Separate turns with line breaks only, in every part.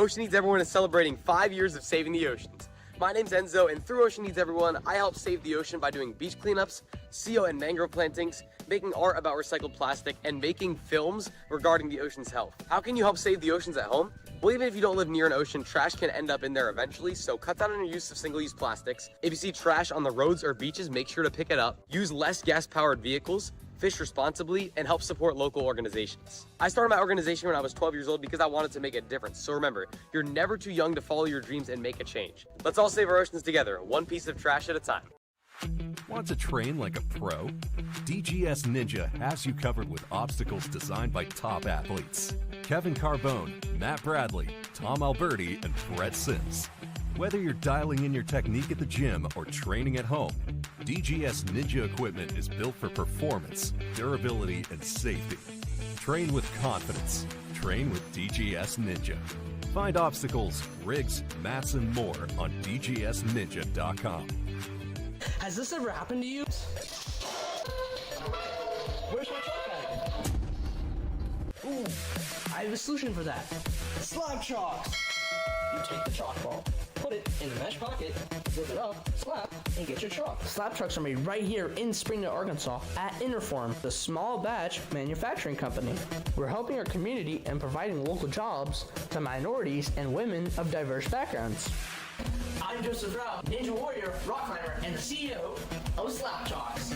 Ocean Needs Everyone is celebrating 5 years of saving the oceans. My name's Enzo, and through Ocean Needs Everyone, I help save the ocean by doing beach cleanups, CO and mangrove plantings, making art about recycled plastic, and making films regarding the ocean's health. How can you help save the oceans at home? Well, even if you don't live near an ocean, trash can end up in there eventually, so cut down on your use of single-use plastics. If you see trash on the roads or beaches, make sure to pick it up. Use less gas-powered vehicles, fish responsibly, and help support local organizations. I started my organization when I was 12 years old because I wanted to make a difference. So remember, you're never too young to follow your dreams and make a change. Let's all save our oceans together, one piece of trash at a time.
Want to train like a pro? DGS Ninja has you covered with obstacles designed by top athletes. Kevin Carbone, Matt Bradley, Tom Alberti, and Brett Sims. Whether you're dialing in your technique at the gym or training at home, DGS Ninja equipment is built for performance, durability, and safety. Train with confidence. Train with DGS Ninja. Find obstacles, rigs, mats, and more on dgsninja.com.
Has this ever happened to you? Where's my chalk bag? Ooh, I have a solution for that. Slab chalks! You take the chalk ball, put it in the mesh pocket, zip it up, slap, and get your chalk. Slab trucks are made right here in Springdale, Arkansas at Interform, the small batch manufacturing company. We're helping our community and providing local jobs to minorities and women of diverse backgrounds. I'm Joseph Rao, Ninja Warrior, rock climber, and the CEO of Slap Chalks.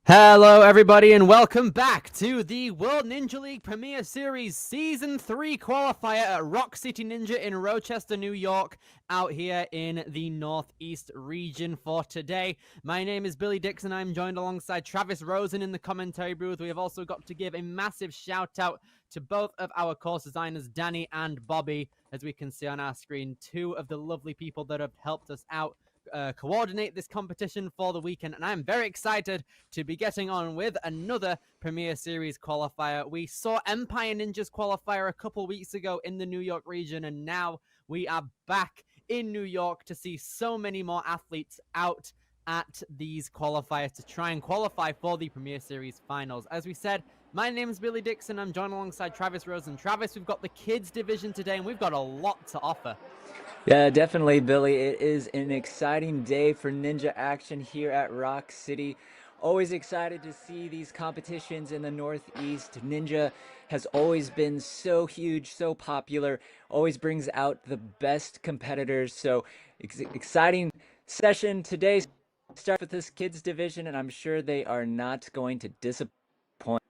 Hello, everybody, and welcome back to the World Ninja League Premier Series Season 3 qualifier at ROC City Ninja in Rochester, New York, out here in the Northeast region for today. My name is Billy Dixon. I'm joined alongside Travis Rosen in the commentary booth. We have also got to give a massive shout out to both of our course designers, Danny and Bobby, as we can see on our screen, two of the lovely people that have helped us out coordinate this competition for the weekend, and I'm very excited to be getting on with another Premier Series qualifier. We saw Empire Ninjas qualifier a couple weeks ago in the New York region, and now we are back in New York to see so many more athletes out at these qualifiers to try and qualify for the Premier Series finals. As we said, my name is Billy Dixon. I'm joined alongside Travis Rosen. Travis, we've got the kids division today, and we've got a lot to offer.
Yeah, definitely, Billy. It is an exciting day for ninja action here at ROC City. Always excited to see these competitions in the Northeast. Ninja has always been so huge, so popular, always brings out the best competitors. So exciting session today. Start with this kids division, and I'm sure they are not going to disappoint.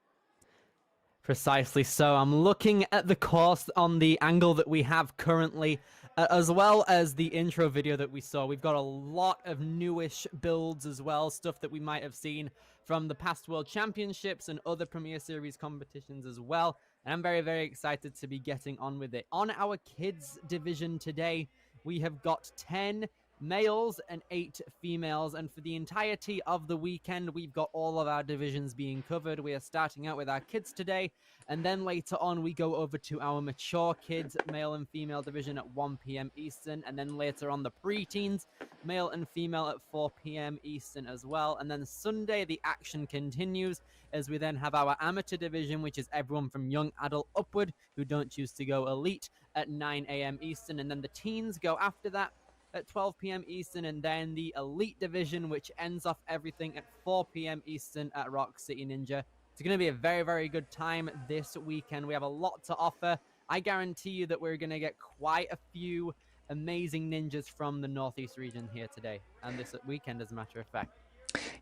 Precisely so. I'm looking at the course on the angle that we have currently, as well as the intro video that we saw. We've got a lot of newish builds as well, stuff that we might have seen from the past World Championships and other Premier Series competitions as well. And I'm very, very excited to be getting on with it. On our kids division today, we have got 10 males and 8 females, and for the entirety of the weekend we've got all of our divisions being covered. We are starting out with our kids today, and then later on we go over to our mature kids male and female division at 1 p.m. Eastern, and then later on the preteens male and female at 4 p.m. Eastern as well. And then Sunday the action continues as we then have our amateur division, which is everyone from young adult upward who don't choose to go elite, at 9 a.m. Eastern, and then the teens go after that at 12 p.m. Eastern, and then the Elite Division, which ends off everything at 4 p.m. Eastern at ROC City Ninja. It's going to be a very, very good time this weekend. We have a lot to offer. I guarantee you that we're going to get quite a few amazing ninjas from the Northeast region here today, and this weekend, as a matter of fact.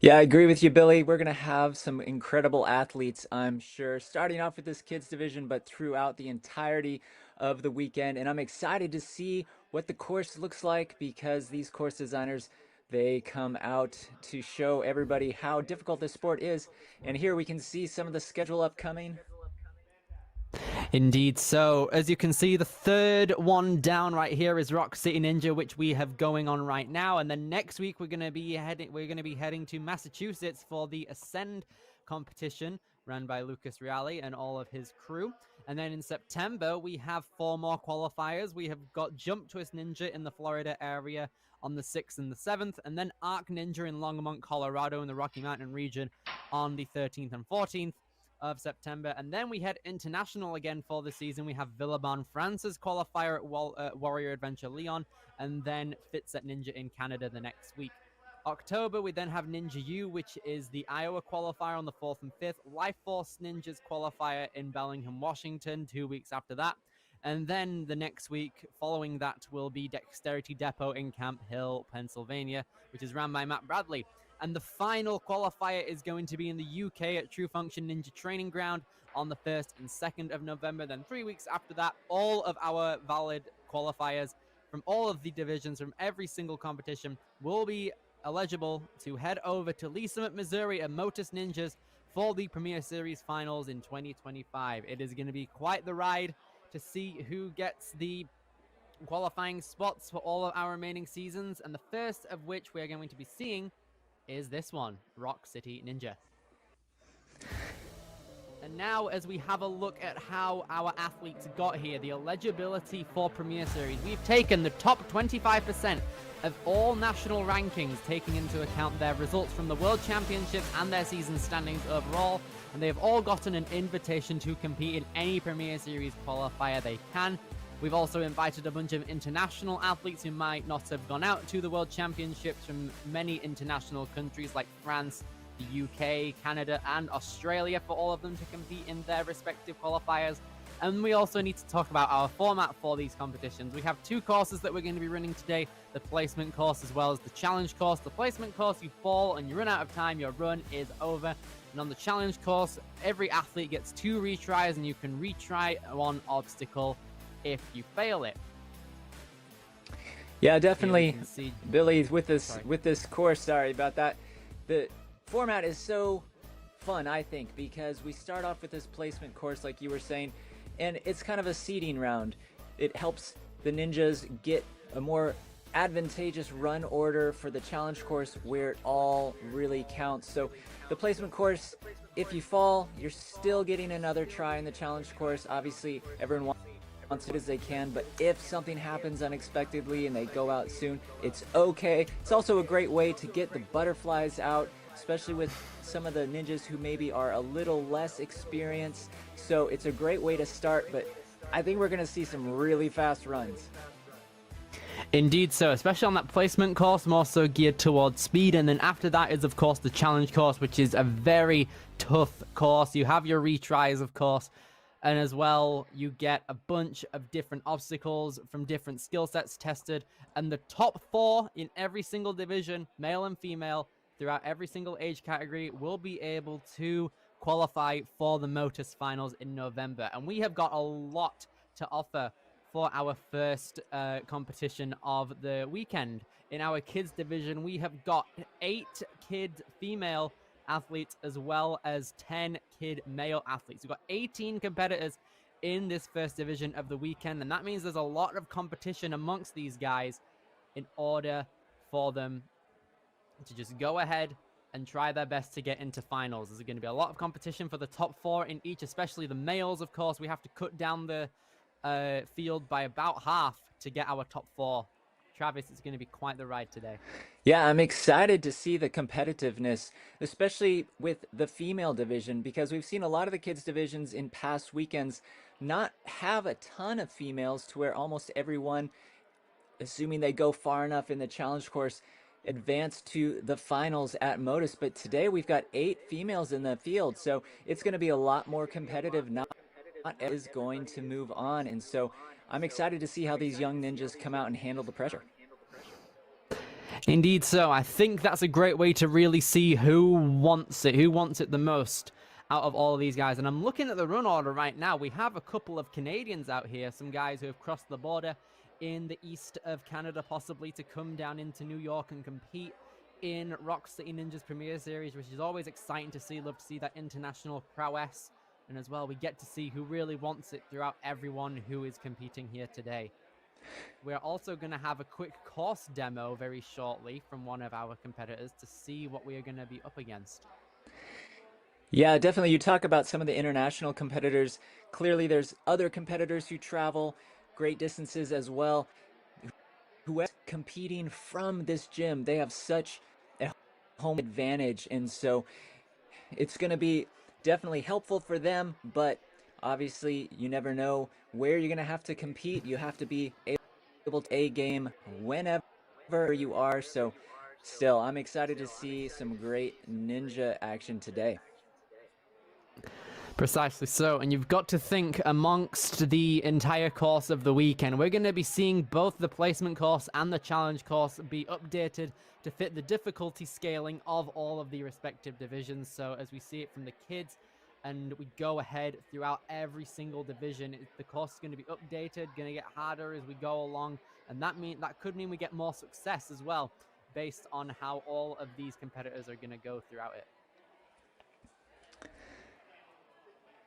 Yeah, I agree with you, Billy. We're going to have some incredible athletes, I'm sure, starting off with this kids division, but throughout the entirety of the weekend. And I'm excited to see what the course looks like, because these course designers, they come out to show everybody how difficult this sport is. And here we can see some of the schedule upcoming.
Indeed. So, as you can see, the third one down right here is ROC City Ninja, which we have going on right now. And then next week we're going to be heading to Massachusetts for the Ascend competition run by Lucas Reale and all of his crew. And then in September we have 4 more qualifiers. We have got Jump Twist Ninja in the Florida area on the 6th and the 7th, and then Arc Ninja in Longmont, Colorado in the Rocky Mountain region on the 13th and 14th of September. And then we head international again for the season. We have Villabon France's qualifier at Warrior Adventure Lyon, and then Fitset Ninja in Canada the next week. October, we then have Ninja U, which is the Iowa qualifier on the 4th and 5th. Life Force Ninjas qualifier in Bellingham, Washington, 2 weeks after that. And then the next week following that will be Dexterity Depot in Camp Hill, Pennsylvania, which is run by Matt Bradley. And the final qualifier is going to be in the UK at True Function Ninja Training Ground on the 1st and 2nd of November. Then 3 weeks after that, all of our valid qualifiers from all of the divisions, from every single competition, will be eligible to head over to Lee Summit, Missouri at Motus Ninjas for the Premier Series Finals in 2025. It is going to be quite the ride to see who gets the qualifying spots for all of our remaining seasons, and the first of which we are going to be seeing is this one, ROC City Ninja. And now, as we have a look at how our athletes got here, the eligibility for Premier Series, we've taken the top 25% of all national rankings, taking into account their results from the World Championships and their season standings overall, and they have all gotten an invitation to compete in any Premier Series qualifier they can. We've also invited a bunch of international athletes who might not have gone out to the World Championships from many international countries like France, the UK, Canada, and Australia, for all of them to compete in their respective qualifiers. And we also need to talk about our format for these competitions. We have 2 courses that we're going to be running today, the placement course as well as the challenge course. The placement course, you fall and you run out of time, your run is over. And on the challenge course, every athlete gets 2 retries, and you can retry one obstacle if you fail it.
Yeah, definitely,
See,
Billy. With this course, sorry about that. The format is so fun, I think, because we start off with this placement course, like you were saying, and it's kind of a seeding round. It helps the ninjas get a more advantageous run order for the challenge course, where it all really counts. So the placement course, if you fall, you're still getting another try in the challenge course. Obviously, everyone wants it as they can, but if something happens unexpectedly and they go out soon, it's okay. It's also a great way to get the butterflies out, especially with some of the ninjas who maybe are a little less experienced. So it's a great way to start, but I think we're going to see some really fast runs.
Indeed so, especially on that placement course, more so geared towards speed. And then after that is, of course, the challenge course, which is a very tough course. You have your retries, of course, and as well, you get a bunch of different obstacles from different skill sets tested. And the top 4 in every single division, male and female, throughout every single age category, will be able to qualify for the Motus Finals in November. And we have got a lot to offer for our first competition of the weekend. In our kids division, we have got 8 kid female athletes as well as 10 kid male athletes. We've got 18 competitors in this first division of the weekend, and that means there's a lot of competition amongst these guys in order for them to just go ahead and try their best to get into finals. There's going to be a lot of competition for the top 4 in each, especially the males, of course. We have to cut down the field by about half to get our top 4. Travis, it's going to be quite the ride today.
Yeah, I'm excited to see the competitiveness, especially with the female division, because we've seen a lot of the kids divisions in past weekends not have a ton of females, to where almost everyone, assuming they go far enough in the challenge course, advance to the finals at Motus. But today we've got 8 females in the field, so it's going to be a lot more competitive. Not is going to move on, and so I'm excited to see how these young ninjas come out and handle the pressure.
Indeed so. I think that's a great way to really see who wants it the most out of all of these guys. And I'm looking at the run order right now. We have a couple of Canadians out here, some guys who have crossed the border in the east of Canada, possibly to come down into New York and compete in ROC City Ninjas Premier Series, which is always exciting to see. Love to see that international prowess. And as well, we get to see who really wants it throughout everyone who is competing here today. We're also going to have a quick course demo very shortly from one of our competitors to see what we are going to be up against.
Yeah, definitely. You talk about some of the international competitors. Clearly, there's other competitors who travel great distances as well, who are competing from this gym. They have such a home advantage, and so it's going to be definitely helpful for them, but obviously you never know where you're going to have to compete. You have to be able to A-game whenever you are. So still, I'm excited to see some great ninja action today.
Precisely so, and you've got to think amongst the entire course of the weekend, we're going to be seeing both the placement course and the challenge course be updated to fit the difficulty scaling of all of the respective divisions. So as we see it from the kids and we go ahead throughout every single division, the course is going to be updated, going to get harder as we go along, and that could mean we get more success as well based on how all of these competitors are going to go throughout it.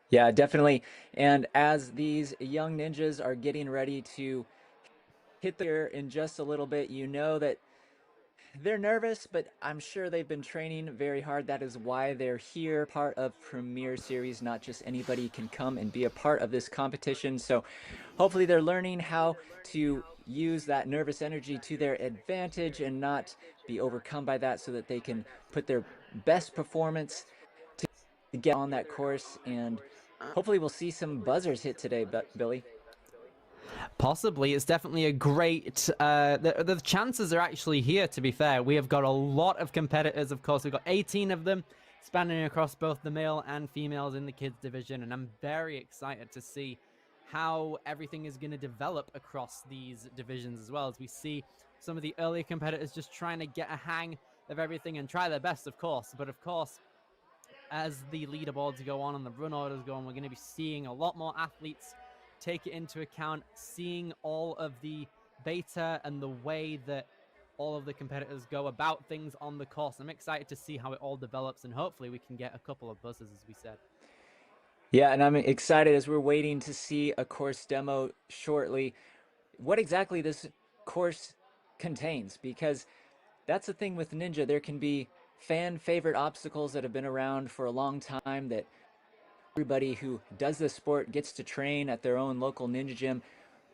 Yeah, definitely. And as these young ninjas are getting ready to hit there in just a little bit, you know that they're nervous, but I'm sure they've been training very hard. That is why they're here, part of Premier Series. Not just anybody can come and be a part of this competition. So hopefully they're learning how to use that nervous energy to their advantage and not be overcome by that, so that they can put their best performance to get on that course. And hopefully we'll see some buzzers hit today, Billy.
Possibly. It's definitely a great the chances are actually here, to be fair. We have got a lot of competitors. Of course, we've got 18 of them spanning across both the male and females in the kids division, and I'm very excited to see how everything is going to develop across these divisions as well, as we see some of the earlier competitors just trying to get a hang of everything and try their best, of course. But of course, as the leaderboards go on and the run orders go on, we're going to be seeing a lot more athletes take it into account, seeing all of the beta and the way that all of the competitors go about things on the course. I'm excited to see how it all develops, and hopefully we can get a couple of buzzes, as we said.
Yeah, and I'm excited as we're waiting to see a course demo shortly, what exactly this course contains, because that's the thing with Ninja. There can be fan favorite obstacles that have been around for a long time that everybody who does this sport gets to train at their own local ninja gym,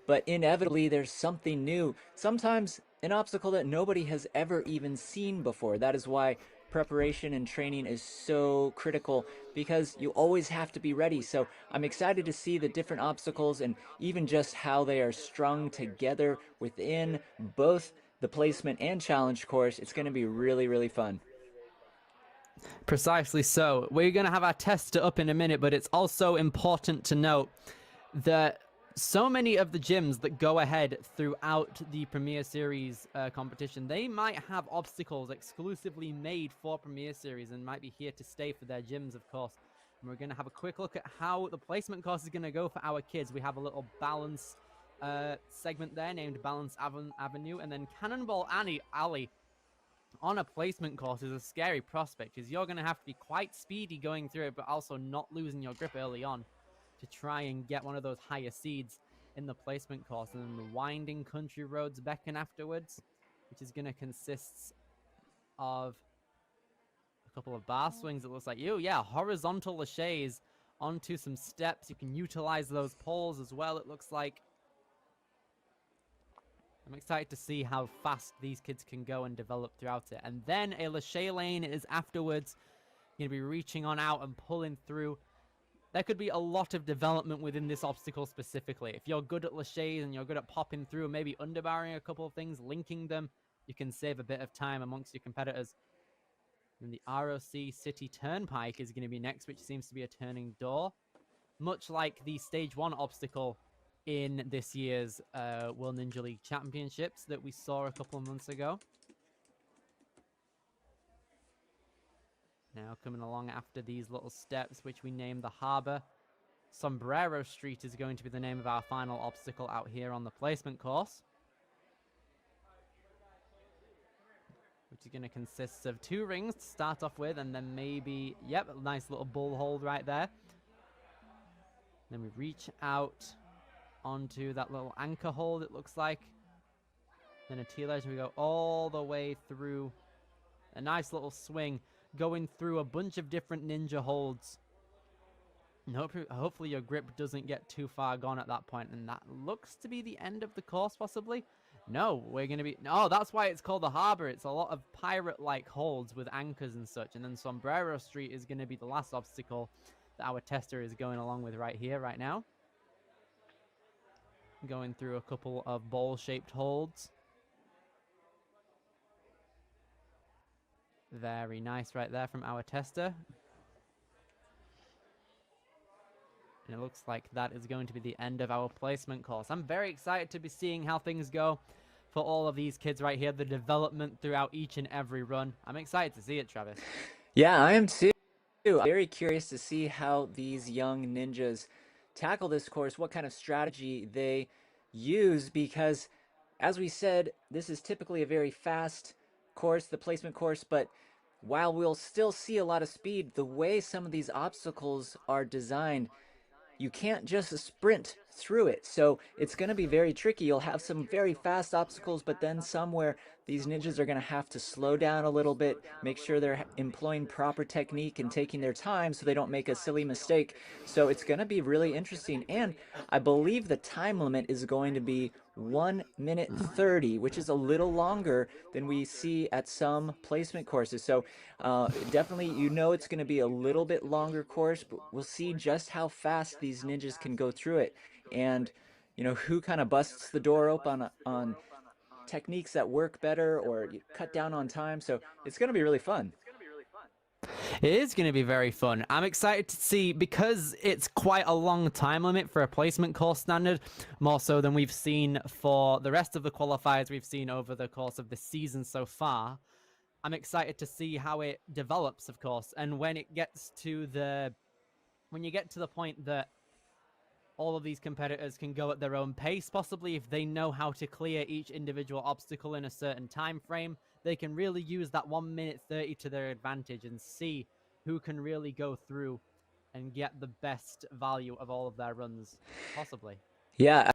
but inevitably there's something new, sometimes an obstacle that nobody has ever even seen before. That is why preparation and training is so critical, because you always have to be ready. So I'm excited to see the different obstacles and even just how they are strung together within both the placement and challenge course. It's going to be really, really fun.
Precisely so. We're going to have our tester up in a minute, but it's also important to note that so many of the gyms that go ahead throughout the Premier Series competition, they might have obstacles exclusively made for Premier Series and might be here to stay for their gyms, of course. And we're going to have a quick look at how the placement course is going to go for our kids. We have a little balance segment there named Balance Avenue, and then Cannonball Alley on a placement course is a scary prospect, because you're going to have to be quite speedy going through it, but also not losing your grip early on to try and get one of those higher seeds in the placement course. And then the winding country roads beckon afterwards, which is going to consist of a couple of bar swings, it looks like. Yeah, horizontal laches onto some steps. You can utilize those poles as well, it looks like. I'm excited to see how fast these kids can go and develop throughout it. And then a lache lane is afterwards. You're going to be reaching on out and pulling through. There could be a lot of development within this obstacle specifically. If you're good at laches and you're good at popping through, maybe underbarring a couple of things, linking them, you can save a bit of time amongst your competitors. And the ROC City Turnpike is going to be next, which seems to be a turning door. Much like the Stage 1 obstacle in this year's World Ninja League Championships that we saw a couple of months ago. Now coming along after these little steps, which we named the Harbor. Sombrero Street is going to be the name of our final obstacle out here on the placement course, which is going to consist of 2 rings to start off with, and then maybe, yep, a nice little bull hold right there. Then we reach out onto that little anchor hold, it looks like. Then a T-ledge, we go all the way through a nice little swing, going through a bunch of different ninja holds. And hopefully your grip doesn't get too far gone at that point. And that looks to be the end of the course, possibly. No, we're going to be... No, that's why it's called the Harbor. It's a lot of pirate-like holds with anchors and such. And then Sombrero Street is going to be the last obstacle that our tester is going along with right here, right now. Going through a couple of bowl-shaped holds. Very nice right there from our tester. And it looks like that is going to be the end of our placement course. I'm very excited to be seeing how things go for all of these kids right here, the development throughout each and every run. I'm excited to see it, Travis.
Yeah, I am too. I'm very curious to see how these young ninjas tackle this course, what kind of strategy they use, because as we said, this is typically a very fast course, the placement course, but while we'll still see a lot of speed, the way some of these obstacles are designed, you can't just sprint through it. So it's going to be very tricky. You'll have some very fast obstacles, but then somewhere these ninjas are going to have to slow down a little bit, make sure they're employing proper technique and taking their time so they don't make a silly mistake. So it's going to be really interesting. And I believe the time limit is going to be 1 minute 30, which is a little longer than we see at some placement courses. So definitely, it's going to be a little bit longer course, but we'll see just how fast these ninjas can go through it. And, who kind of busts the door open on techniques that work better or cut down on time. So it's going to be really fun.
It is going to be very fun. I'm excited to see, because it's quite a long time limit for a placement course standard, more so than we've seen for the rest of the qualifiers we've seen over the course of the season so far. I'm excited to see how it develops, of course, and when you get to the point that all of these competitors can go at their own pace, possibly if they know how to clear each individual obstacle in a certain time frame, they can really use that 1 minute 30 to their advantage and see who can really go through and get the best value of all of their runs, possibly.
Yeah,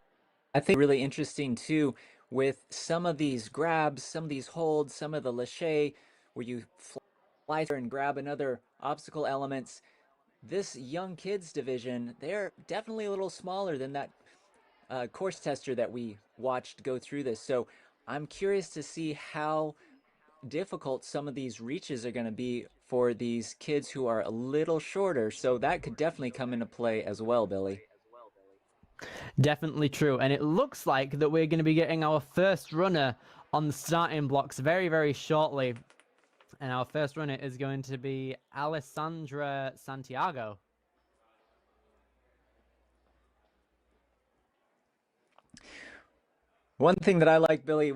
I think really interesting too with some of these grabs, some of these holds, some of the lache where you fly through and grab another obstacle elements. This young kids division, they're definitely a little smaller than that course tester that we watched go through this. So I'm curious to see how difficult some of these reaches are going to be for these kids who are a little shorter. So that could definitely come into play as well, Billy.
Definitely true. And it looks like that we're going to be getting our first runner on the starting blocks very, very shortly. And our first runner is going to be Alessandra Santiago.
One thing that I like, Billy,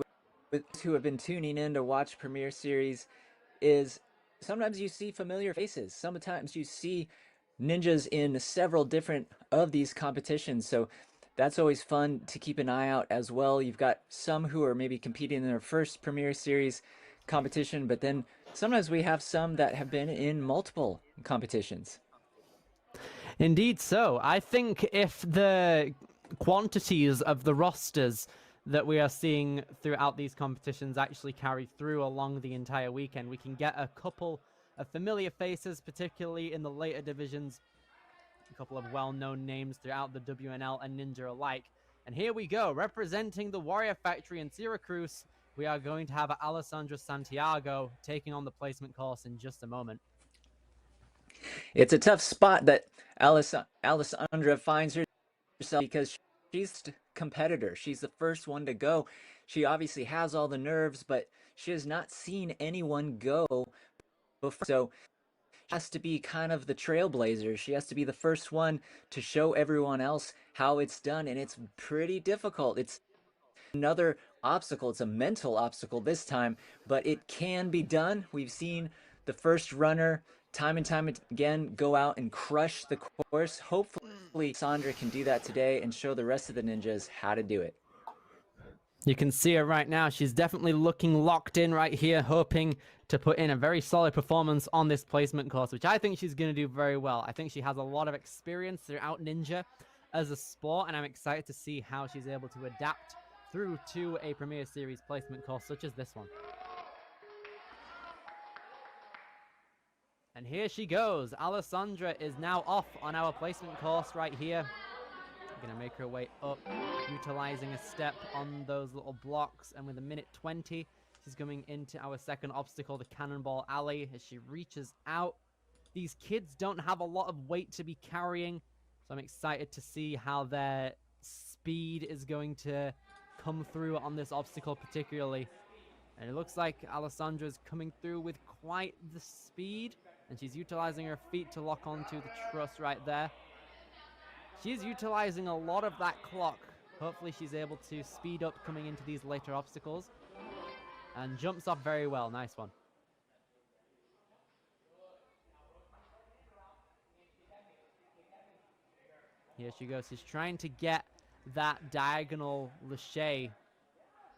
with who have been tuning in to watch Premiere Series is sometimes you see familiar faces. Sometimes you see ninjas in several different of these competitions. So that's always fun to keep an eye out as well. You've got some who are maybe competing in their first Premiere Series competition, but then sometimes we have some that have been in multiple competitions.
Indeed so. I think if the quantities of the rosters that we are seeing throughout these competitions actually carry through along the entire weekend, we can get a couple of familiar faces, particularly in the later divisions, a couple of well-known names throughout the WNL and Ninja alike. And here we go, representing the Warrior Factory in Syracuse, we are going to have Alessandra Santiago taking on the placement course in just a moment.
It's a tough spot that Alessandra finds herself because she's a competitor. She's the first one to go. She obviously has all the nerves, but she has not seen anyone go before. So she has to be kind of the trailblazer. She has to be the first one to show everyone else how it's done, and it's pretty difficult. It's another obstacle. It's a mental obstacle this time, but it can be done. We've seen the first runner time and time again go out and crush the course. Hopefully Sandra can do that today and show the rest of the ninjas how to do it.
You can see her right now. She's definitely looking locked in right here, hoping to put in a very solid performance on this placement course, which I think she's going to do very well. I think she has a lot of experience throughout Ninja as a sport, and I'm excited to see how she's able to adapt through to a Premier Series placement course such as this one. And here she goes. Alessandra is now off on our placement course right here. Gonna make her way up, utilizing a step on those little blocks, and with a minute 20, she's coming into our second obstacle, the Cannonball Alley, as she reaches out. These kids don't have a lot of weight to be carrying, so I'm excited to see how their speed is going to come through on this obstacle particularly. And it looks like Alessandra's coming through with quite the speed, and she's utilizing her feet to lock onto the truss right there. She's utilizing a lot of that clock. Hopefully she's able to speed up coming into these later obstacles. And jumps off very well. Nice one. Here she goes. She's trying to get that diagonal lache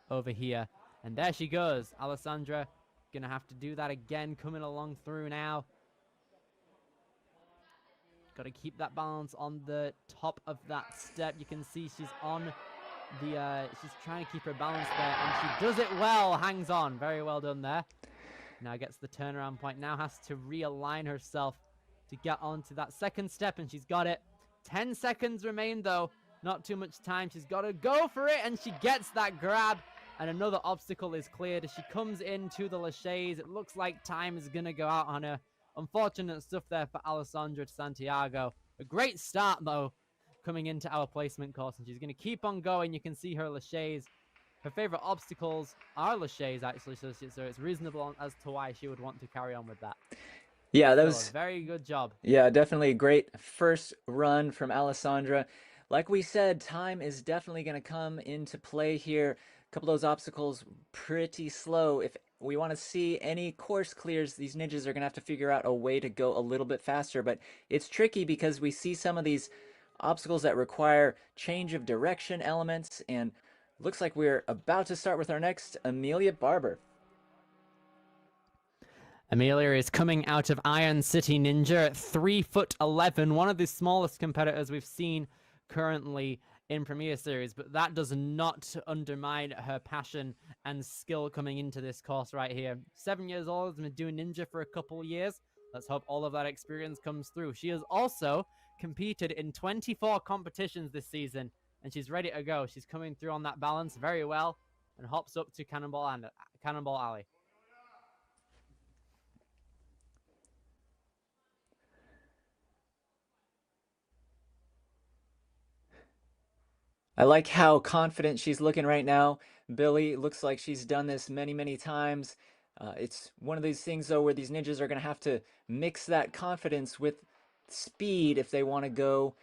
over here. And there she goes. Alessandra gonna have to do that again, coming along through now. Got to keep that balance on the top of that step. You can see she's on the, she's trying to keep her balance there, and she does it well, hangs on. Very well done there. Now gets the turnaround point, now has to realign herself to get onto that second step, and she's got it. 10 seconds remain though, not too much time. She's got to go for it, and she gets that grab, and another obstacle is cleared as she comes into the laches. It looks like time is going to go out on her. Unfortunate stuff there for Alessandra Santiago. A great start, though, coming into our placement course, and she's going to keep on going. You can see her laches. Her favorite obstacles are laches, actually, so it's reasonable as to why she would want to carry on with that.
Yeah, that
Still a
was
very good job.
Yeah, definitely a great first run from Alessandra. Like we said, time is definitely going to come into play here. A couple of those obstacles pretty slow. If we want to see any course clears, these ninjas are going to have to figure out a way to go a little bit faster. But it's tricky because we see some of these obstacles that require change of direction elements. And looks like we're about to start with our next Amelia Barber.
Amelia is coming out of Iron City Ninja at 3'11", one of the smallest competitors we've seen currently in Premier Series, but that does not undermine her passion and skill coming into this course right here. 7 years old, has been doing Ninja for a couple years. Let's hope all of that experience comes through. She has also competed in 24 competitions this season, and she's ready to go. She's coming through on that balance very well and hops up to Cannonball Alley.
I like how confident she's looking right now. Billy looks like she's done this many, many times. It's one of these things, though, where these ninjas are going to have to mix that confidence with speed if they want to go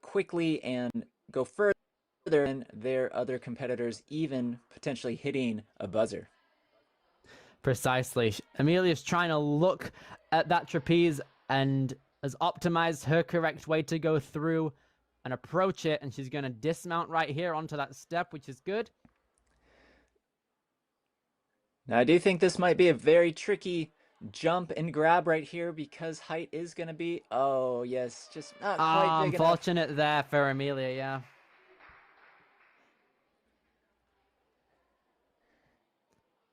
quickly and go further than their other competitors, even potentially hitting a buzzer.
Precisely. Amelia's trying to look at that trapeze and has optimized her correct way to go through and approach it, and she's going to dismount right here onto that step, which is good.
Now, I do think this might be a very tricky jump and grab right here because height is going to be, oh, yes, just not quite big enough.
Unfortunate there for Amelia, yeah.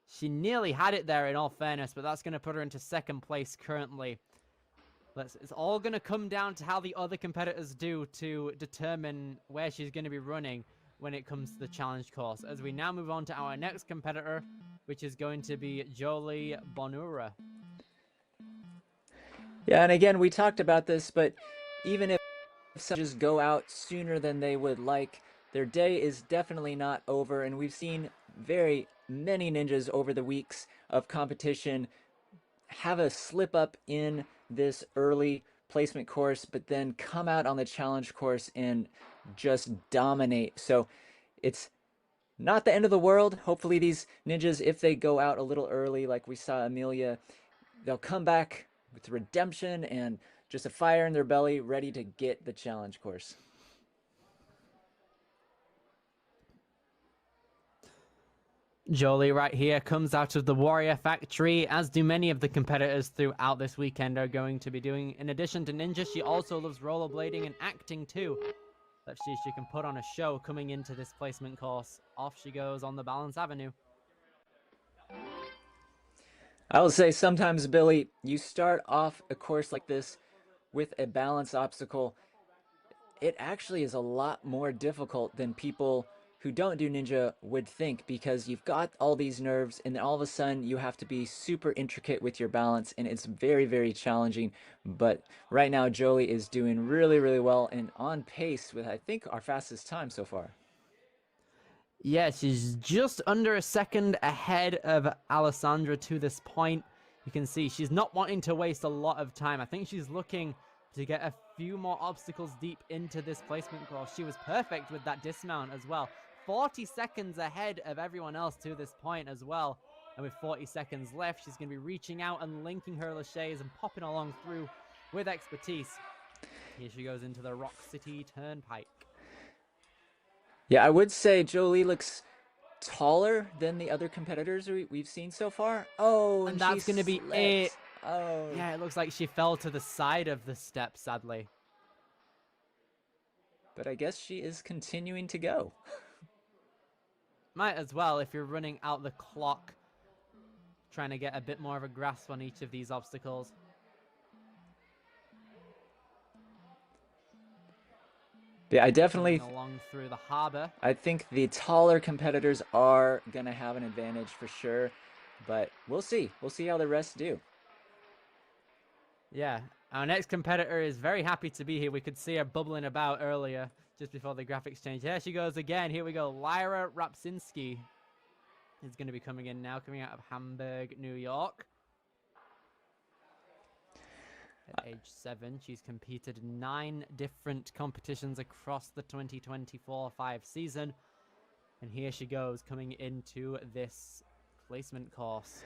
She nearly had it there in all fairness, but that's going to put her into second place currently. It's all going to come down to how the other competitors do to determine where she's going to be running when it comes to the challenge course. As we now move on to our next competitor, which is going to be Jolie Bonura.
Yeah, and again, we talked about this, but even if some just go out sooner than they would like, their day is definitely not over, and we've seen very many ninjas over the weeks of competition have a slip up in this early placement course, but then come out on the challenge course and just dominate. So it's not the end of the world. Hopefully these ninjas, if they go out a little early, like we saw Amelia, they'll come back with redemption and just a fire in their belly, ready to get the challenge course.
Jolie right here comes out of the Warrior Factory, as do many of the competitors throughout this weekend are going to be doing. In addition to Ninja, she also loves rollerblading and acting too. Let's see if she can put on a show coming into this placement course. Off she goes on the Balance Avenue.
I will say sometimes, Billy, you start off a course like this with a balance obstacle. It actually is a lot more difficult than people who don't do ninja would think, because you've got all these nerves and then all of a sudden you have to be super intricate with your balance, and it's very, very challenging. But right now Jolie is doing really, really well and on pace with, I think, our fastest time so far.
Yeah, she's just under a second ahead of Alessandra to this point. You can see she's not wanting to waste a lot of time. I think she's looking to get a few more obstacles deep into this placement course. She was perfect with that dismount as well. 40 seconds ahead of everyone else to this point as well. And with 40 seconds left, she's going to be reaching out and linking her laches and popping along through with expertise. Here she goes into the ROC City Turnpike.
Yeah, I would say Jolie looks taller than the other competitors we've seen so far. Oh,
and that's going to be it.
Oh.
Yeah, it looks like she fell to the side of the step, sadly.
But I guess she is continuing to go.
Might as well if you're running out the clock, trying to get a bit more of a grasp on each of these obstacles.
Yeah, I definitely
along through the harbor.
I think the taller competitors are gonna have an advantage for sure, but we'll see. We'll see how the rest do.
Yeah, our next competitor is very happy to be here. We could see her bubbling about earlier, just before the graphics change. Here she goes again. Here we go. Lyra Rapsinski is going to be coming in now, coming out of Hamburg, New York. At age 7, she's competed in 9 different competitions across the 2024-5 season. And here she goes, coming into this placement course.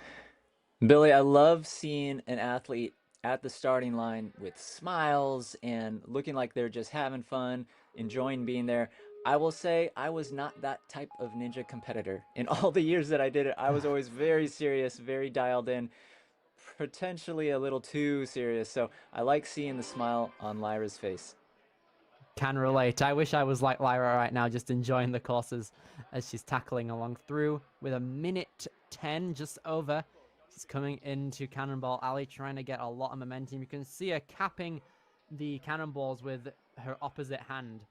Billy, I love seeing an athlete at the starting line with smiles and looking like they're just having fun, enjoying being there. I will say I was not that type of ninja competitor. In all the years that I did it, I was always very serious, very dialed in, potentially a little too serious. So I like seeing the smile on Lyra's face.
Can relate. I wish I was like Lyra right now, just enjoying the courses as she's tackling along through with a minute 10 just over. She's coming into Cannonball Alley, trying to get a lot of momentum. You can see her capping the cannonballs with her opposite hand,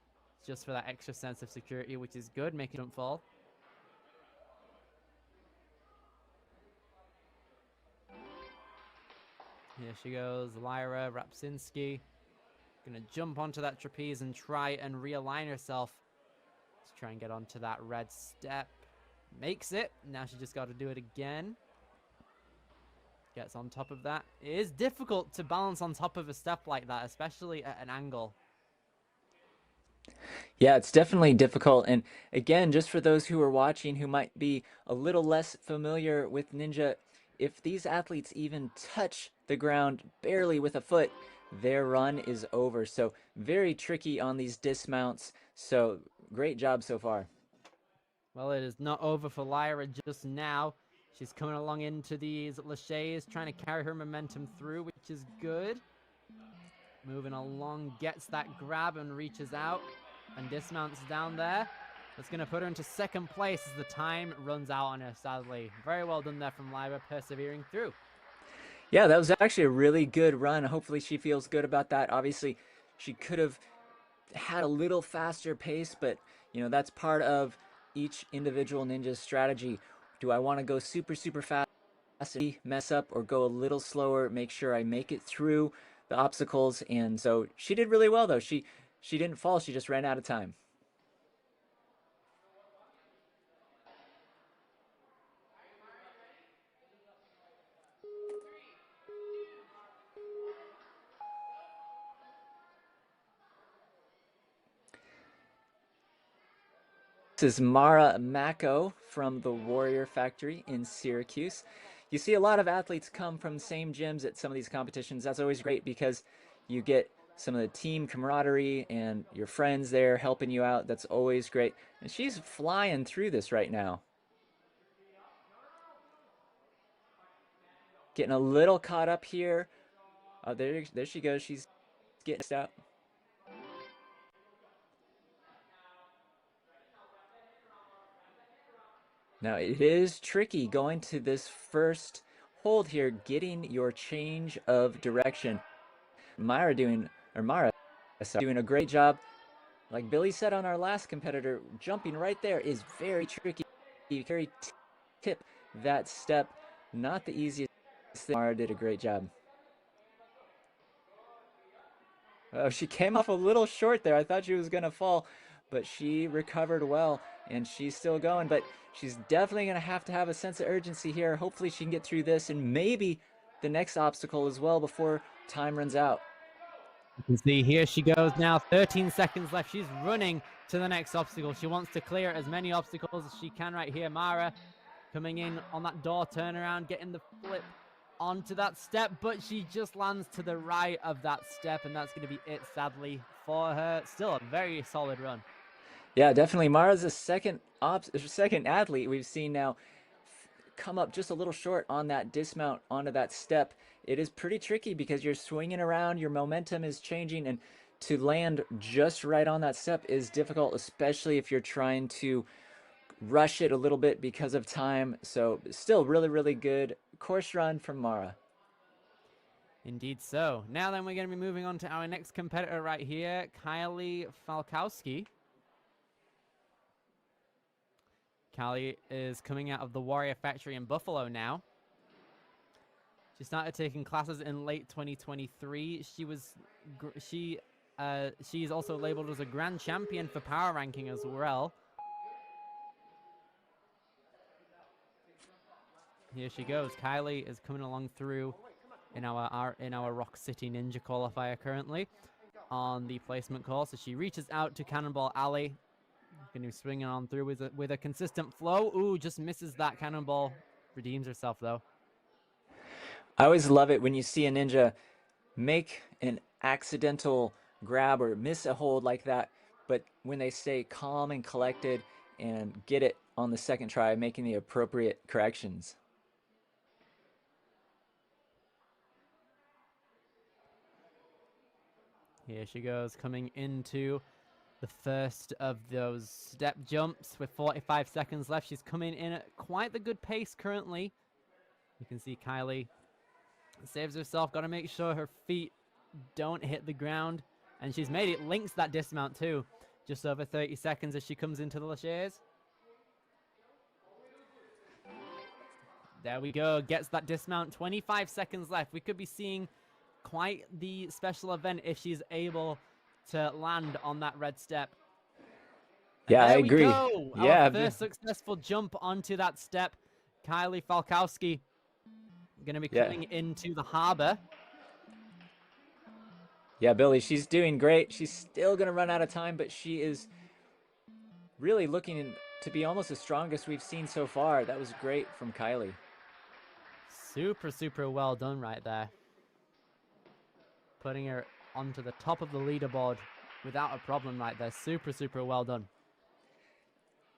just for that extra sense of security, which is good, making them fall. Here she goes, Lyra Rapsinski. Gonna jump onto that trapeze and try and realign herself. Let's try and get onto that red step. Makes it. Now she just got to do it again. Gets on top of that. It is difficult to balance on top of a step like that, especially at an angle.
Yeah, it's definitely difficult. And again, just for those who are watching who might be a little less familiar with ninja, if these athletes even touch the ground barely with a foot, their run is over. So very tricky on these dismounts. So great job so far.
Well, it is not over for Lyra just now. She's coming along into these laches, trying to carry her momentum through, which is good. Moving along, gets that grab and reaches out and dismounts down there. That's going to put her into second place as the time runs out on her, sadly. Very well done there from Lyra, persevering through.
Yeah, that was actually a really good run. Hopefully she feels good about that. Obviously, she could have had a little faster pace, but that's part of each individual ninja's strategy. Do I want to go super, super fast and mess up, or go a little slower, make sure I make it through the obstacles? And so she did really well, though. She didn't fall, she just ran out of time. This is Mara Mako from the Warrior Factory in Syracuse. You see a lot of athletes come from the same gyms at some of these competitions. That's always great because you get some of the team camaraderie and your friends there helping you out. That's always great. And she's flying through this right now. Getting a little caught up here. Oh, there she goes. She's getting out. Now it is tricky going to this first hold here, getting your change of direction. Mara doing a great job. Like Billy said on our last competitor, jumping right there is very tricky. Very tip that step, not the easiest thing. Mara did a great job. Oh, she came off a little short there. I thought she was gonna fall, but she recovered well, and she's still going. But she's definitely gonna have to have a sense of urgency here. Hopefully she can get through this and maybe the next obstacle as well before time runs out.
You can see here she goes now, 13 seconds left. She's running to the next obstacle. She wants to clear as many obstacles as she can right here. Mara coming in on that door turnaround, getting the flip onto that step, but she just lands to the right of that step, and that's going to be it, sadly, for her. Still a very solid run.
Yeah, definitely. Mara's the second athlete we've seen now come up just a little short on that dismount onto that step. It is pretty tricky because you're swinging around, your momentum is changing, and to land just right on that step is difficult, especially if you're trying to rush it a little bit because of time. So still really, really good course run from Mara.
Indeed so. Now then, we're going to be moving on to our next competitor right here, Kylie Falkowski. Kylie is coming out of the Warrior Factory in Buffalo now. She started taking classes in late 2023. She is also labeled as a grand champion for power ranking as well. Here she goes. Kylie is coming along through in our ROC City Ninja qualifier currently on the placement course. So she reaches out to Cannonball Alley. Going to be swinging on through with a consistent flow. Ooh, just misses that cannonball. Redeems herself though.
I always love it when you see a ninja make an accidental grab or miss a hold like that, but when they stay calm and collected and get it on the second try, making the appropriate corrections.
Here she goes, coming into the first of those step jumps with 45 seconds left. She's coming in at quite the good pace currently. You can see Kylie saves herself. Got to make sure her feet don't hit the ground. And she's made it. Links that dismount too. Just over 30 seconds as she comes into the laches. There we go. Gets that dismount. 25 seconds left. We could be seeing quite the special event if she's able to land on that red step. And
yeah, I
there
agree.
We go.
Yeah,
our first successful jump onto that step. Kylie Falkowski going to be coming into the harbor.
Yeah, Billy, she's doing great. She's still going to run out of time, but she is really looking to be almost the strongest we've seen so far. That was great from Kylie.
Super, super well done right there. Putting her onto the top of the leaderboard without a problem right there. Super, super well done.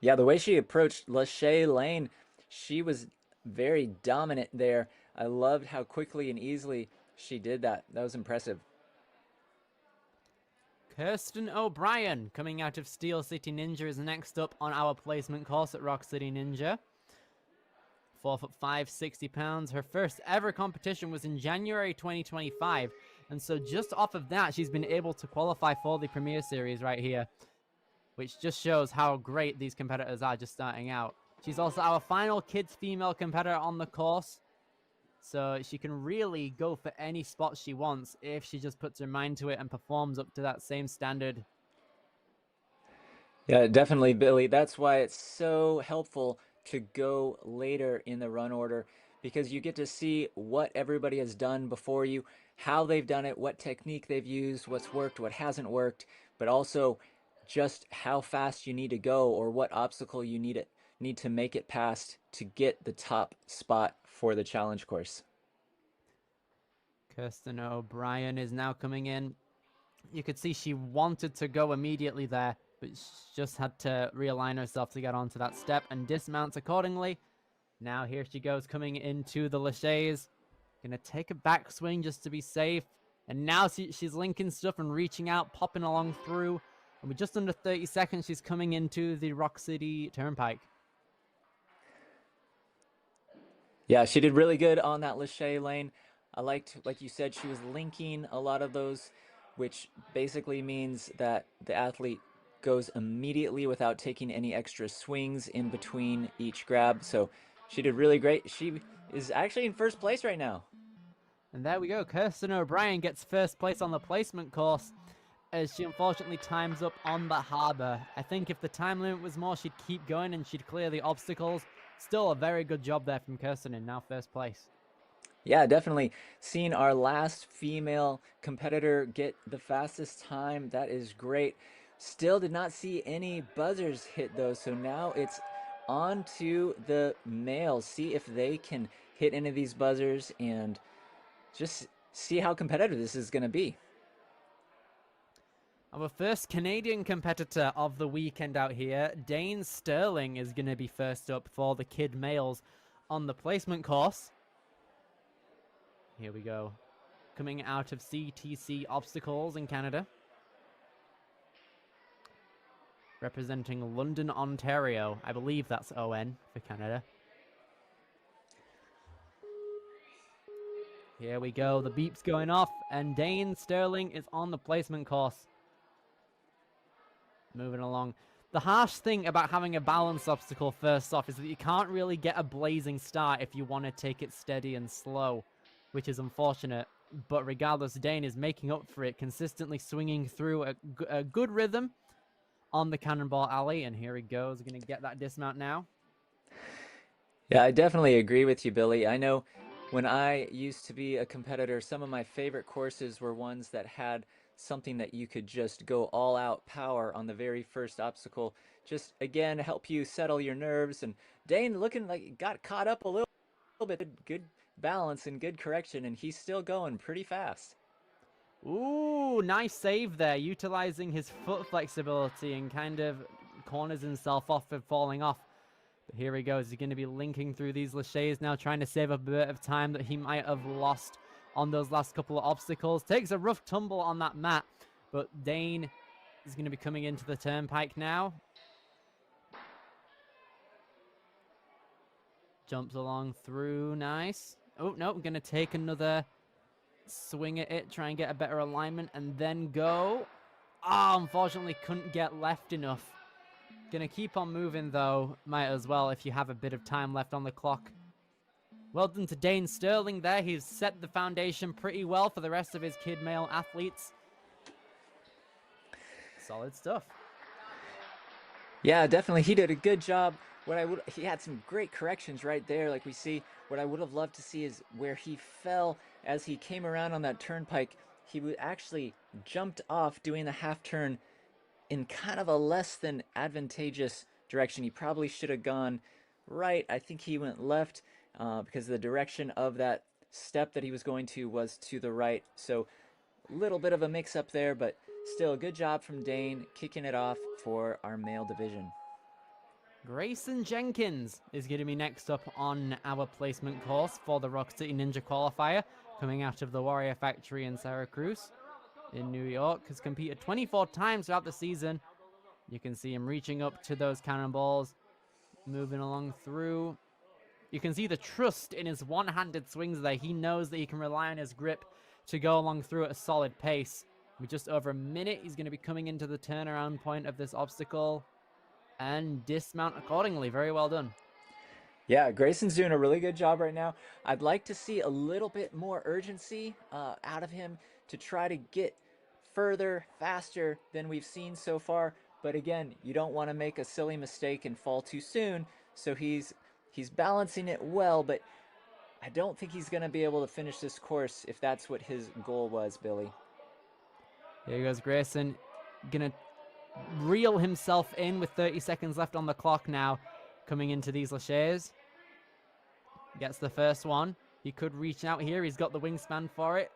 Yeah, the way she approached Lachey Lane, she was very dominant there. I loved how quickly and easily she did that. That was impressive.
Kirsten O'Brien, coming out of Steel City Ninja, is next up on our placement course at ROC City Ninja. 4'5", 60 pounds. Her first ever competition was in January 2025. And so just off of that, she's been able to qualify for the Premier Series right here, which just shows how great these competitors are just starting out. She's also our final kids female competitor on the course. So she can really go for any spot she wants if she just puts her mind to it and performs up to that same standard.
Yeah, definitely, Billy. That's why it's so helpful to go later in the run order, because you get to see what everybody has done before you, how they've done it, what technique they've used, what's worked, what hasn't worked, but also just how fast you need to go or what obstacle you need to make it past to get the top spot for the challenge course.
Kirsten O'Brien is now coming in. You could see she wanted to go immediately there, but she just had to realign herself to get onto that step and dismount accordingly. Now here she goes, coming into the laches. Gonna take a backswing just to be safe. And now she's linking stuff and reaching out, popping along through. And with just under 30 seconds, she's coming into the ROC City Turnpike.
Yeah, she did really good on that Lachey lane. I liked, like you said, she was linking a lot of those, which basically means that the athlete goes immediately without taking any extra swings in between each grab. So she did really great. She is actually in first place right now.
And there we go. Kirsten O'Brien gets first place on the placement course as she unfortunately times up on the harbor. I think if the time limit was more, she'd keep going and she'd clear the obstacles. Still a very good job there from Kirsten in now first place.
Yeah, definitely. Seeing our last female competitor get the fastest time, that is great. Still did not see any buzzers hit though, so now it's on to the males. See if they can hit any of these buzzers and just see how competitive this is going to be.
Our first Canadian competitor of the weekend out here, Dane Sterling, is going to be first up for the kid males on the placement course. Here we go. Coming out of CTC Obstacles in Canada. Representing London, Ontario. I believe that's ON for Canada. Here we go. The beep's going off, and Dane Sterling is on the placement course. Moving along. The harsh thing about having a balance obstacle first off is that you can't really get a blazing start if you want to take it steady and slow, which is unfortunate. But regardless, Dane is making up for it, consistently swinging through a good rhythm on the Cannonball Alley. And here he goes. Going to get that dismount now.
Yeah, I definitely agree with you, Billy. I know When I used to be a competitor, some of my favorite courses were ones that had something that you could just go all out power on the very first obstacle. Just again, help you settle your nerves. And Dane looking like he got caught up a little bit. Good balance and good correction, and he's still going pretty fast.
Ooh, nice save there, utilizing his foot flexibility and kind of corners himself off of falling off. But here he goes. He's going to be linking through these laches now, trying to save a bit of time that he might have lost on those last couple of obstacles. Takes a rough tumble on that mat, but Dane is going to be coming into the turnpike now. Jumps along through, nice. Oh, no, going to take another swing at it, try and get a better alignment, and then go. Oh, unfortunately couldn't get left enough. Gonna keep on moving though, might as well if you have a bit of time left on the clock. Well done to Dane Sterling there. He's set the foundation pretty well for the rest of his kid male athletes. Solid stuff.
Yeah, definitely. He did a good job. He had some great corrections right there, like we see. What I would have loved to see is where he fell as he came around on that turnpike. He would actually jumped off doing the half turn in kind of a less than advantageous direction. He probably should have gone right. I think he went left because the direction of that step that he was going to was to the right. So a little bit of a mix up there, but still a good job from Dane kicking it off for our male division.
Grayson Jenkins is going to be next up on our placement course for the ROC City Ninja qualifier, coming out of the Warrior Factory in Syracuse in New York. Has competed 24 times throughout the season. You can see him reaching up to those cannonballs, moving along through. You can see the trust in his one-handed swings there. He knows that he can rely on his grip to go along through at a solid pace. With just over a minute, he's going to be coming into the turnaround point of this obstacle and dismount accordingly. Very well done.
Yeah, Grayson's doing a really good job right now. I'd like to see a little bit more urgency out of him to try to get further, faster than we've seen so far. But again, you don't want to make a silly mistake and fall too soon. So he's balancing it well, but I don't think he's going to be able to finish this course if that's what his goal was, Billy.
Here goes Grayson. Gonna reel himself in with 30 seconds left on the clock now, coming into these laches. Gets the first one. He could reach out here. He's got the wingspan for it.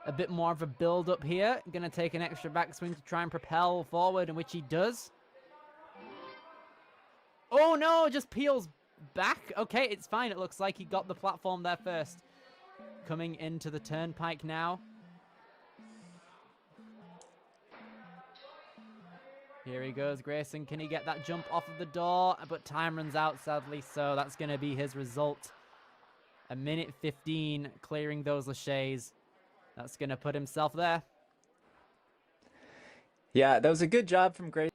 A bit more of a build up here. Gonna take an extra backswing to try and propel forward, in which he does. Oh no, just peels back. Okay, it's fine. It looks like he got the platform there first. Coming into the turnpike now. Here he goes, Grayson. Can he get that jump off of the door? But time runs out, sadly, so that's going to be his result. A minute 15 clearing those laches. That's going to put himself there.
Yeah, that was a good job from Grayson.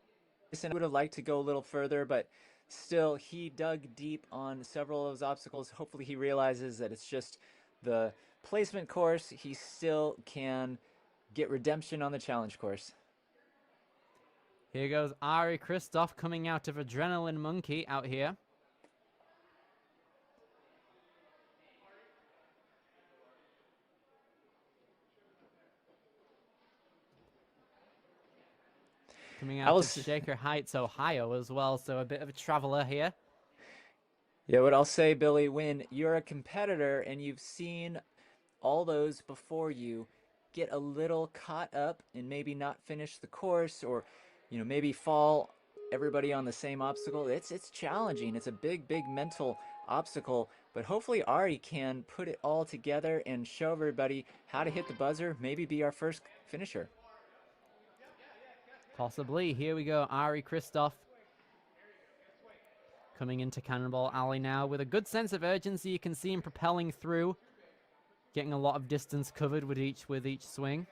I would have liked to go a little further, but still, he dug deep on several of those obstacles. Hopefully, he realizes that it's just the placement course. He still can get redemption on the challenge course.
Here goes Ari Kristoff coming out of Adrenaline Monkey out here. Coming out of Shaker Heights, Ohio as well, so a bit of a traveler here.
Yeah, what I'll say, Billy, when you're a competitor and you've seen all those before you, get a little caught up and maybe not finish the course, or maybe fall everybody on the same obstacle. It's challenging. It's a big mental obstacle, but hopefully Ari can put it all together and show everybody how to hit the buzzer, maybe be our first finisher.
Possibly. Here we go, Ari Kristoff coming into Cannonball Alley now with a good sense of urgency. You can see him propelling through, getting a lot of distance covered with each swing.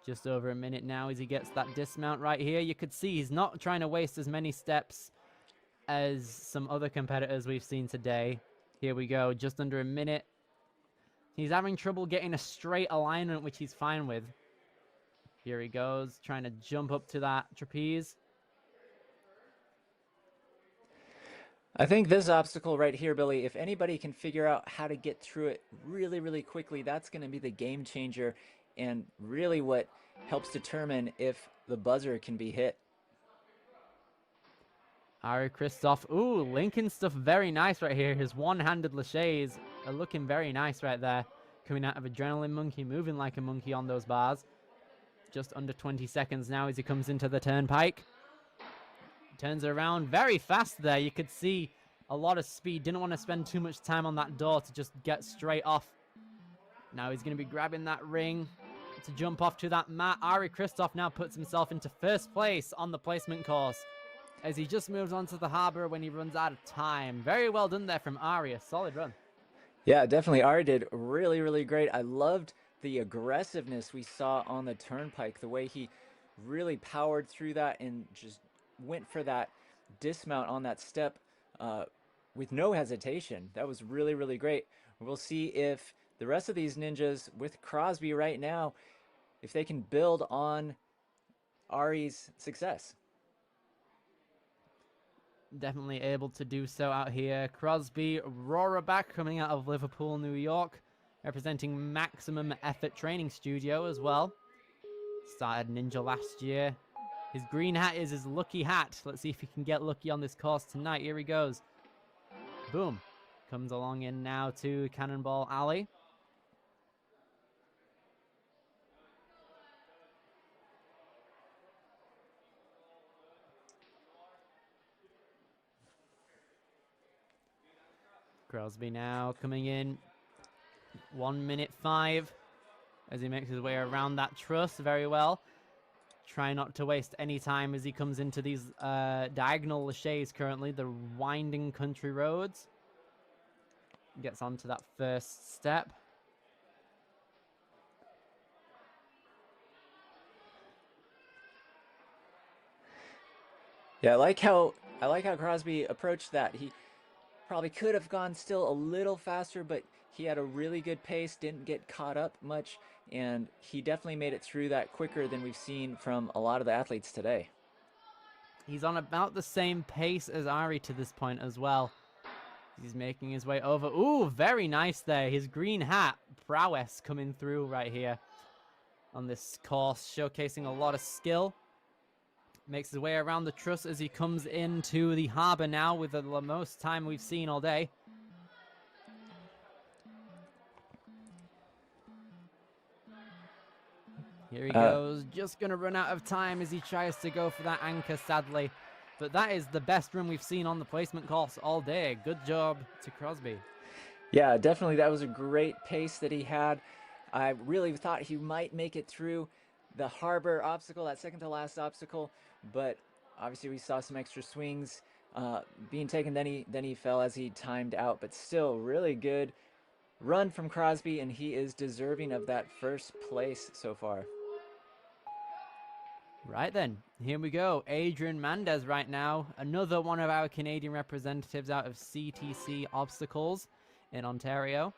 Just over a minute now as he gets that dismount right here. You could see he's not trying to waste as many steps as some other competitors we've seen today. Here we go, just under a minute. He's having trouble getting a straight alignment, which he's fine with. Here he goes, trying to jump up to that trapeze.
I think this obstacle right here, Billy, if anybody can figure out how to get through it really, really quickly, that's going to be the game changer and really what helps determine if the buzzer can be hit.
Ari Kristoff. Ooh, Lincoln stuff very nice right here. His one-handed laches are looking very nice right there. Coming out of Adrenaline Monkey, moving like a monkey on those bars. Just under 20 seconds now as he comes into the turnpike. Turns around very fast there. You could see a lot of speed. Didn't want to spend too much time on that door to just get straight off. Now he's going to be grabbing that ring to jump off to that mat. Ari Kristoff now puts himself into first place on the placement course as he just moves on to the harbor when he runs out of time. Very well done there from Ari. A solid run.
Yeah, definitely. Ari did really, really great. I loved the aggressiveness we saw on the turnpike, the way he really powered through that and just went for that dismount on that step with no hesitation. That was really, really great. We'll see if the rest of these ninjas with Crosby right now, if they can build on Ari's success.
Definitely able to do so out here. Crosby, Roraback coming out of Liverpool, New York, representing Maximum Effort Training Studio as well. Started Ninja last year. His green hat is his lucky hat. Let's see if he can get lucky on this course tonight. Here he goes. Boom. Comes along in now to Cannonball Alley. Crosby now coming in 1:05 as he makes his way around that truss very well. Try not to waste any time as he comes into these diagonal laches currently, the winding country roads. Gets onto that first step.
Yeah, I like how Crosby approached that. He probably could have gone still a little faster, but he had a really good pace, didn't get caught up much, and he definitely made it through that quicker than we've seen from a lot of the athletes today.
He's on about the same pace as Ari to this point as well. He's making his way over. Ooh, very nice there. His green hat prowess coming through right here on this course, showcasing a lot of skill. Makes his way around the truss as he comes into the harbor now with the most time we've seen all day. Here he goes, just going to run out of time as he tries to go for that anchor, sadly. But that is the best run we've seen on the placement course all day. Good job to Crosby.
Yeah, definitely. That was a great pace that he had. I really thought he might make it through the harbor obstacle, that second to last obstacle, but obviously we saw some extra swings being taken. Then he fell as he timed out, but still really good run from Crosby, and he is deserving of that first place so far.
Right then, here we go. Adrian Mendez right now, another one of our Canadian representatives out of CTC Obstacles in Ontario.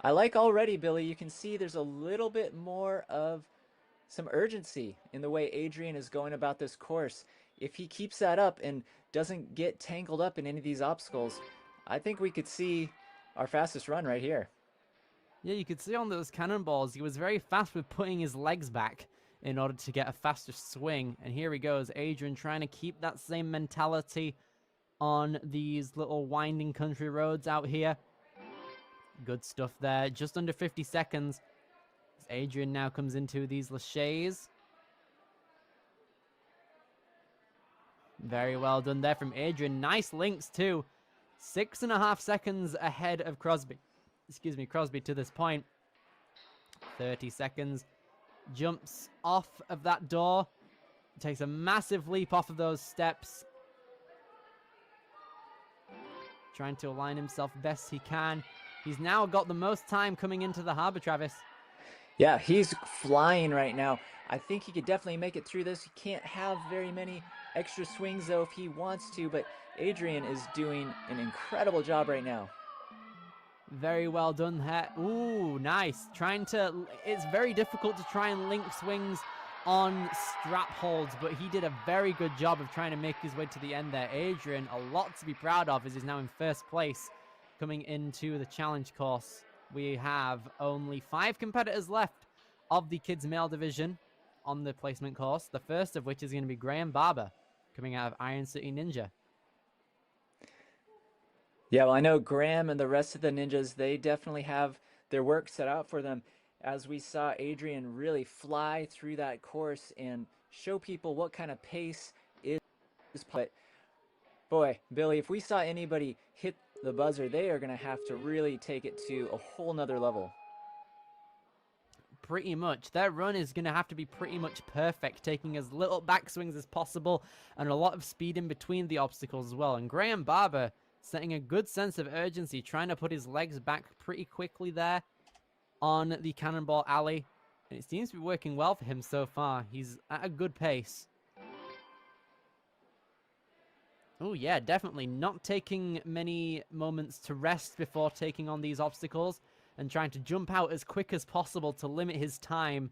I like already, Billy, you can see there's a little bit more of some urgency in the way Adrian is going about this course. If he keeps that up and doesn't get tangled up in any of these obstacles, I think we could see our fastest run right here.
Yeah, you could see on those cannonballs, he was very fast with putting his legs back in order to get a faster swing. And here he goes, Adrian trying to keep that same mentality on these little winding country roads out here. Good stuff there. Just under 50 seconds. As Adrian now comes into these laches. Very well done there from Adrian. Nice links too. 6.5 seconds ahead of Crosby. Excuse me, Crosby to this point. 30 seconds. Jumps off of that door. Takes a massive leap off of those steps. Trying to align himself best he can. He's now got the most time coming into the harbor, Travis.
Yeah, he's flying right now. I think he could definitely make it through this. He can't have very many extra swings, though, if he wants to, but Adrian is doing an incredible job right now.
Very well done there. Ooh, nice. It's very difficult to try and link swings on strap holds, but he did a very good job of trying to make his way to the end there. Adrian, a lot to be proud of, as he's now in first place coming into the challenge course. We have only 5 competitors left of the kids male division on the placement course, the first of which is going to be Graham Barber coming out of Iron City Ninja.
Yeah, well, I know Graham and the rest of the ninjas, they definitely have their work set out for them. As we saw Adrian really fly through that course and show people what kind of pace is. But boy, Billy, if we saw anybody hit the buzzer, they are going to have to really take it to a whole nother level.
Pretty much. Their run is going to have to be pretty much perfect, taking as little backswings as possible and a lot of speed in between the obstacles as well. And Graham Barber setting a good sense of urgency, trying to put his legs back pretty quickly there on the Cannonball Alley. And it seems to be working well for him so far. He's at a good pace. Oh yeah, definitely not taking many moments to rest before taking on these obstacles and trying to jump out as quick as possible to limit his time.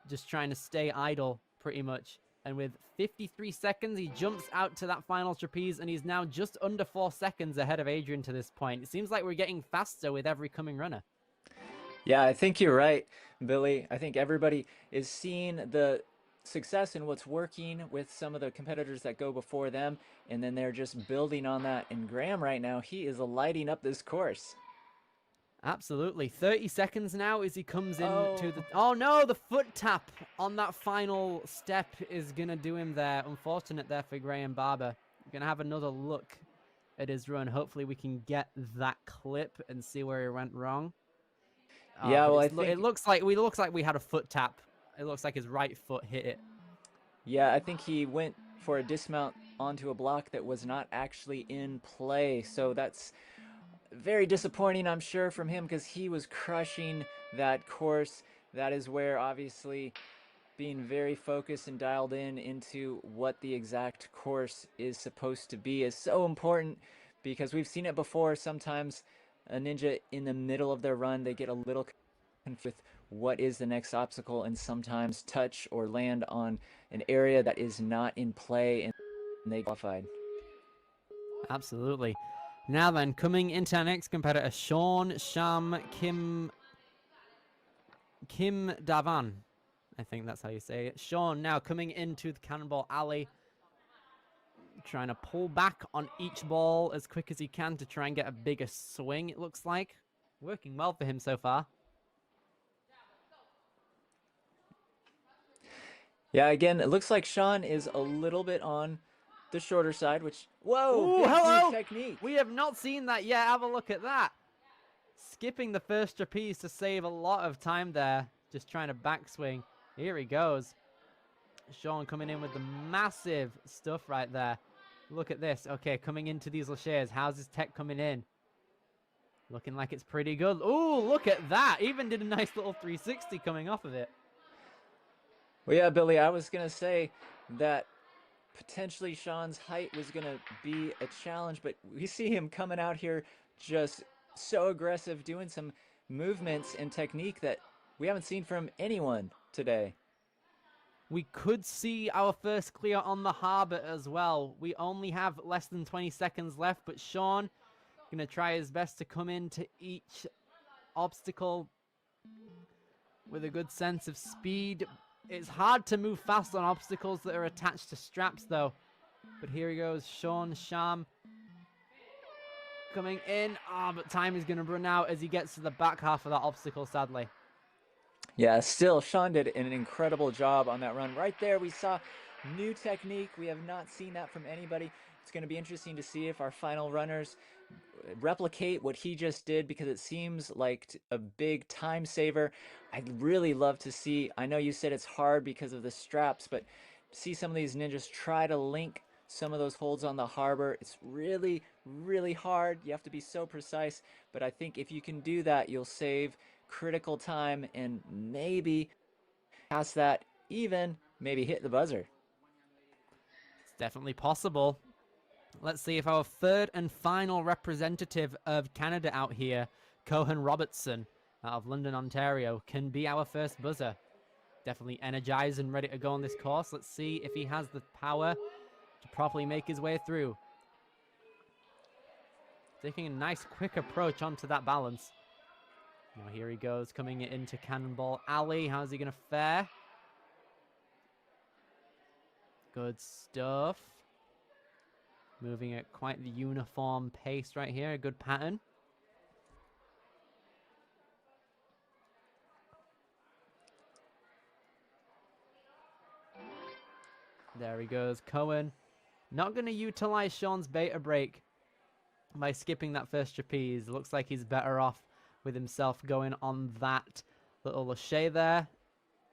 Just trying to stay idle pretty much. And with 53 seconds, he jumps out to that final trapeze, and he's now just under 4 seconds ahead of Adrian to this point. It seems like we're getting faster with every coming runner.
Yeah, I think you're right, Billy. I think everybody is seeing the success in what's working with some of the competitors that go before them, and then they're just building on that. And Graham right now, he is lighting up this course.
Absolutely. 30 seconds now as he comes in to the... Oh no, the foot tap on that final step is going to do him there. Unfortunate there for Graham Barber. Going to have another look at his run. Hopefully we can get that clip and see where he went wrong.
Yeah, well,
it looks like we had a foot tap. It looks like his right foot hit it.
Yeah, I think he went for a dismount onto a block that was not actually in play. So that's very disappointing, I'm sure, from him, because he was crushing that course. That is where, obviously, being very focused and dialed in into what the exact course is supposed to be is so important, because we've seen it before. Sometimes a ninja in the middle of their run, they get a little confused with what is the next obstacle, and sometimes touch or land on an area that is not in play, and they qualified.
Absolutely. Now then, coming into our next competitor, Sean Sham Kim Davan. I think that's how you say it. Sean now coming into the Cannonball Alley, trying to pull back on each ball as quick as he can to try and get a bigger swing, it looks like. Working well for him so far.
Yeah, again, it looks like Sean is a little bit on the shorter side, which... Whoa!
Ooh, hello!
Technique.
We have not seen that yet. Have a look at that. Skipping the first trapeze to save a lot of time there. Just trying to backswing. Here he goes. Sean coming in with the massive stuff right there. Look at this. Okay, coming into these laches. How's his tech coming in? Looking like it's pretty good. Ooh, look at that. Even did a nice little 360 coming off of it.
Well, yeah, Billy, I was going to say that potentially Sean's height was going to be a challenge, but we see him coming out here just so aggressive, doing some movements and technique that we haven't seen from anyone today.
We could see our first clear on the harbor as well. We only have less than 20 seconds left, but Sean going to try his best to come into each obstacle with a good sense of speed. It's hard to move fast on obstacles that are attached to straps, though. But here he goes, Sean Sham coming in. But time is going to run out as he gets to the back half of that obstacle, sadly.
Yeah, still, Sean did an incredible job on that run. Right there, we saw new technique. We have not seen that from anybody. It's going to be interesting to see if our final runners replicate what he just did, because it seems like a big time saver. I'd really love to see, I know you said it's hard because of the straps, but see some of these ninjas try to link some of those holds on the harbor. It's really, really hard. You have to be so precise, but I think if you can do that, you'll save critical time and maybe pass that, even maybe hit the buzzer.
It's definitely possible. Let's see if our third and final representative of Canada out here, Cohen Robertson, out of London, Ontario, can be our first buzzer. Definitely energized and ready to go on this course. Let's see if he has the power to properly make his way through. Taking a nice quick approach onto that balance. Now here he goes, coming into Cannonball Alley. How's he going to fare? Good stuff. Moving at quite the uniform pace right here. A good pattern. There he goes, Cohen. Not going to utilize Sean's beta break by skipping that first trapeze. Looks like he's better off with himself going on that little lâché there.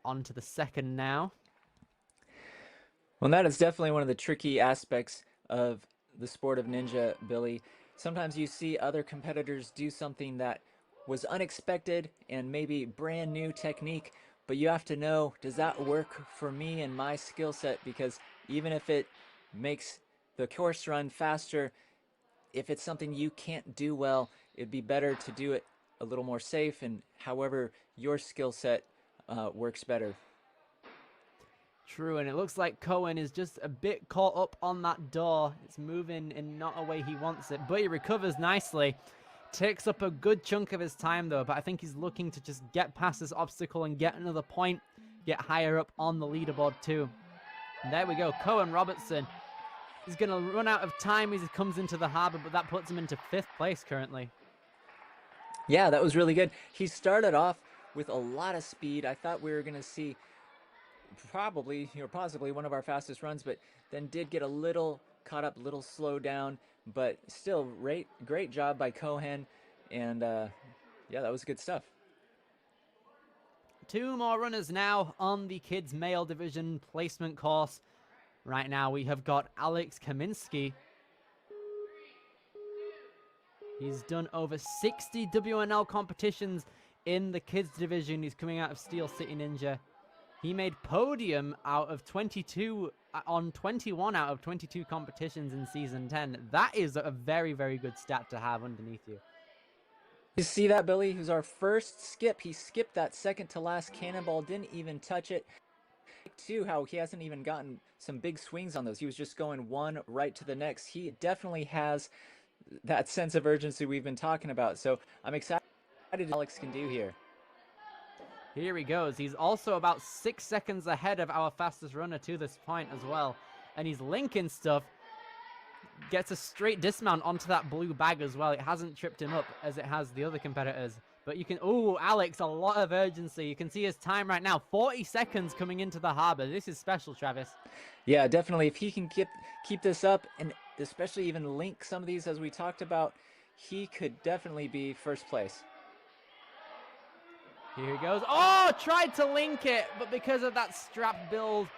On to the second now.
Well, that is definitely one of the tricky aspects of the sport of ninja, Billy. Sometimes you see other competitors do something that was unexpected and maybe brand new technique, but you have to know, does that work for me and my skill set? Because even if it makes the course run faster, if it's something you can't do well, it'd be better to do it a little more safe and however your skill set works better.
True, and it looks like Cohen is just a bit caught up on that door. It's moving in not a way he wants it, but he recovers nicely. Takes up a good chunk of his time though, but I think he's looking to just get past this obstacle and get another point, get higher up on the leaderboard too. And there we go, Cohen Robertson. He's going to run out of time as he comes into the harbor, but that puts him into 5th place currently.
Yeah, that was really good. He started off with a lot of speed. I thought we were going to see probably, possibly one of our fastest runs, but then did get a little caught up, a little slowed down, but still great job by Cohen. And yeah, that was good stuff.
2 more runners now on the kids male division placement course. Right now we have got Alex Kaminsky. He's done over 60 WNL competitions in the kids division. He's coming out of Steel City Ninja. He made podium out of 21 out of 22 competitions in season 10. That is a very, very good stat to have underneath you.
You see that, Billy? Who's our first skip. He skipped that second to last cannonball, didn't even touch it. Too, how he hasn't even gotten some big swings on those. He was just going one right to the next. He definitely has that sense of urgency we've been talking about. So I'm excited what Alex can do here.
Here he goes. He's also about 6 seconds ahead of our fastest runner to this point as well. And he's linking stuff. Gets a straight dismount onto that blue bag as well. It hasn't tripped him up as it has the other competitors. But you can, oh, Alex, a lot of urgency. You can see his time right now, 40 seconds coming into the harbor. This is special, Travis.
Yeah, definitely. If he can keep this up and especially even link some of these as we talked about, he could definitely be first place.
Here he goes. Oh, tried to link it, but because of that strap build,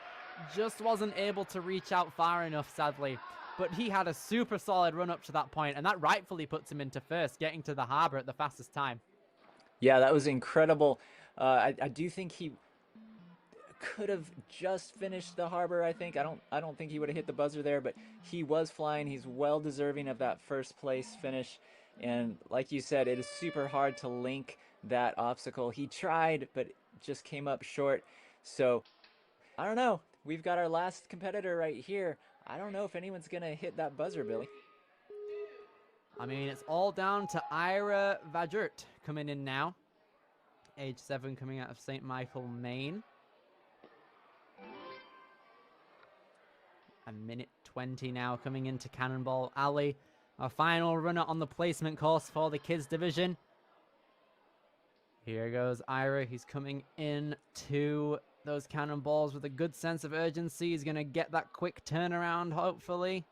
just wasn't able to reach out far enough, sadly. But he had a super solid run up to that point, and that rightfully puts him into first, getting to the harbor at the fastest time.
Yeah, that was incredible. I do think he could have just finished the harbor. I don't think he would have hit the buzzer there, but he was flying. He's well deserving of that first place finish. And like you said, it is super hard to link that obstacle. He tried, but just came up short. So I don't know. We've got our last competitor right here. I don't know if anyone's gonna hit that buzzer, Billy.
I mean, it's all down to Ira Vajert coming in now. Age 7, coming out of St. Michael, Maine. A minute 20 now coming into Cannonball Alley. Our final runner on the placement course for the kids division. Here goes Ira. He's coming in to those cannonballs with a good sense of urgency. He's going to get that quick turnaround, hopefully.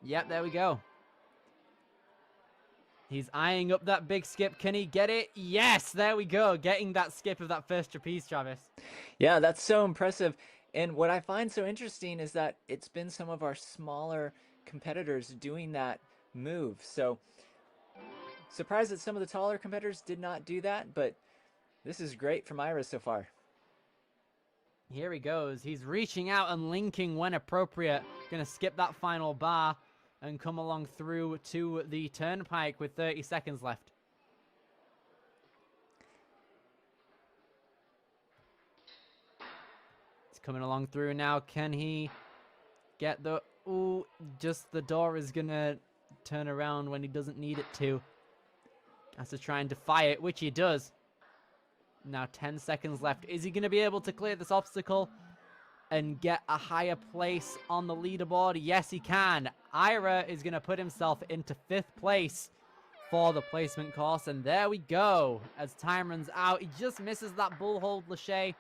Yep, there we go. He's eyeing up that big skip. Can he get it? Yes, there we go. Getting that skip of that first trapeze, Travis.
Yeah, that's so impressive. And what I find so interesting is that it's been some of our smaller competitors doing that move. So surprised that some of the taller competitors did not do that, but this is great from Ira so far.
Here he goes. He's reaching out and linking when appropriate. Going to skip that final bar and come along through to the turnpike with 30 seconds left. coming along through now. Can he get the... Ooh, just the door is going to turn around when he doesn't need it to. Has to try and defy it, which he does. Now 10 seconds left. Is he going to be able to clear this obstacle and get a higher place on the leaderboard? Yes, he can. Ira is going to put himself into 5th place for the placement course. And there we go. As time runs out, he just misses that bull hold Lachey.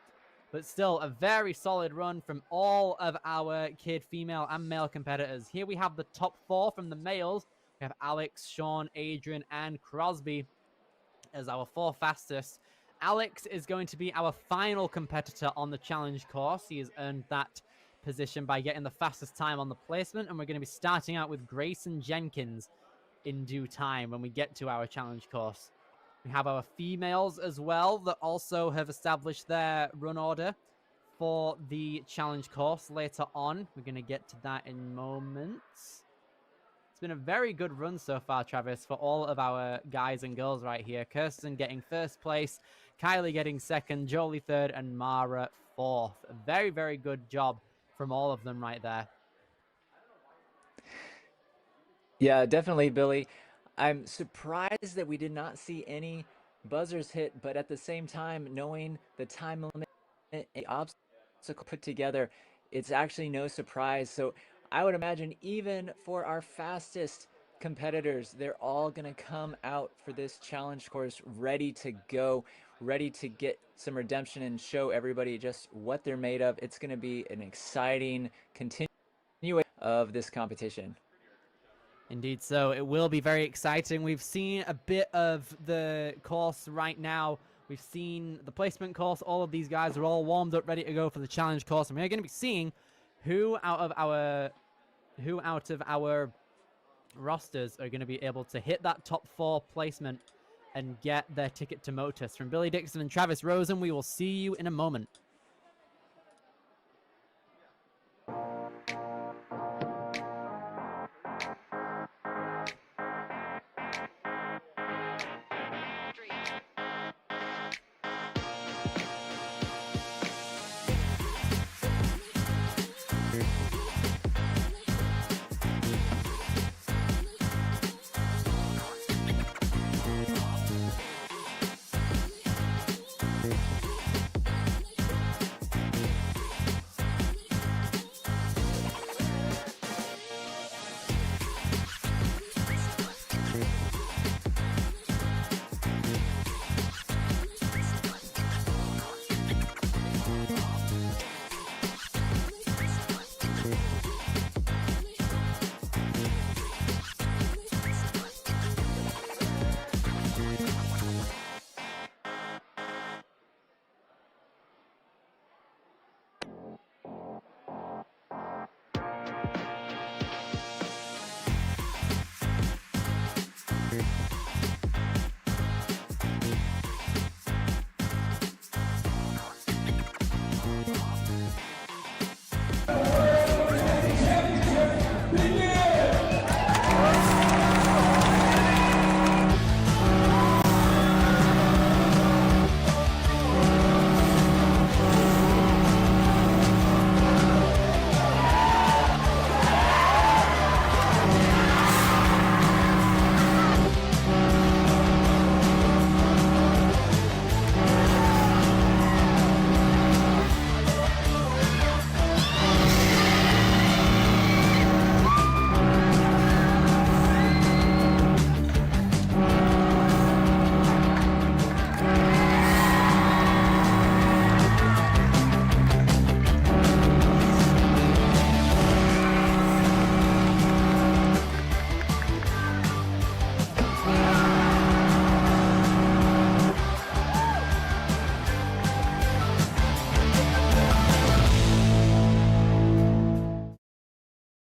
But still, a very solid run from all of our kid, female, and male competitors. Here we have the top 4 from the males. We have Alex, Sean, Adrian, and Crosby as our 4 fastest. Alex is going to be our final competitor on the challenge course. He has earned that position by getting the fastest time on the placement. And we're going to be starting out with Grayson Jenkins in due time when we get to our challenge course. We have our females as well that also have established their run order for the challenge course later on. We're going to get to that in moments. It's been a very good run so far, Travis, for all of our guys and girls right here. Kirsten getting 1st place, Kylie getting 2nd, Jolie 3rd, and Mara 4th. A very, very good job from all of them right there.
Yeah, definitely, Billy. I'm surprised that we did not see any buzzers hit, but at the same time, knowing the time limit and the obstacle put together, it's actually no surprise. So I would imagine even for our fastest competitors, they're all going to come out for this challenge course ready to go, ready to get some redemption and show everybody just what they're made of. It's going to be an exciting continuation of this competition.
Indeed so. It will be very exciting. We've seen a bit of the course right now. We've seen the placement course. All of these guys are all warmed up, ready to go for the challenge course. And we're going to be seeing who out of our rosters are going to be able to hit that top 4 placement and get their ticket to Motus. From Billy Dixon and Travis Rosen, we will see you in a moment.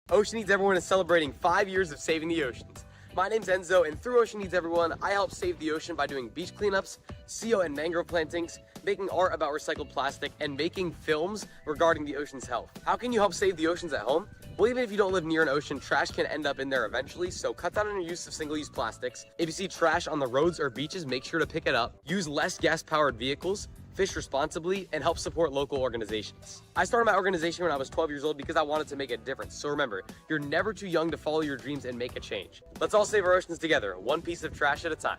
Ocean Needs Everyone is celebrating 5 years of saving the oceans. My name's Enzo, and through Ocean Needs Everyone, I help save the ocean by doing beach cleanups, CO and mangrove plantings, making art about recycled plastic, and making films regarding the ocean's health. How can you help save the oceans at home? Well, even if you don't live near an ocean, trash can end up in there eventually, so cut down on your use of single-use plastics. If you see trash on the roads or beaches, make sure to pick it up. Use less gas-powered vehicles. fish responsibly, and help support local organizations. I started my organization when I was 12 years old because I wanted to make a difference. So remember, you're never too young to follow your dreams and make a change. Let's all save our oceans together, one piece of trash at a time.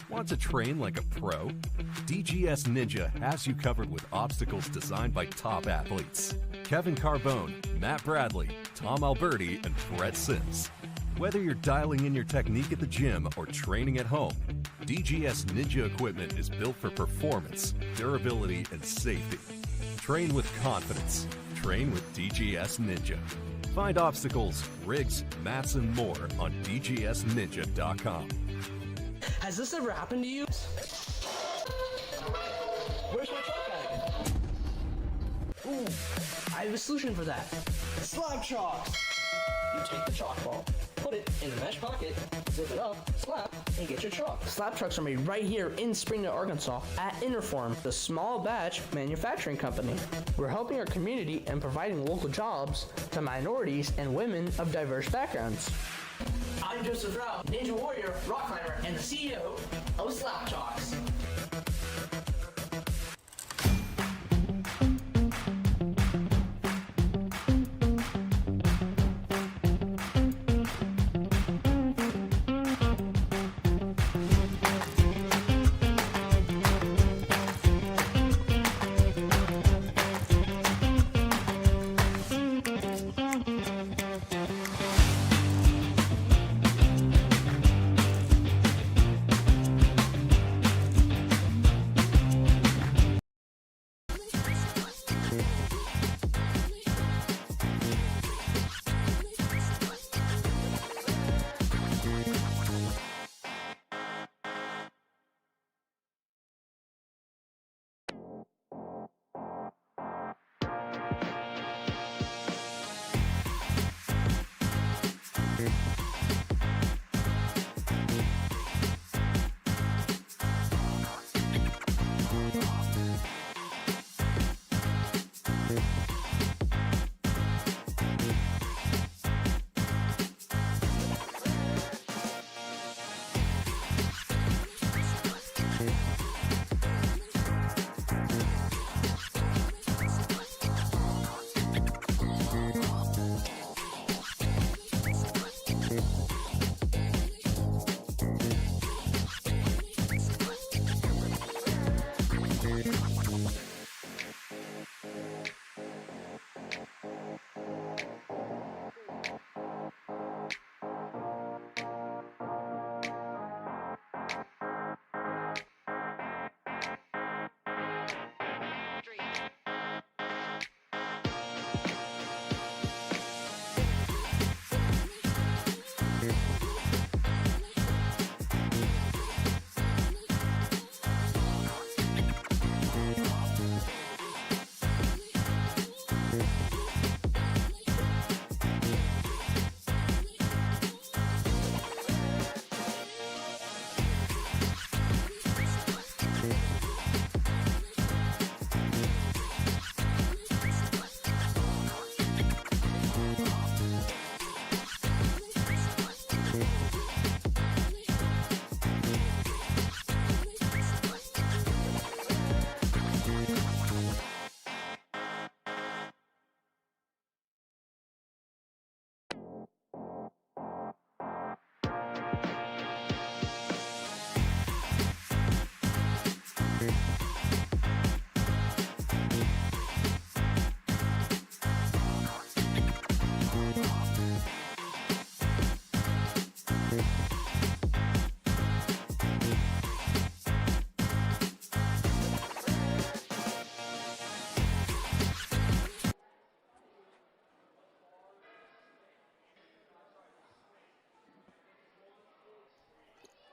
Want to train like a pro? DGS Ninja has you covered with obstacles designed by top athletes. Kevin Carbone, Matt Bradley, Tom Alberti, and Brett Sims. Whether you're dialing in your technique at the gym or training at home, DGS Ninja equipment is built for performance, durability, and safety. Train with confidence. Train with DGS Ninja. Find obstacles, rigs, mats, and more on dgsninja.com.
Has this ever happened to you? Where's my truck bag? Ooh, I have a solution for that. Slab chalks! You take the chalk ball, put it in the mesh pocket, zip it up, slap, and get your chalk. Slab trucks are made right here in Springdale, Arkansas at Interform, the small batch manufacturing company. We're helping our community and providing local jobs to minorities and women of diverse backgrounds. I'm Joseph Rao, Ninja Warrior, rock climber, and the CEO of Slap Chalks.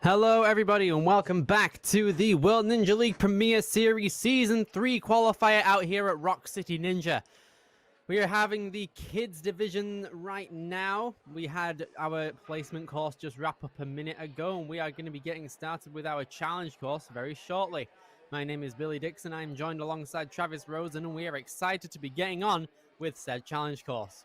Hello, everybody, and welcome back to the World Ninja League Premier Series Season 3 qualifier out here at ROC City Ninja. We are having the kids division right now. We had our placement course just wrap up a minute ago, and we are going to be getting started with our challenge course very shortly. My name is Billy Dixon. I'm joined alongside Travis Rosen, and we are excited to be getting on with said challenge course.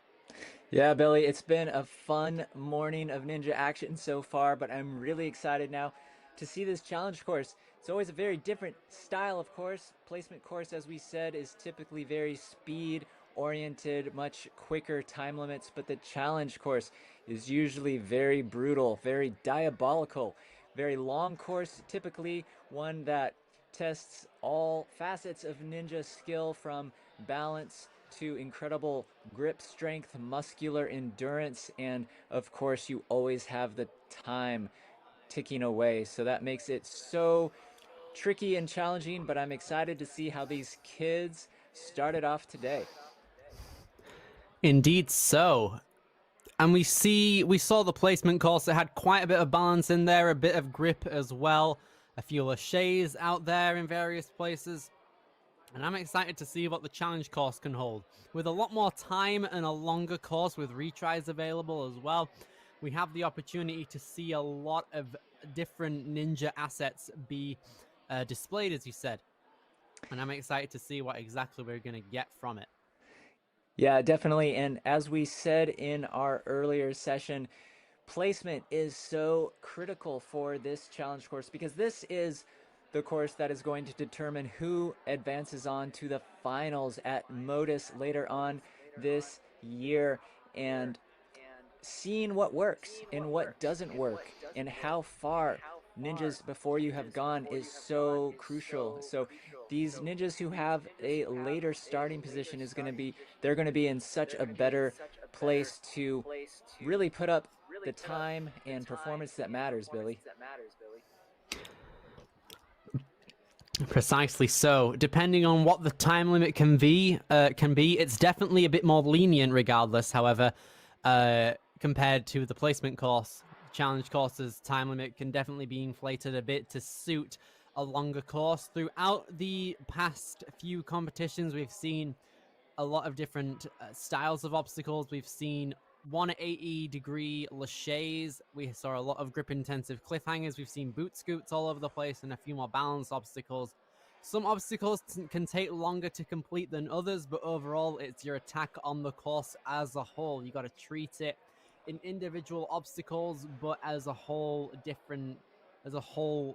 Yeah, Billy, it's been a fun morning of ninja action so far, but I'm really excited now to see this challenge course. It's always a very different style of course. Placement course, as we said, is typically very speed oriented, much quicker time limits, but the challenge course is usually very brutal, very diabolical, very long course, typically one that tests all facets of ninja skill from balance to incredible grip strength, muscular endurance, and of course you always have the time ticking away. So that makes it so tricky and challenging, but I'm excited to see how these kids started off today.
Indeed so. And we saw the placement course. It had quite a bit of balance in there, a bit of grip as well, a few laches out there in various places. And I'm excited to see what the challenge course can hold. With a lot more time and a longer course with retries available as well, we have the opportunity to see a lot of different ninja assets be displayed, as you said. And I'm excited to see what exactly we're going to get from it.
Yeah, definitely. And as we said in our earlier session, placement is so critical for this challenge course because this is the course that is going to determine who advances on to the finals at Modus later on this year. And seeing what works and what doesn't work and how far ninjas before you have gone is so crucial. So these ninjas who have a later starting position is going to be, they're going to be in such a better place to really put up the time and performance that matters, Billy.
Precisely so. Depending on what the time limit can be, it's definitely a bit more lenient regardless, however, compared to the placement course. Challenge course's time limit can definitely be inflated a bit to suit a longer course. Throughout the past few competitions, we've seen a lot of different styles of obstacles. We've seen 180-degree laches. We saw a lot of grip-intensive cliffhangers. We've seen boot scoots all over the place and a few more balance obstacles. Some obstacles can take longer to complete than others, but overall, it's your attack on the course as a whole. You got to treat it in individual obstacles, but as a whole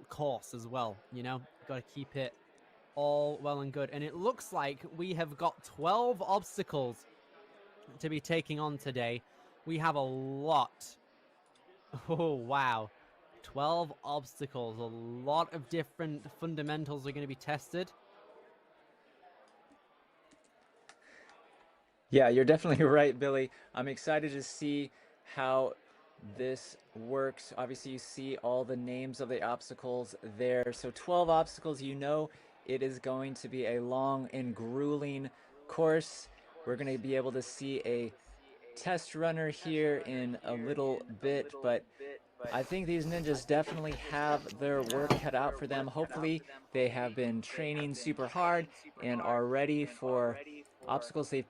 course as well. You know, you got to keep it all well and good. And it looks like we have got 12 obstacles to be taking on today. We have a lot. Oh, wow. 12 obstacles. A lot of different fundamentals are going to be tested.
Yeah, you're definitely right, Billy. I'm excited to see how this works. Obviously, you see all the names of the obstacles there. So 12 obstacles, you know it is going to be a long and grueling course. We're going to be able to see a test runner here in a little bit, but I think these ninjas definitely have their work cut out for them. Hopefully, they have been training super hard and are ready for obstacles they've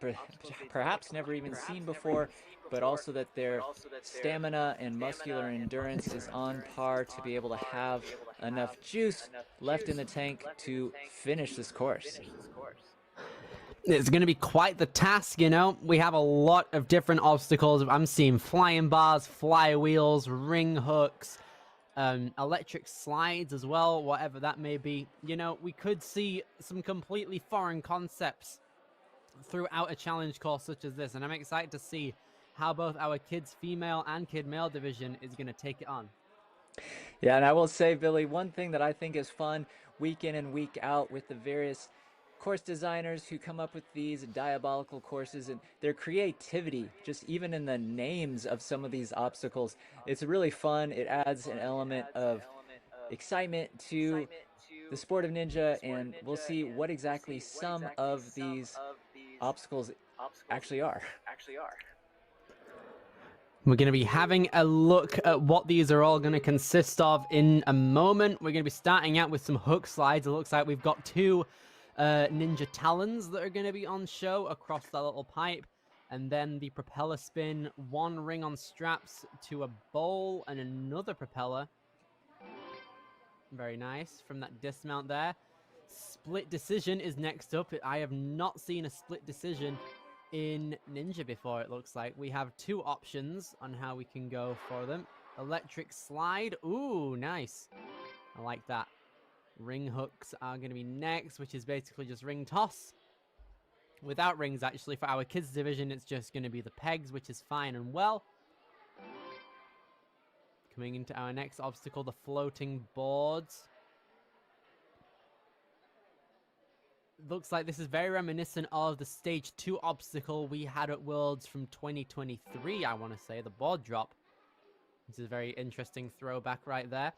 perhaps never even seen before, but also that their stamina and muscular endurance is on par to be able to have enough juice left in the tank to finish this course.
It's going to be quite the task, you know. We have a lot of different obstacles. I'm seeing flying bars, flywheels, ring hooks, electric slides as well, whatever that may be. You know, we could see some completely foreign concepts throughout a challenge course such as this, and I'm excited to see how both our kids female and kid male division is going to take it on.
Yeah, and I will say, Billy, one thing that I think is fun week in and week out with the various course designers who come up with these diabolical courses and their creativity, just even in the names of some of these obstacles, it's really fun. It adds an element of excitement to the sport of ninja, and we'll see what exactly some of these obstacles actually are.
We're going to be having a look at what these are all going to consist of in a moment. We're going to be starting out with some hook slides. It looks like we've got two ninja talons that are going to be on show across that little pipe. And then the propeller spin, one ring on straps to a bowl and another propeller. Very nice from that dismount there. Split decision is next up. I have not seen a split decision in Ninja before, it looks like. We have two options on how we can go for them. Electric slide. Ooh, nice. I like that. Ring hooks are going to be next, which is basically just ring toss. Without rings, actually, for our kids division, it's just going to be the pegs, which is fine and well. Coming into our next obstacle, the floating boards. Looks like this is very reminiscent of the stage 2 obstacle we had at Worlds from 2023, I want to say, the board drop. This is a very interesting throwback right there.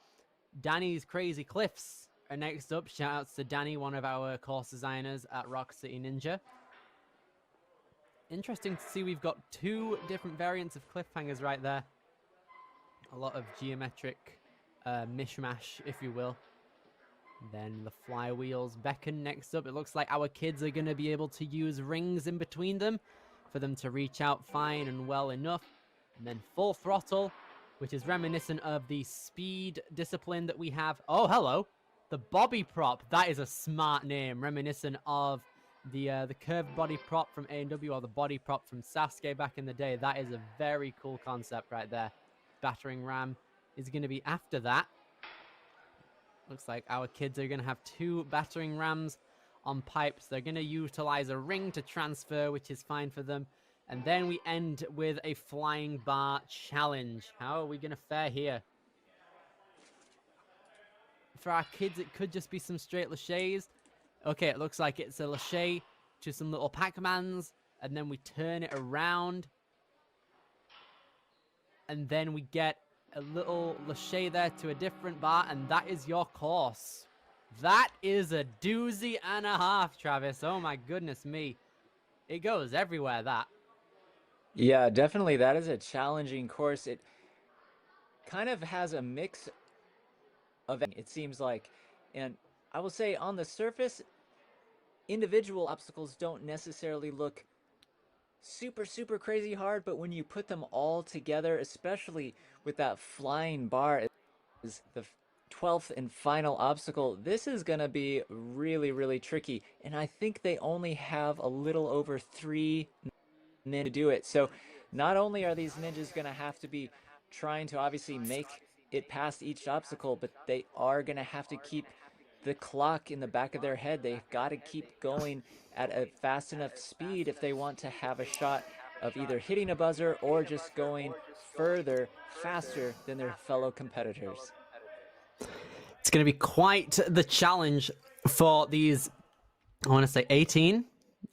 Danny's Crazy Cliffs are next up. Shout outs to Danny, one of our course designers at ROC City Ninja. Interesting to see we've got 2 different variants of cliffhangers right there. A lot of geometric mishmash, if you will. Then the flywheels beckon next up. It looks like our kids are going to be able to use rings in between them for them to reach out fine and well enough. And then full throttle, which is reminiscent of the speed discipline that we have. Oh, hello. The Bobby Prop. That is a smart name. Reminiscent of the curved body prop from A&W or the body prop from Sasuke back in the day. That is a very cool concept right there. Battering ram is going to be after that. Looks like our kids are going to have 2 battering rams on pipes. They're going to utilize a ring to transfer, which is fine for them. And then we end with a flying bar challenge. How are we going to fare here? For our kids, it could just be some straight laches. Okay, it looks like it's a lache to some little Pac-Mans. And then we turn it around. And then we get a little lache there to a different bar, and that is your course. That is a doozy and a half, Travis. Oh my goodness me. It goes everywhere, that.
Yeah, definitely. That is a challenging course. It kind of has a mix of, it seems like. And I will say, on the surface, individual obstacles don't necessarily look super crazy hard, but when you put them all together, especially with that flying bar is the 12th and final obstacle, this is going to be really tricky. And I think they only have a little over 3 ninjas to do it. So not only are these ninjas going to have to be trying to obviously make it past each obstacle, but they are going to have to keep the clock in the back of their head. They've got to keep going at a fast enough speed if they want to have a shot of either hitting a buzzer or just going further, faster than their fellow competitors.
It's going to be quite the challenge for these, I want to say 18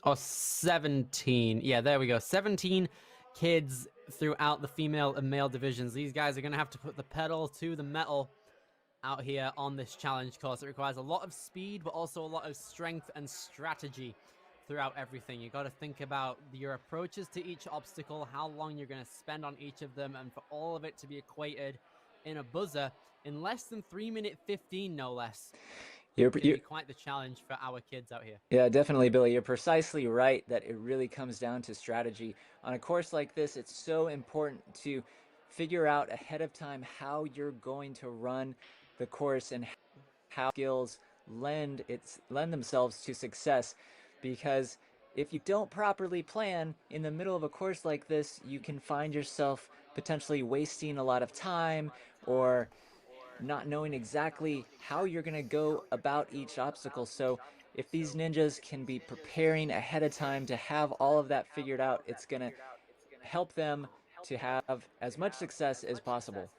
or 17. Yeah, there we go. 17 kids throughout the female and male divisions. These guys are going to have to put the pedal to the metal out here on this challenge course. It requires a lot of speed, but also a lot of strength and strategy throughout everything. You got to think about your approaches to each obstacle, how long you're going to spend on each of them, and for all of it to be equated in a buzzer in less than 3:15, no less. It's going to be quite the challenge for our kids out here.
Yeah, definitely, Billy. You're precisely right that it really comes down to strategy. On a course like this, it's so important to figure out ahead of time how you're going to run the course and how skills lend themselves to success. Because if you don't properly plan in the middle of a course like this, you can find yourself potentially wasting a lot of time or not knowing exactly how you're going to go about each obstacle. So if these ninjas can be preparing ahead of time to have all of that figured out, it's going to help them to have as much success as possible.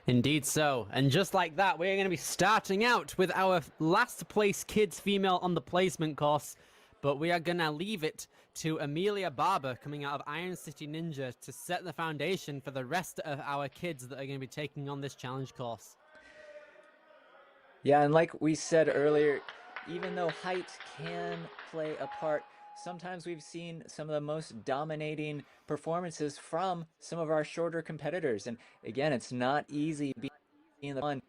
Indeed so. And just like that, we're going to be starting out with our last place kids female on the placement course. But we are going to leave it to Amelia Barber coming out of Iron City Ninja to set the foundation for the rest of our kids that are going to be taking on this challenge course.
Yeah, and like we said earlier, even though height can play a part, sometimes we've seen some of the most dominating performances from some of our shorter competitors. And again, it's not easy being the one.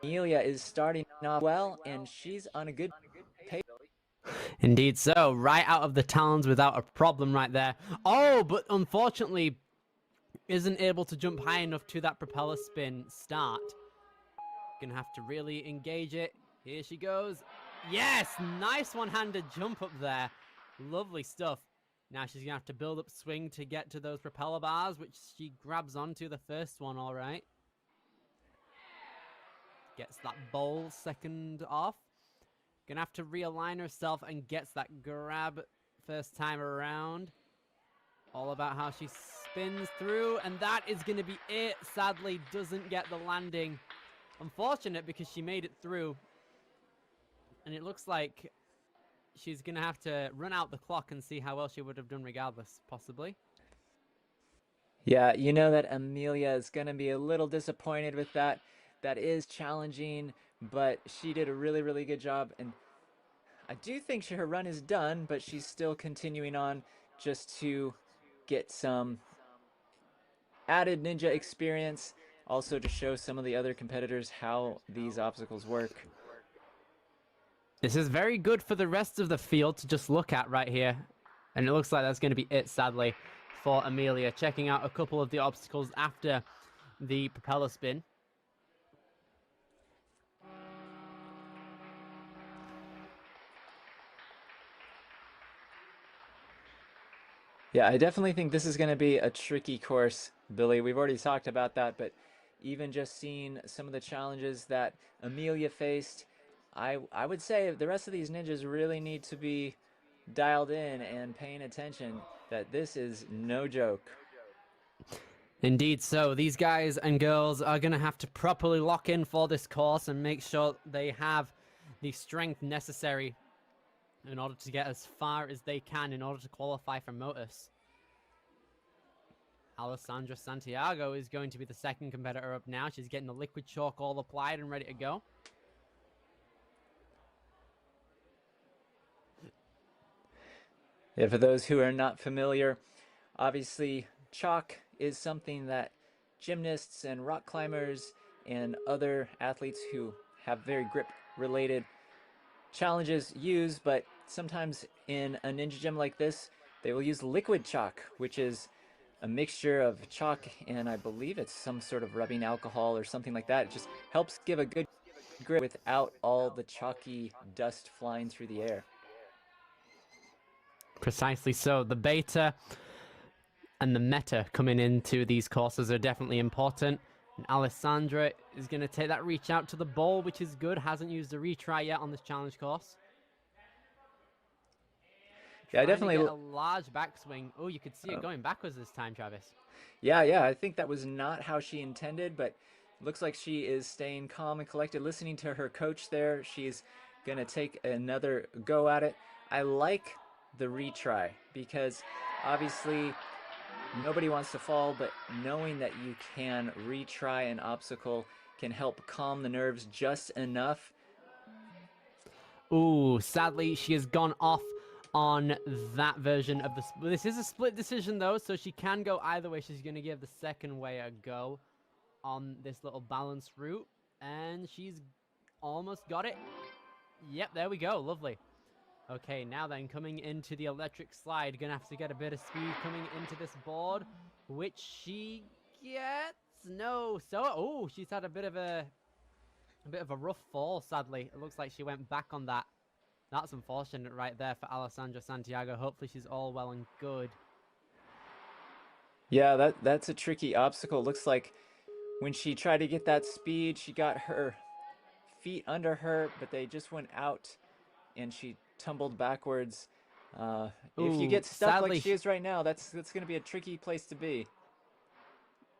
Amelia is starting off well, and she's on a good pace.
Indeed so. Right out of the talons without a problem right there. Oh, but unfortunately isn't able to jump high enough to that propeller spin start. Gonna have to really engage it. Here she goes. Yes! Nice one-handed jump up there. Lovely stuff. Now she's gonna have to build up swing to get to those propeller bars, which she grabs onto the first one, all right. Gets that bowl second off. Gonna have to realign herself and gets that grab first time around. All about how she spins through, and that is gonna be it. Sadly, doesn't get the landing. Unfortunate because she made it through. And it looks like she's gonna have to run out the clock and see how well she would have done regardless, possibly.
Yeah, you know that Amelia is going to be a little disappointed with that. That is challenging, but she did a really, really good job. And I do think her run is done, but she's still continuing on just to get some added ninja experience, also to show some of the other competitors how these obstacles work.
This is very good for the rest of the field to just look at right here. And it looks like that's going to be it, sadly, for Amelia. Checking out a couple of the obstacles after the propeller spin.
Yeah, I definitely think this is going to be a tricky course, Billy. We've already talked about that, but even just seeing some of the challenges that Amelia faced, I would say the rest of these ninjas really need to be dialed in and paying attention, that this is no joke.
Indeed so. These guys and girls are going to have to properly lock in for this course and make sure they have the strength necessary in order to get as far as they can in order to qualify for Motus. Alessandra Santiago is going to be the second competitor up now. She's getting the liquid chalk all applied and ready to go.
Yeah, for those who are not familiar, obviously chalk is something that gymnasts and rock climbers and other athletes who have very grip related challenges use, but sometimes in a ninja gym like this, they will use liquid chalk, which is a mixture of chalk and I believe it's some sort of rubbing alcohol or something like that. It just helps give a good grip without all the chalky dust flying through the air.
Precisely so. The beta and the meta coming into these courses are definitely important. And Alessandra is going to take that reach out to the ball, which is good. Hasn't used a retry yet on this challenge course.
Yeah,
Trying
definitely
to get a large backswing. Oh, you could see it going backwards this time, Travis.
Yeah, I think that was not how she intended, but looks like she is staying calm and collected, listening to her coach there. She's going to take another go at it. I like the retry because obviously nobody wants to fall, but knowing that you can retry an obstacle can help calm the nerves just enough.
Ooh, sadly, she has gone off on that version of the... This is a split decision, though, so she can go either way. She's going to give the second way a go on this little balance route. And she's almost got it. Yep, there we go. Lovely. Okay, now then, coming into the electric slide. Going to have to get a bit of speed coming into this board, which she gets. No, so... Oh, she's had a bit of a rough fall, sadly. It looks like she went back on that. That's unfortunate right there for Alessandra Santiago. Hopefully she's all well and good.
Yeah, that's a tricky obstacle. Looks like when she tried to get that speed, she got her feet under her, but they just went out and she tumbled backwards. If you get stuck
sadly,
like she is right now, that's going to be a tricky place to be.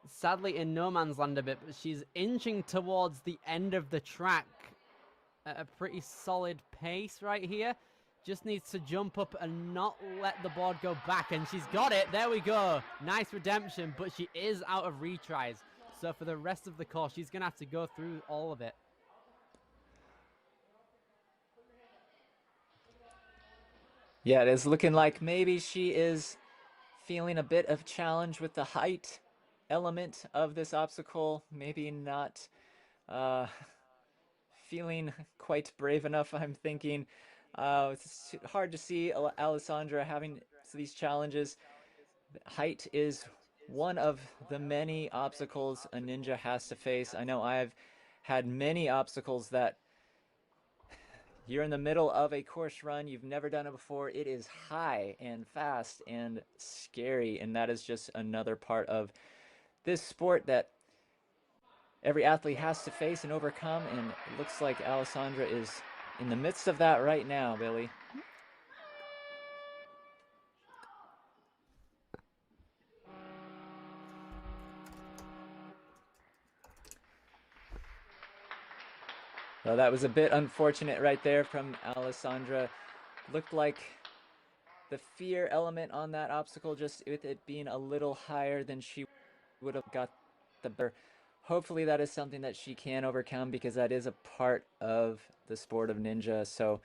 Sadly in no man's land a bit, but she's inching towards the end of the track at a pretty solid pace right here. Just needs to jump up and not let the board go back, and she's got it. There we go. Nice redemption, but she is out of retries. So for the rest of the course, she's going to have to go through all of it.
Yeah, it is looking like maybe she is feeling a bit of challenge with the height element of this obstacle. Maybe not feeling quite brave enough, I'm thinking. It's hard to see Alessandra having these challenges. Height is one of the many obstacles a ninja has to face. I know I've had many obstacles that you're in the middle of a course run, you've never done it before, it is high and fast and scary, and that is just another part of this sport that every athlete has to face and overcome, and it looks like Alessandra is in the midst of that right now, Billy. Well, that was a bit unfortunate right there from Alessandra. Looked like the fear element on that obstacle, just with it being a little higher than she would have got the better. Hopefully that is something that she can overcome, because that is a part of the sport of ninja. So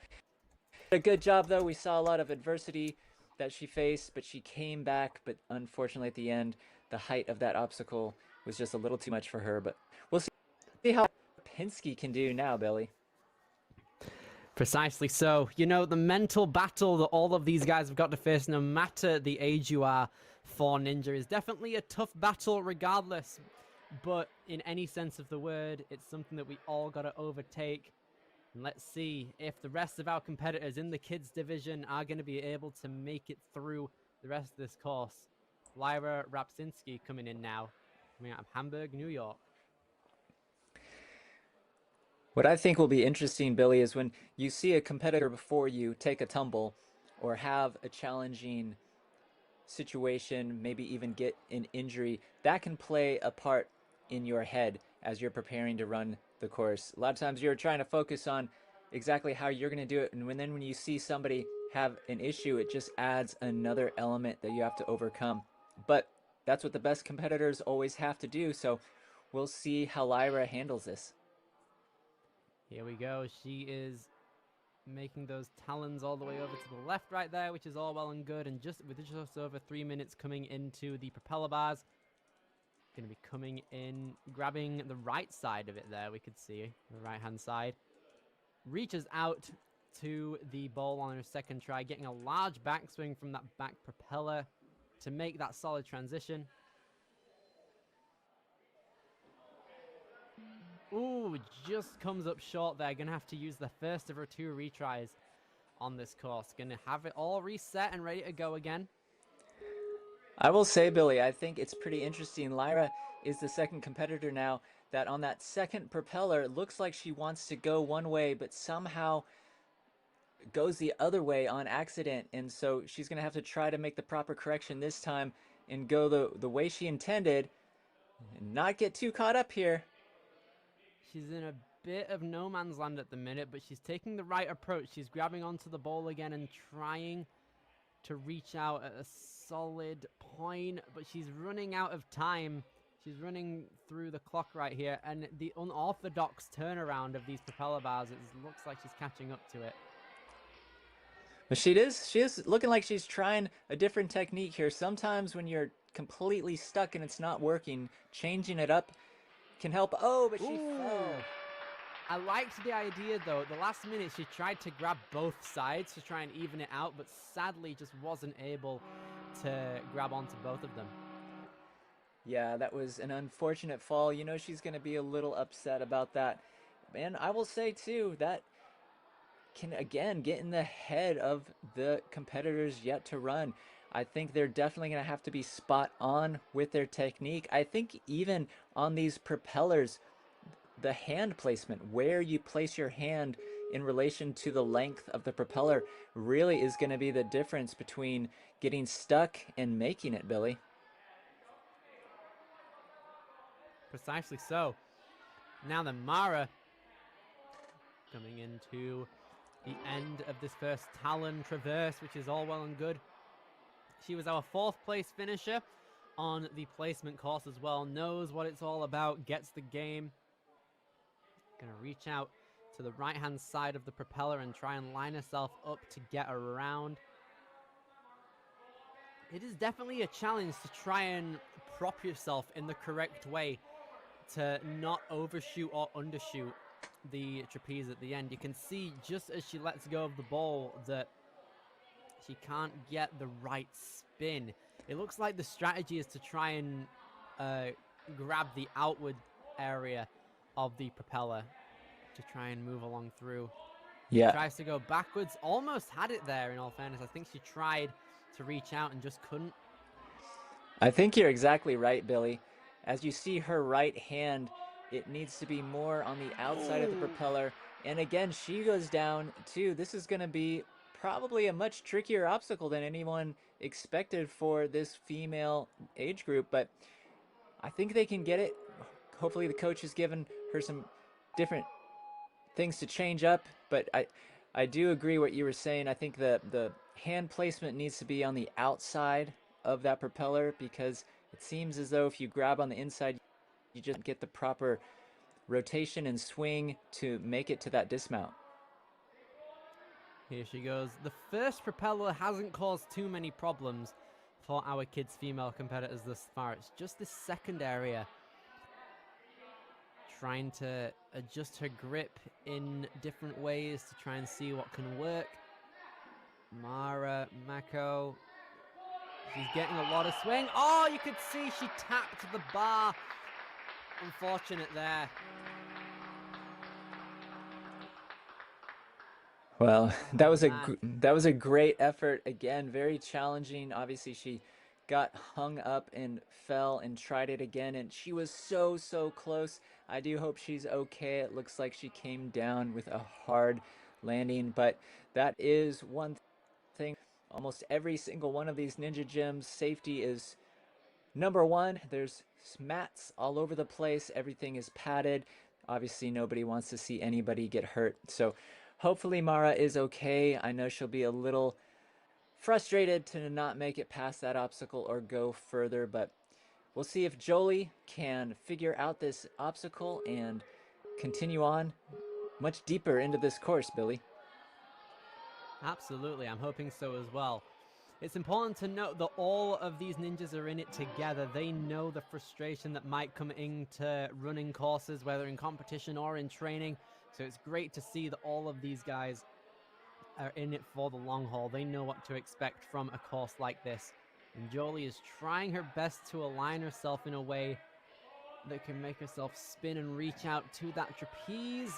a good job though. We saw a lot of adversity that she faced, but she came back. But unfortunately at the end, the height of that obstacle was just a little too much for her. But we'll see how Pinsky can do now, Billy.
Precisely so. You know, the mental battle that all of these guys have got to face, no matter the age you are, for Ninja is definitely a tough battle regardless. But in any sense of the word, it's something that we all got to overtake. And let's see if the rest of our competitors in the kids division are going to be able to make it through the rest of this course. Lyra Rapsinski coming in now, coming out of Hamburg, New York.
What I think will be interesting, Billy, is when you see a competitor before you take a tumble or have a challenging situation, maybe even get an injury, that can play a part in your head as you're preparing to run the course. A lot of times you're trying to focus on exactly how you're going to do it, and when you see somebody have an issue, it just adds another element that you have to overcome. But that's what the best competitors always have to do, so we'll see how Lyra handles this.
Here we go. She is making those talons all the way over to the left right there, which is all well and good. And just with just over 3 minutes coming into the propeller bars, going to be coming in, grabbing the right side of it there. We could see the right-hand side. Reaches out to the ball on her second try, getting a large backswing from that back propeller to make that solid transition. Ooh, just comes up short there. Gonna have to use the first of her 2 retries on this course. Gonna have it all reset and ready to go again.
I will say, Billy, I think it's pretty interesting. Lyra is the second competitor now that on that second propeller, it looks like she wants to go one way, but somehow goes the other way on accident. And so she's going to have to try to make the proper correction this time and go the way she intended and not get too caught up here.
She's in a bit of no man's land at the minute, but she's taking the right approach. She's grabbing onto the ball again and trying to reach out at a solid point, but she's running out of time. She's running through the clock right here, and the unorthodox turnaround of these propeller bars, it looks like she's catching up to it.
But she is looking like she's trying a different technique here. Sometimes when you're completely stuck and it's not working, changing it up can help. Oh, but she fell.
I liked the idea, though. At the last minute, she tried to grab both sides to try and even it out, but sadly just wasn't able to grab onto both of them.
Yeah, that was an unfortunate fall. You know she's going to be a little upset about that. And I will say, too, that can, again, get in the head of the competitors yet to run. I think they're definitely going to have to be spot on with their technique. I think even on these propellers, the hand placement, where you place your hand in relation to the length of the propeller, really is going to be the difference between getting stuck and making it, Billy.
Precisely so. Now then, Mara coming into the end of this first Talon Traverse, which is all well and good. She was our 4th place finisher on the placement course as well. Knows what it's all about, gets the game. Gonna reach out to the right-hand side of the propeller and try and line herself up to get around. It is definitely a challenge to try and prop yourself in the correct way to not overshoot or undershoot the trapeze at the end. You can see just as she lets go of the ball that she can't get the right spin. It looks like the strategy is to try and grab the outward area of the propeller to try and move along through.
Yeah.
She tries to go backwards. Almost had it there, in all fairness. I think she tried to reach out and just couldn't.
I think you're exactly right, Billy. As you see her right hand, It needs to be more on the outside of the propeller. And again, she goes down too. This is going to be probably a much trickier obstacle than anyone expected for this female age group, but I think they can get it. Hopefully the coach has given her some different things to change up, but I do agree what you were saying. I think the hand placement needs to be on the outside of that propeller, because it seems as though if you grab on the inside, you just get the proper rotation and swing to make it to that dismount.
Here she goes. The first propeller hasn't caused too many problems for our kids' female competitors thus far. It's just this second area. Trying to adjust her grip in different ways to try and see what can work. Mara Mako. She's getting a lot of swing. Oh, you could see she tapped the bar. Unfortunate there.
Well, that was a great effort. Again, very challenging. Obviously, she got hung up and fell and tried it again, and she was so close. I do hope she's okay. It looks like she came down with a hard landing, but that is one thing. Almost every single one of these ninja gyms, safety is number one. There's mats all over the place. Everything is padded. Obviously, nobody wants to see anybody get hurt. So hopefully Mara is okay. I know she'll be a little frustrated to not make it past that obstacle or go further, but we'll see if Jolie can figure out this obstacle and continue on much deeper into this course, Billy.
Absolutely, I'm hoping so as well. It's important to note that all of these ninjas are in it together. They know the frustration that might come into running courses, whether in competition or in training. So it's great to see that all of these guys are in it for the long haul. They know what to expect from a course like this. And Jolie is trying her best to align herself in a way that can make herself spin and reach out to that trapeze.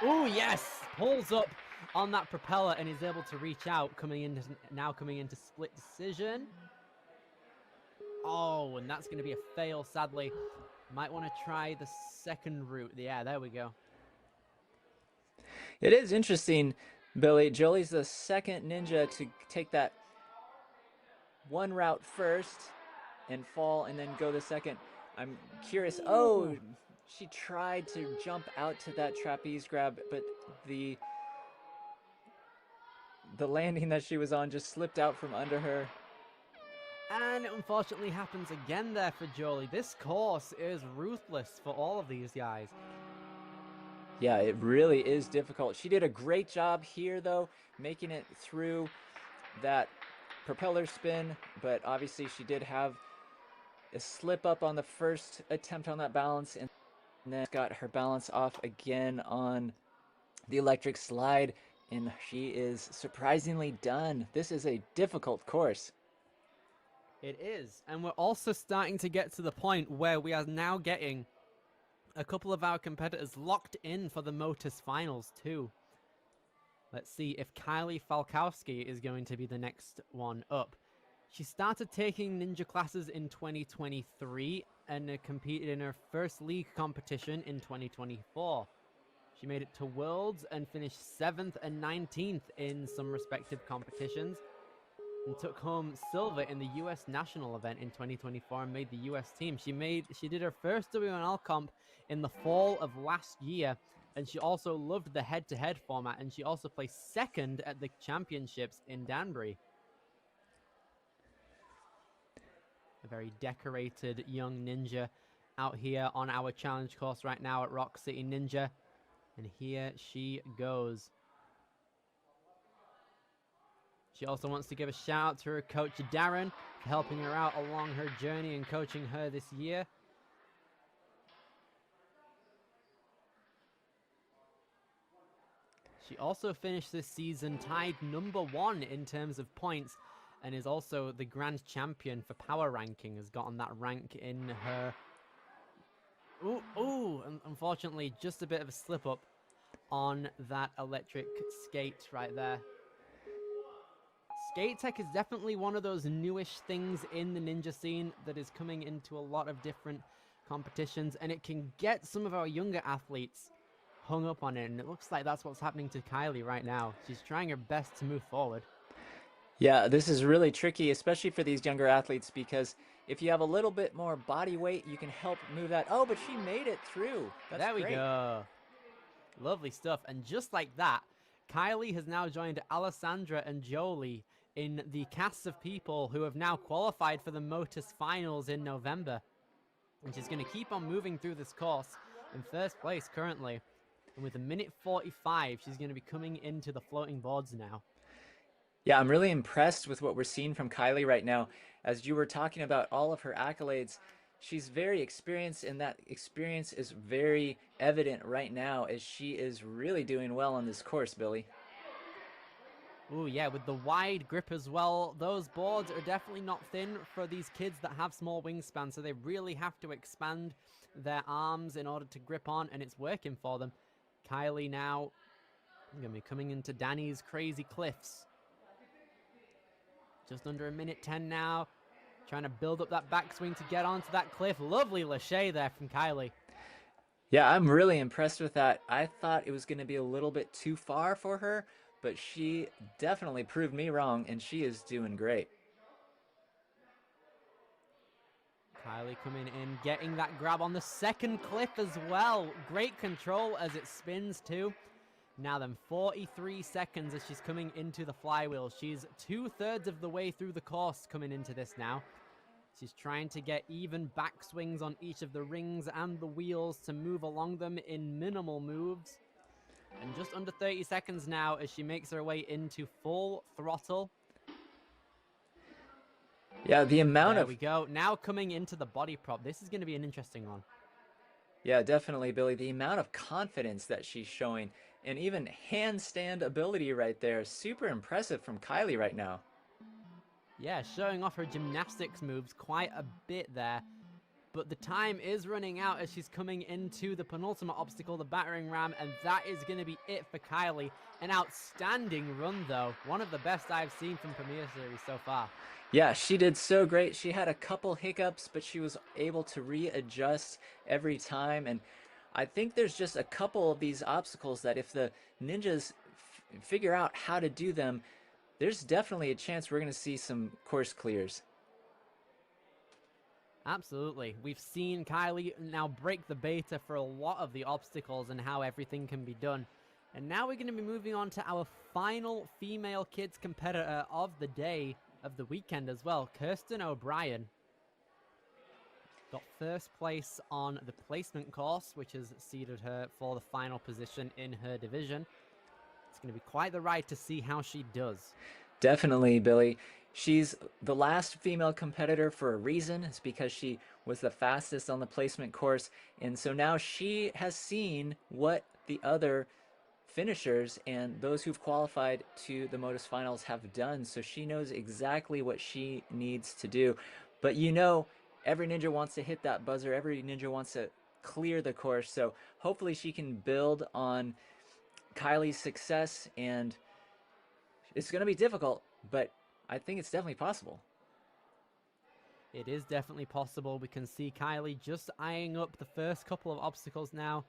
Oh, yes! Pulls up on that propeller and is able to reach out, coming into split decision. Oh, and that's going to be a fail, sadly. Might want to try the second route. Yeah, there we go.
It is interesting, Billy. Jolie's the second ninja to take that one route first and fall and then go the second. I'm curious. Oh, she tried to jump out to that trapeze grab, but the landing that she was on just slipped out from under her.
And it unfortunately happens again there for Jolie. This course is ruthless for all of these guys.
Yeah, it really is difficult. She did a great job here, though, making it through that propeller spin, but obviously she did have a slip up on the first attempt on that balance, and then got her balance off again on the electric slide, and she is surprisingly done. This is a difficult course.
It is, and we're also starting to get to the point where we are now getting a couple of our competitors locked in for the Motus Finals too. Let's see if Kylie Falkowski is going to be the next one up. She started taking ninja classes in 2023 and competed in her first league competition in 2024. She made it to Worlds and finished 7th and 19th in some respective competitions, and took home silver in the US national event in 2024 and made the US team. She did her first WNL comp in the fall of last year, and she also loved the head-to-head format, and she also placed second at the championships in Danbury. A very decorated young ninja out here on our challenge course right now at ROC City Ninja. And here she goes. She also wants to give a shout out to her coach Darren for helping her out along her journey and coaching her this year. She also finished this season tied #1 in terms of points, and is also the grand champion for power ranking, has gotten that rank in her. Unfortunately, just a bit of a slip up on that electric skate right there. Skate tech is definitely one of those newish things in the ninja scene that is coming into a lot of different competitions, and it can get some of our younger athletes hung up on it, and it looks like that's what's happening to Kylie right now. She's trying her best to move forward.
Yeah, this is really tricky, especially for these younger athletes, because if you have a little bit more body weight, you can help move that. Oh, but she made it through. That's
There we
great.
go. Lovely stuff. And just like that, Kylie has now joined Alessandra and Jolie in the cast of people who have now qualified for the Motus Finals in November. And she's going to keep on moving through this course in first place currently. And with a minute 45, she's going to be coming into the floating boards now.
Yeah, I'm really impressed with what we're seeing from Kylie right now. As you were talking about all of her accolades, she's very experienced, and that experience is very evident right now as she is really doing well on this course, Billy.
Ooh, yeah, with the wide grip as well. Those boards are definitely not thin for these kids that have small wingspan, so they really have to expand their arms in order to grip on, and it's working for them. Kylie now going to be coming into Danny's crazy cliffs. Just under a minute 10 now. Trying to build up that backswing to get onto that cliff. Lovely lâché there from Kylie.
Yeah, I'm really impressed with that. I thought it was going to be a little bit too far for her, but she definitely proved me wrong, and she is doing great.
Kylie coming in, getting that grab on the second cliff as well. Great control as it spins too. Now then, 43 seconds as she's coming into the flywheel. She's 2/3 of the way through the course coming into this now. She's trying to get even backswings on each of the rings and the wheels to move along them in minimal moves. And just under 30 seconds now as she makes her way into full throttle.
Yeah, the amount
There
of...
we go. Now coming into the body prop. This is going to be an interesting one.
Yeah, definitely, Billy. The amount of confidence that she's showing, and even handstand ability right there, super impressive from Kylie right now.
Yeah, showing off her gymnastics moves quite a bit there. But the time is running out as she's coming into the penultimate obstacle, the battering ram, and that is going to be it for Kylie. An outstanding run, though. One of the best I've seen from Premier Series so far.
Yeah, she did so great. She had a couple hiccups, but she was able to readjust every time. And I think there's just a couple of these obstacles that if the ninjas figure out how to do them, there's definitely a chance we're going to see some course clears.
Absolutely. We've seen Kylie now break the beta for a lot of the obstacles and how everything can be done. And now we're going to be moving on to our final female kids competitor of the day, of the weekend as well, Kirsten O'Brien. Got first place on the placement course, which has seeded her for the final position in her division. It's going to be quite the ride to see how she does.
Definitely, Billy. She's the last female competitor for a reason. It's because she was the fastest on the placement course. And so now she has seen what the other finishers and those who've qualified to the Motus Finals have done. So she knows exactly what she needs to do. But you know, every ninja wants to hit that buzzer. Every ninja wants to clear the course. So hopefully she can build on Kylie's success, and it's going to be difficult, but I think it's definitely possible.
It is definitely possible. We can see Kylie just eyeing up the first couple of obstacles now,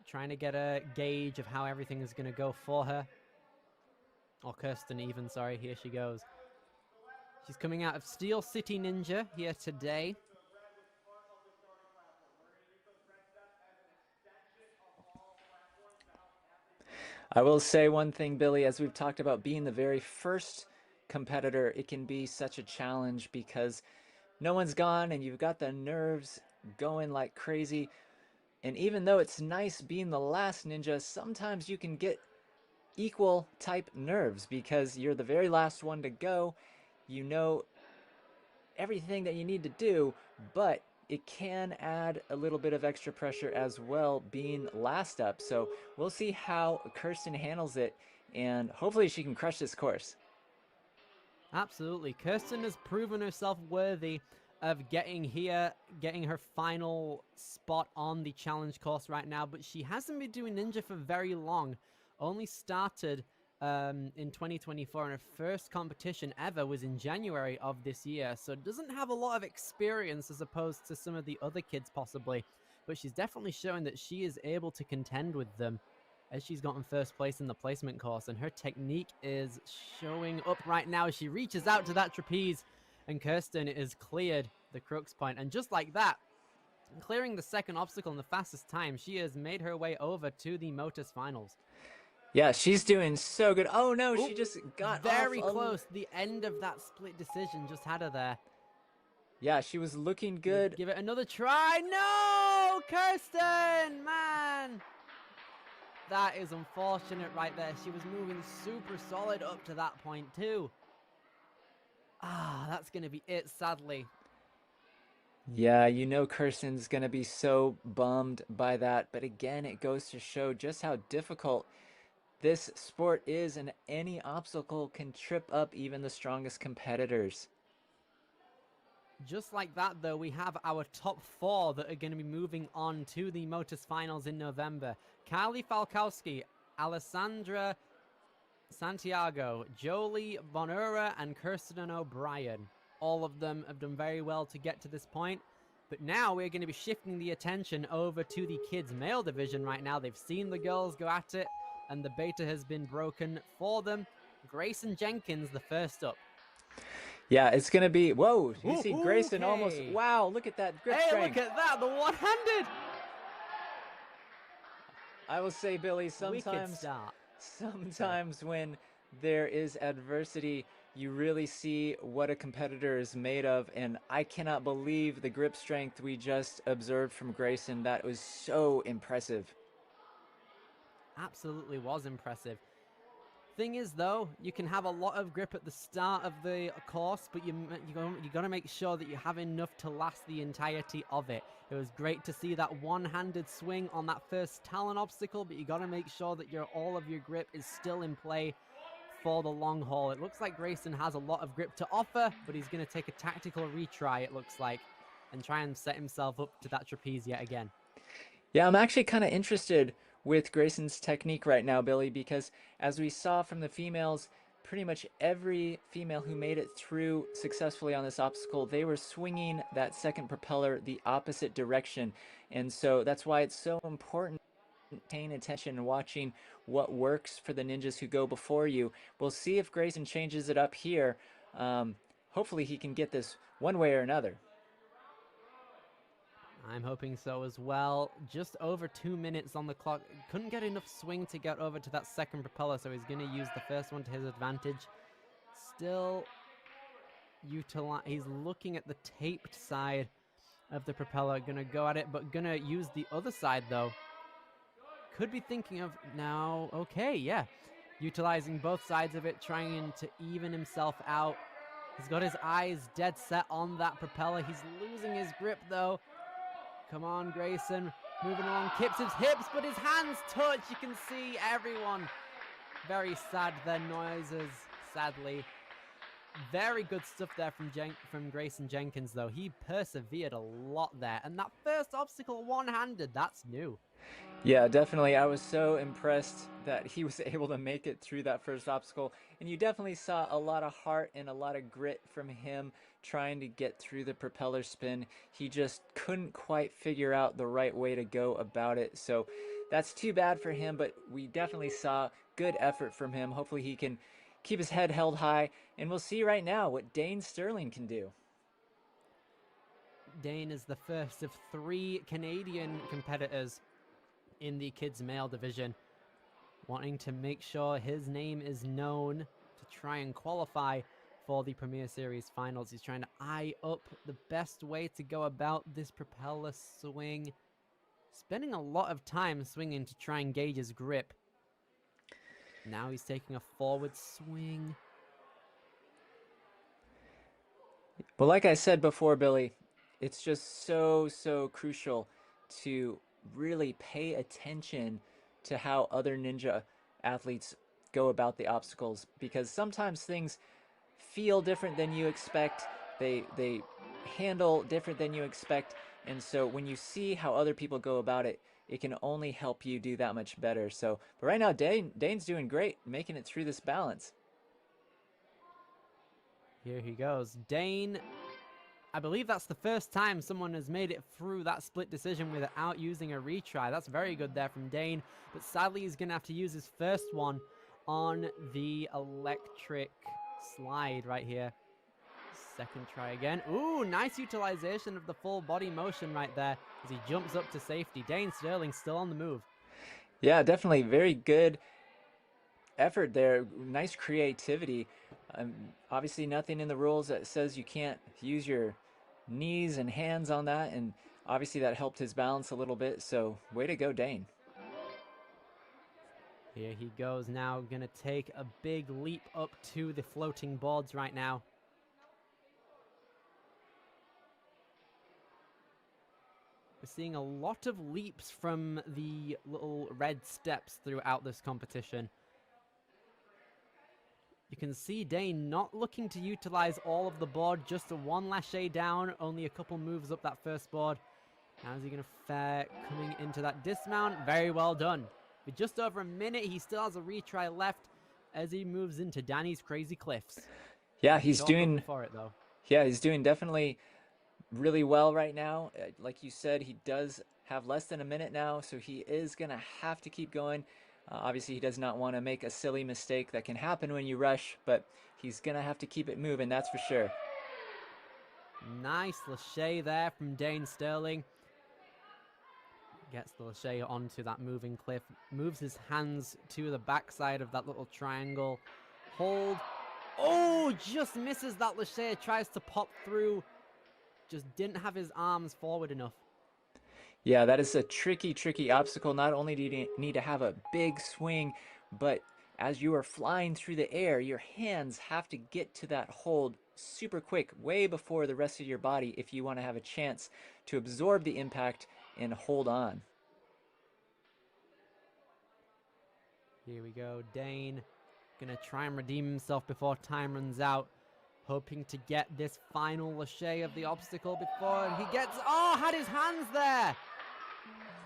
trying to get a gauge of how everything is going to go for her. Or Kirsten even, sorry, here she goes. She's coming out of Steel City Ninja here today.
I will say one thing, Billy, as we've talked about being the very first competitor, it can be such a challenge because no one's gone and you've got the nerves going like crazy. And even though it's nice being the last ninja, sometimes you can get equal type nerves because you're the very last one to go. You know everything that you need to do, but it can add a little bit of extra pressure as well being last up. So we'll see how Kirsten handles it, and hopefully she can crush this course.
Absolutely. Kirsten has proven herself worthy of getting here, getting her final spot on the challenge course right now, but she hasn't been doing ninja for very long. Only started in 2024, and her first competition ever was in January of this year, so doesn't have a lot of experience as opposed to some of the other kids possibly, but she's definitely showing that she is able to contend with them as she's gotten first place in the placement course, and her technique is showing up right now as she reaches out to that trapeze, and Kirsten is cleared the crux point, and just like that, clearing the second obstacle in the fastest time, she has made her way over to the Motus Finals.
Yeah, she's doing so good. Oh no, she just got
very
off
close. The end of that split decision just had her there.
Yeah, she was looking good.
Give it another try. No, Kirsten, man. That is unfortunate right there. She was moving super solid up to that point too. That's going to be it, sadly.
Yeah, you know Kirsten's going to be so bummed by that. But again, it goes to show just how difficult this sport is, and any obstacle can trip up even the strongest competitors.
Just like that, though, we have our top 4 that are going to be moving on to the Motus Finals in November. Kylie Falkowski, Alessandra Santiago, Jolie Bonura, and Kirsten O'Brien. All of them have done very well to get to this point. But now we're going to be shifting the attention over to the kids' male division right now. They've seen the girls go at it, and the beta has been broken for them. Grayson Jenkins, the first up.
Yeah, it's going to be... Whoa, you see Grayson almost... Wow, look at that grip strength.
Look at that, the one-handed!
I will say, Billy, sometimes when there is adversity, you really see what a competitor is made of, and I cannot believe the grip strength we just observed from Grayson. That was so impressive.
Absolutely was impressive. Thing is, though, you can have a lot of grip at the start of the course, but you got to make sure that you have enough to last the entirety of it. It was great to see that one-handed swing on that first talon obstacle, but you got to make sure that all of your grip is still in play for the long haul. It looks like Grayson has a lot of grip to offer, but he's going to take a tactical retry, it looks like, and try and set himself up to that trapeze yet again.
Yeah, I'm actually kind of interested with Grayson's technique right now, Billy, because as we saw from the females, pretty much every female who made it through successfully on this obstacle, they were swinging that second propeller the opposite direction. And so that's why it's so important paying attention and watching what works for the ninjas who go before you. We'll see if Grayson changes it up here. Hopefully he can get this one way or another.
I'm hoping so as well. Just over 2 minutes on the clock. Couldn't get enough swing to get over to that second propeller, so he's going to use the first one to his advantage. Still, he's looking at the taped side of the propeller. Going to go at it, but going to use the other side, though. Could be thinking of now, okay, yeah. Utilizing both sides of it, trying to even himself out. He's got his eyes dead set on that propeller. He's losing his grip, though. Come on, Grayson. Moving along, kips his hips, but his hands touch. You can see everyone very sad, their noises, sadly. Very good stuff there from Grayson Jenkins, though. He persevered a lot there. And that first obstacle one-handed, that's new.
Yeah, definitely. I was so impressed that he was able to make it through that first obstacle. And you definitely saw a lot of heart and a lot of grit from him trying to get through the propeller spin. He just couldn't quite figure out the right way to go about it. So that's too bad for him, but we definitely saw good effort from him. Hopefully he can keep his head held high. And we'll see right now what Dane Sterling can do.
Dane is the first of 3 Canadian competitors in the kids male division, wanting to make sure his name is known to try and qualify for the Premier Series finals. He's trying to eye up the best way to go about this propeller swing, spending a lot of time swinging to try and gauge his grip. Now he's taking a forward swing.
Well, like I said before, Billy, it's just so crucial to really pay attention to how other ninja athletes go about the obstacles, because sometimes things feel different than you expect. They handle different than you expect. And so when you see how other people go about it, it can only help you do that much better. So, but right now, Dane's doing great, making it through this balance.
Here he goes. Dane, I believe that's the first time someone has made it through that split decision without using a retry. That's very good there from Dane, but sadly he's going to have to use his first one on the electric slide right here. Second try again. Ooh, nice utilization of the full body motion right there as he jumps up to safety. Dane Sterling still on the move.
Yeah, definitely very good effort there. Nice creativity. Obviously nothing in the rules that says you can't use your knees and hands on that, and obviously that helped his balance a little bit, so way to go, Dane.
Here he goes now, gonna take a big leap up to the floating boards right now. We're seeing a lot of leaps from the little red steps throughout this competition. You can see Dane not looking to utilize all of the board, just a one lache down, only a couple moves up that first board. How's he going to fare coming into that dismount? Very well done. With just over a minute, he still has a retry left as he moves into Danny's Crazy Cliffs.
Yeah, he's doing
for it though.
Yeah, he's doing definitely really well right now. Like you said, he does have less than a minute now, so he is going to have to keep going. Obviously, he does not want to make a silly mistake that can happen when you rush, but he's going to have to keep it moving, that's for sure.
Nice lache there from Dane Sterling. Gets the lache onto that moving cliff, moves his hands to the backside of that little triangle. Hold. Oh, just misses that lache, tries to pop through. Just didn't have his arms forward enough.
Yeah, that is a tricky obstacle. Not only do you need to have a big swing, but as you are flying through the air, your hands have to get to that hold super quick, way before the rest of your body, if you want to have a chance to absorb the impact and hold on.
Here we go, Dane gonna try and redeem himself before time runs out, hoping to get this final lache of the obstacle before he gets, oh, had his hands there.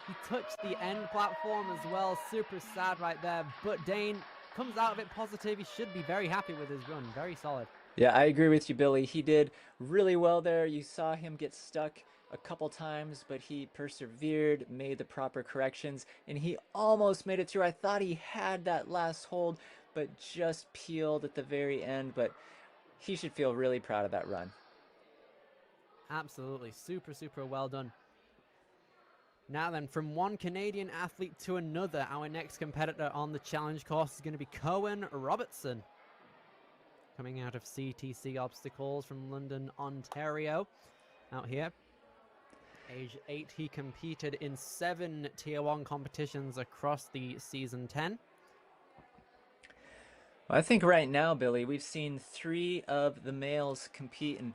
He touched the end platform as well, super sad right there, but Dane comes out of it positive. He should be very happy with his run, very solid.
Yeah, I agree with you, Billy. He did really well there. You saw him get stuck a couple times, but he persevered, made the proper corrections, and he almost made it through. I thought he had that last hold, but just peeled at the very end, but he should feel really proud of that run.
Absolutely, super well done. Now then, from one Canadian athlete to another, our next competitor on the challenge course is going to be Cohen Robertson. Coming out of CTC Obstacles from London, Ontario. Out here. Age 8, he competed in 7 Tier 1 competitions across the Season 10.
Well, I think right now, Billy, we've seen 3 of the males compete, and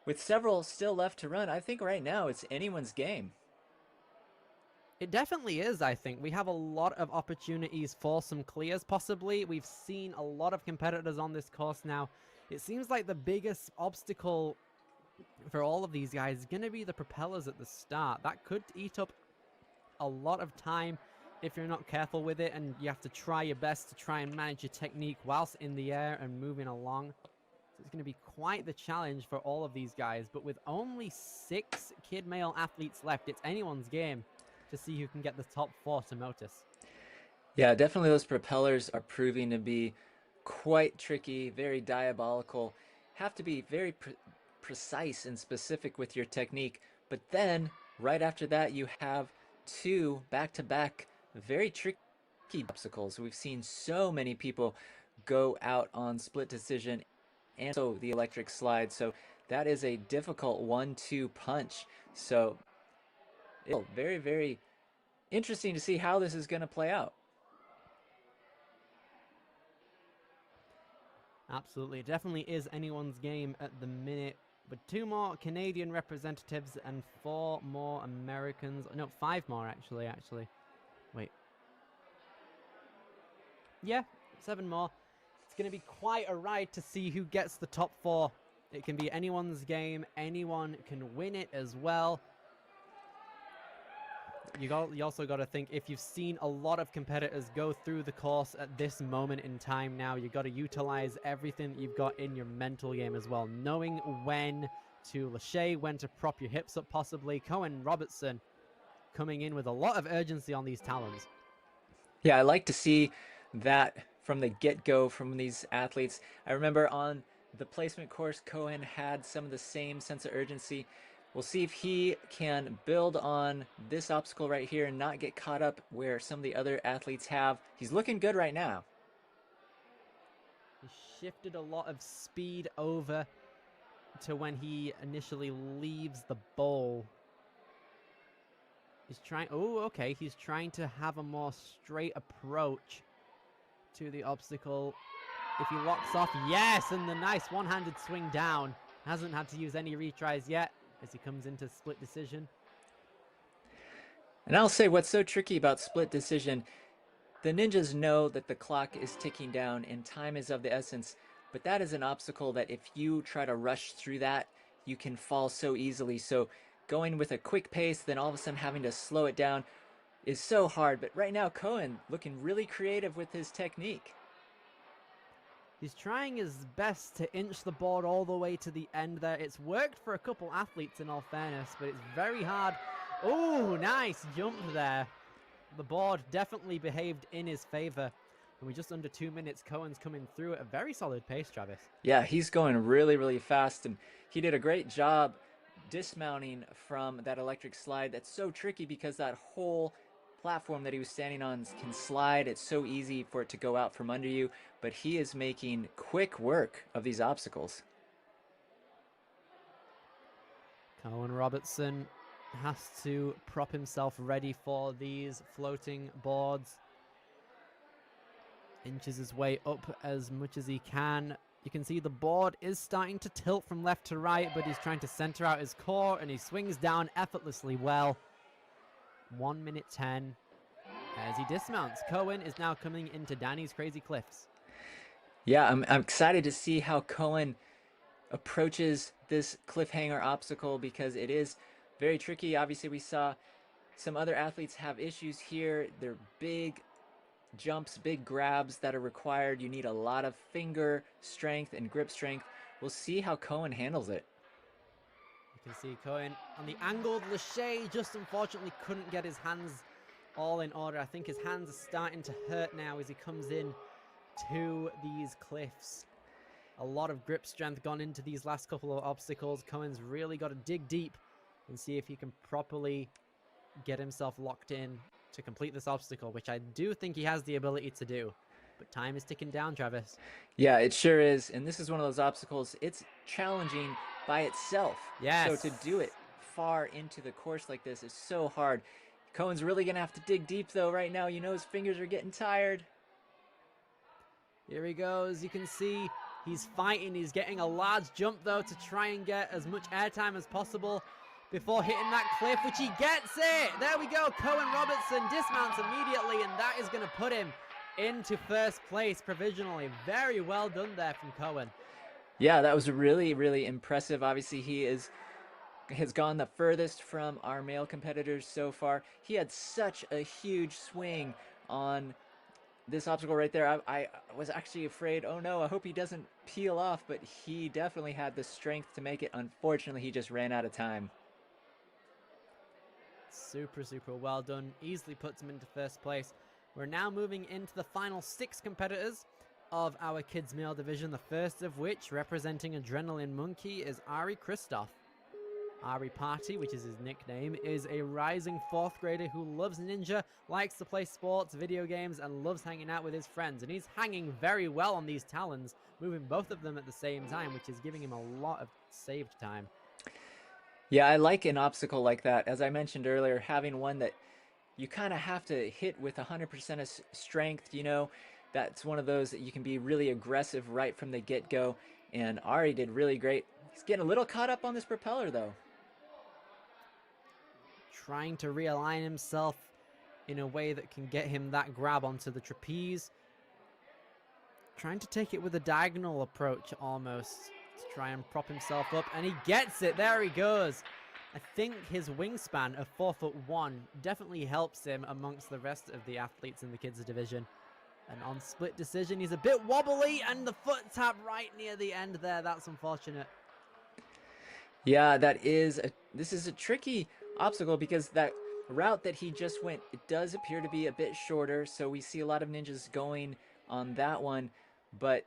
with several still left to run, I think right now it's anyone's game.
It definitely is, I think. We have a lot of opportunities for some clears, possibly. We've seen a lot of competitors on this course now. It seems like the biggest obstacle for all of these guys is going to be the propellers at the start. That could eat up a lot of time if you're not careful with it, and you have to try your best to try and manage your technique whilst in the air and moving along. So it's going to be quite the challenge for all of these guys, but with only 6 kid male athletes left, it's anyone's game to see who can get the top 4 to Motus.
Yeah, definitely those propellers are proving to be quite tricky, very diabolical. Have to be very precise and specific with your technique. But then, right after that, you have 2 back-to-back very tricky obstacles. We've seen so many people go out on split decision and so the electric slide. So that is a difficult 1-2 punch. So it's very interesting to see how this is going to play out.
Absolutely. It definitely is anyone's game at the minute. But 2 more Canadian representatives and 4 more Americans. No, 5 more actually. Wait. Yeah, 7 more. It's going to be quite a ride to see who gets the top 4. It can be anyone's game. Anyone can win it as well. You also got to think, if you've seen a lot of competitors go through the course at this moment in time now, you got to utilize everything that you've got in your mental game as well, knowing when to lâcher, when to prop your hips up possibly. Cohen Robertson coming in with a lot of urgency on these talons.
Yeah, I like to see that from the get-go from these athletes. I remember on the placement course, Cohen had some of the same sense of urgency. We'll see if he can build on this obstacle right here and not get caught up where some of the other athletes have. He's looking good right now.
He shifted a lot of speed over to when he initially leaves the bowl. He's trying, oh, okay, he's trying to have a more straight approach to the obstacle. If he locks off, yes, and the nice one-handed swing down. Hasn't had to use any retries yet as he comes into split decision.
And I'll say what's so tricky about split decision, the ninjas know that the clock is ticking down and time is of the essence, but that is an obstacle that if you try to rush through that, you can fall so easily. So going with a quick pace, then all of a sudden having to slow it down is so hard. But right now, Cohen looking really creative with his technique.
He's trying his best to inch the board all the way to the end there. It's worked for a couple athletes in all fairness, but it's very hard. Oh, nice jump there. The board definitely behaved in his favor. And we're just under 2 minutes. Cohen's coming through at a very solid pace, Travis.
Yeah, he's going really, really fast, and he did a great job dismounting from that electric slide. That's so tricky because that whole platform that he was standing on can slide. It's so easy for it to go out from under you, but he is making quick work of these obstacles.
Cohen Robertson has to prop himself ready for these floating boards. Inches his way up as much as he can. You can see the board is starting to tilt from left to right, but he's trying to center out his core, and he swings down effortlessly well. 1 minute 10 as he dismounts. Cohen is now coming into Danny's Crazy Cliffs.
Yeah, I'm excited to see how Cohen approaches this cliffhanger obstacle because it is very tricky. Obviously, we saw some other athletes have issues here. They're big jumps, big grabs that are required. You need a lot of finger strength and grip strength. We'll see how Cohen handles it.
You can see Cohen on the angled lâcher, just unfortunately couldn't get his hands all in order. I think his hands are starting to hurt now as he comes in to these cliffs. A lot of grip strength gone into these last couple of obstacles. Cohen's really got to dig deep and see if he can properly get himself locked in to complete this obstacle, which I do think he has the ability to do. But time is ticking down, Travis.
Yeah, it sure is. And this is one of those obstacles, it's challenging by itself.
Yes.
So to do it far into the course like this is so hard. Cohen's really going to have to dig deep, though, right now. You know his fingers are getting tired.
Here he goes. You can see he's fighting. He's getting a large jump, though, to try and get as much airtime as possible before hitting that cliff, which he gets it. There we go. Cohen Robertson dismounts immediately, and that is going to put him into first place provisionally. Very well done there from Cohen.
Yeah, that was really, really impressive. Obviously, he has gone the furthest from our male competitors so far. He had such a huge swing on this obstacle right there. I was actually afraid, oh no, I hope he doesn't peel off, but he definitely had the strength to make it. Unfortunately, he just ran out of time.
Super, super well done. Easily puts him into first place. We're now moving into the final 6 competitors of our kids male division, the first of which, representing Adrenaline Monkey, is Ari Christoph. Ari Party, which is his nickname, is a rising 4th grader who loves Ninja, likes to play sports, video games, and loves hanging out with his friends. And he's hanging very well on these talons, moving both of them at the same time, which is giving him a lot of saved time.
Yeah, I like an obstacle like that. As I mentioned earlier, having one that you kind of have to hit with 100% of strength, you know, that's one of those that you can be really aggressive right from the get-go. And Ari did really great. He's getting a little caught up on this propeller, though.
Trying to realign himself in a way that can get him that grab onto the trapeze. Trying to take it with a diagonal approach almost to try and prop himself up, and he gets it. There he goes. I think his wingspan of 4'1" definitely helps him amongst the rest of the athletes in the kids division. And on split decision, he's a bit wobbly, and the foot tap right near the end there. That's unfortunate.
Yeah, this is a tricky obstacle because that route that he just went, it does appear to be a bit shorter, so we see a lot of ninjas going on that one, but it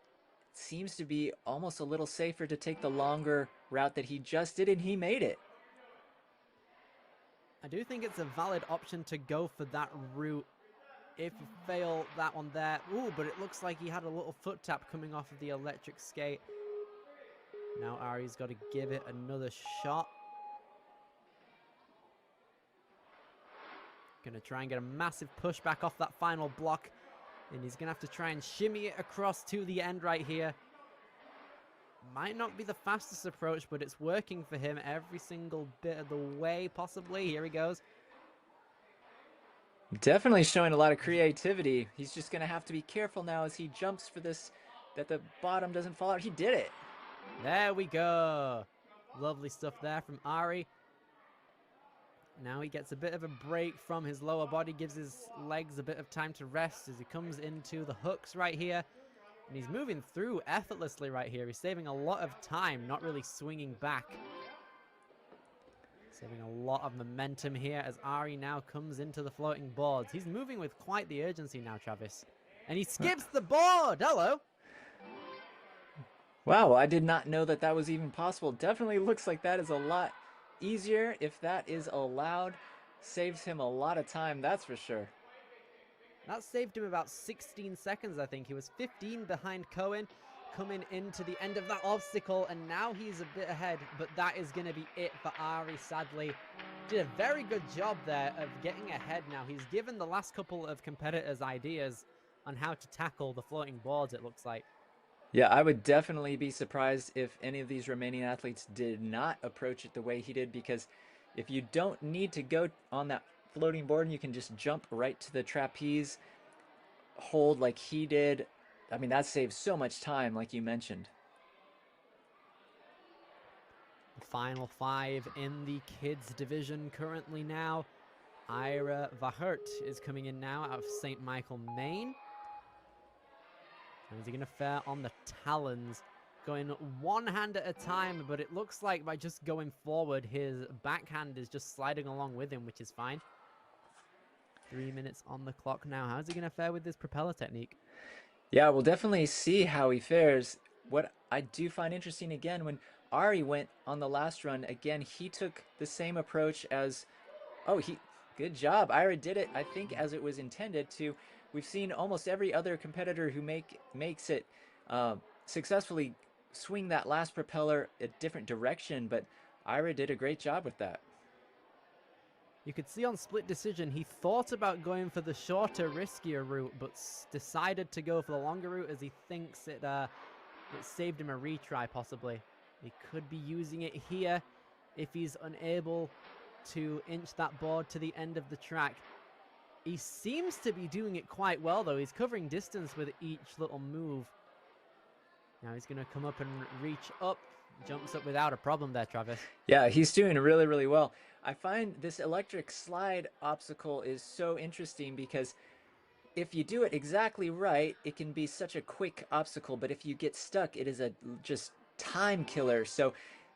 seems to be almost a little safer to take the longer route that he just did, and he made it.
I do think it's a valid option to go for that route if you fail that one there. Ooh, but it looks like he had a little foot tap coming off of the electric skate. Now Ari's got to give it another shot. Gonna try and get a massive push back off that final block. And he's gonna have to try and shimmy it across to the end right here. Might not be the fastest approach, but it's working for him every single bit of the way, possibly. Here he goes.
Definitely showing a lot of creativity. He's just going to have to be careful now as he jumps for this, that the bottom doesn't fall out. He did it.
There we go. Lovely stuff there from Ari. Now he gets a bit of a break from his lower body, gives his legs a bit of time to rest as he comes into the hooks right here. And he's moving through effortlessly right here. He's saving a lot of time, not really swinging back. Saving a lot of momentum here as Ari now comes into the floating boards. He's moving with quite the urgency now, Travis. And he skips the board! Hello!
Wow, I did not know that that was even possible. Definitely looks like that is a lot easier if that is allowed. Saves him a lot of time, that's for sure.
That saved him about 16 seconds, I think. He was 15 behind Cohen coming into the end of that obstacle, and now he's a bit ahead, but that is going to be it for Ari, sadly. Did a very good job there of getting ahead now. He's given the last couple of competitors ideas on how to tackle the floating boards, it looks like.
Yeah, I would definitely be surprised if any of these remaining athletes did not approach it the way he did, because if you don't need to go on that floating board and you can just jump right to the trapeze hold like he did, I mean, that saves so much time, like you mentioned.
The final five in the kids division currently now. Ira Vahert is coming in now out of St. Michael, Maine. And is he going to fare on the talons? Going one hand at a time, but it looks like by just going forward, his backhand is just sliding along with him, which is fine. 3 minutes on the clock now. How's he going to fare with this propeller technique?
Yeah, we'll definitely see how he fares. What I do find interesting, again, when Ari went on the last run, again, he took the same approach as, good job. Ira did it, I think, as it was intended to. We've seen almost every other competitor who makes it successfully swing that last propeller a different direction, but Ira did a great job with that.
You could see on split decision, he thought about going for the shorter, riskier route, but decided to go for the longer route as he thinks it saved him a retry, possibly. He could be using it here if he's unable to inch that board to the end of the track. He seems to be doing it quite well, though. He's covering distance with each little move. Now he's going to come up and reach up. Jumps up without a problem there, Travis.
Yeah, he's doing really, really well. I find this electric slide obstacle is so interesting because if you do it exactly right, it can be such a quick obstacle, but if you get stuck, it is a just time killer. So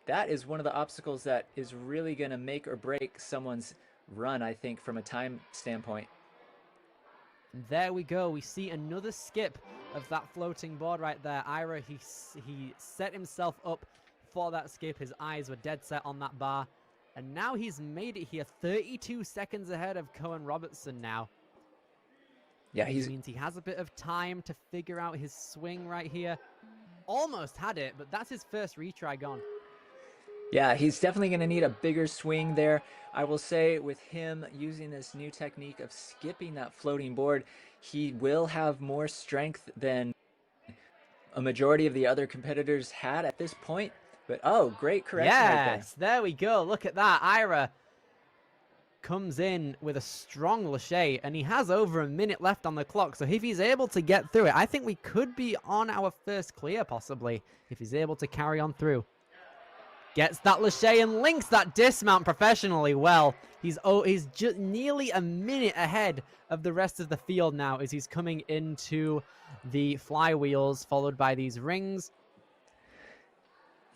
that is one of the obstacles that is really going to make or break someone's run, I think, from a time standpoint.
And there we go. We see another skip of that floating board right there. Ira, he set himself up for that skip. His eyes were dead set on that bar. And now he's made it here, 32 seconds ahead of Cohen Robertson now.
Yeah,
Which means he has a bit of time to figure out his swing right here. Almost had it, but that's his first retry gone.
Yeah, he's definitely going to need a bigger swing there. I will say with him using this new technique of skipping that floating board, he will have more strength than a majority of the other competitors had at this point. But, oh, great correction right there.
Yes, there we go. Look at that. Ira comes in with a strong lâché, and he has over a minute left on the clock. So if he's able to get through it, I think we could be on our first clear, possibly, if he's able to carry on through. Gets that lâché and links that dismount professionally well. He's just nearly a minute ahead of the rest of the field now as he's coming into the flywheels, followed by these rings.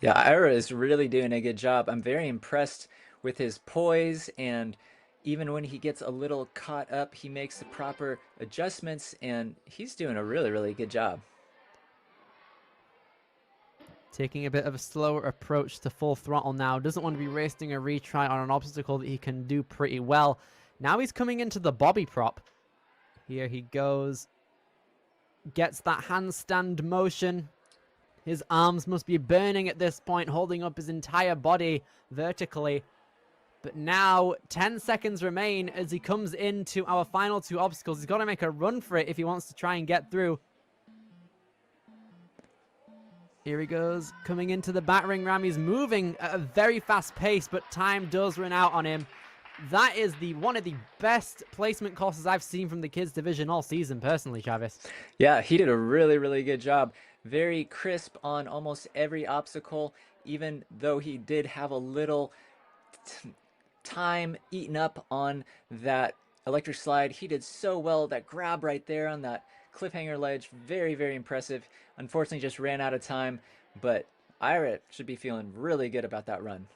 Yeah, Ira is really doing a good job. I'm very impressed with his poise, and even when he gets a little caught up, he makes the proper adjustments, and he's doing a really, really good job.
Taking a bit of a slower approach to full throttle now. Doesn't want to be wasting a retry on an obstacle that he can do pretty well. Now he's coming into the bobby prop. Here he goes. Gets that handstand motion. His arms must be burning at this point, holding up his entire body vertically. But now 10 seconds remain as he comes into our final two obstacles. He's got to make a run for it if he wants to try and get through. Here he goes, coming into the battering ram. He's moving at a very fast pace, but time does run out on him. That is one of the best placement courses I've seen from the kids division all season, personally, Travis.
Yeah, he did a really, really good job. Very crisp on almost every obstacle, even though he did have a little time eaten up on that electric slide. He did so well. That grab right there on that cliffhanger ledge, very, very impressive. Unfortunately, just ran out of time, but Ira should be feeling really good about that run.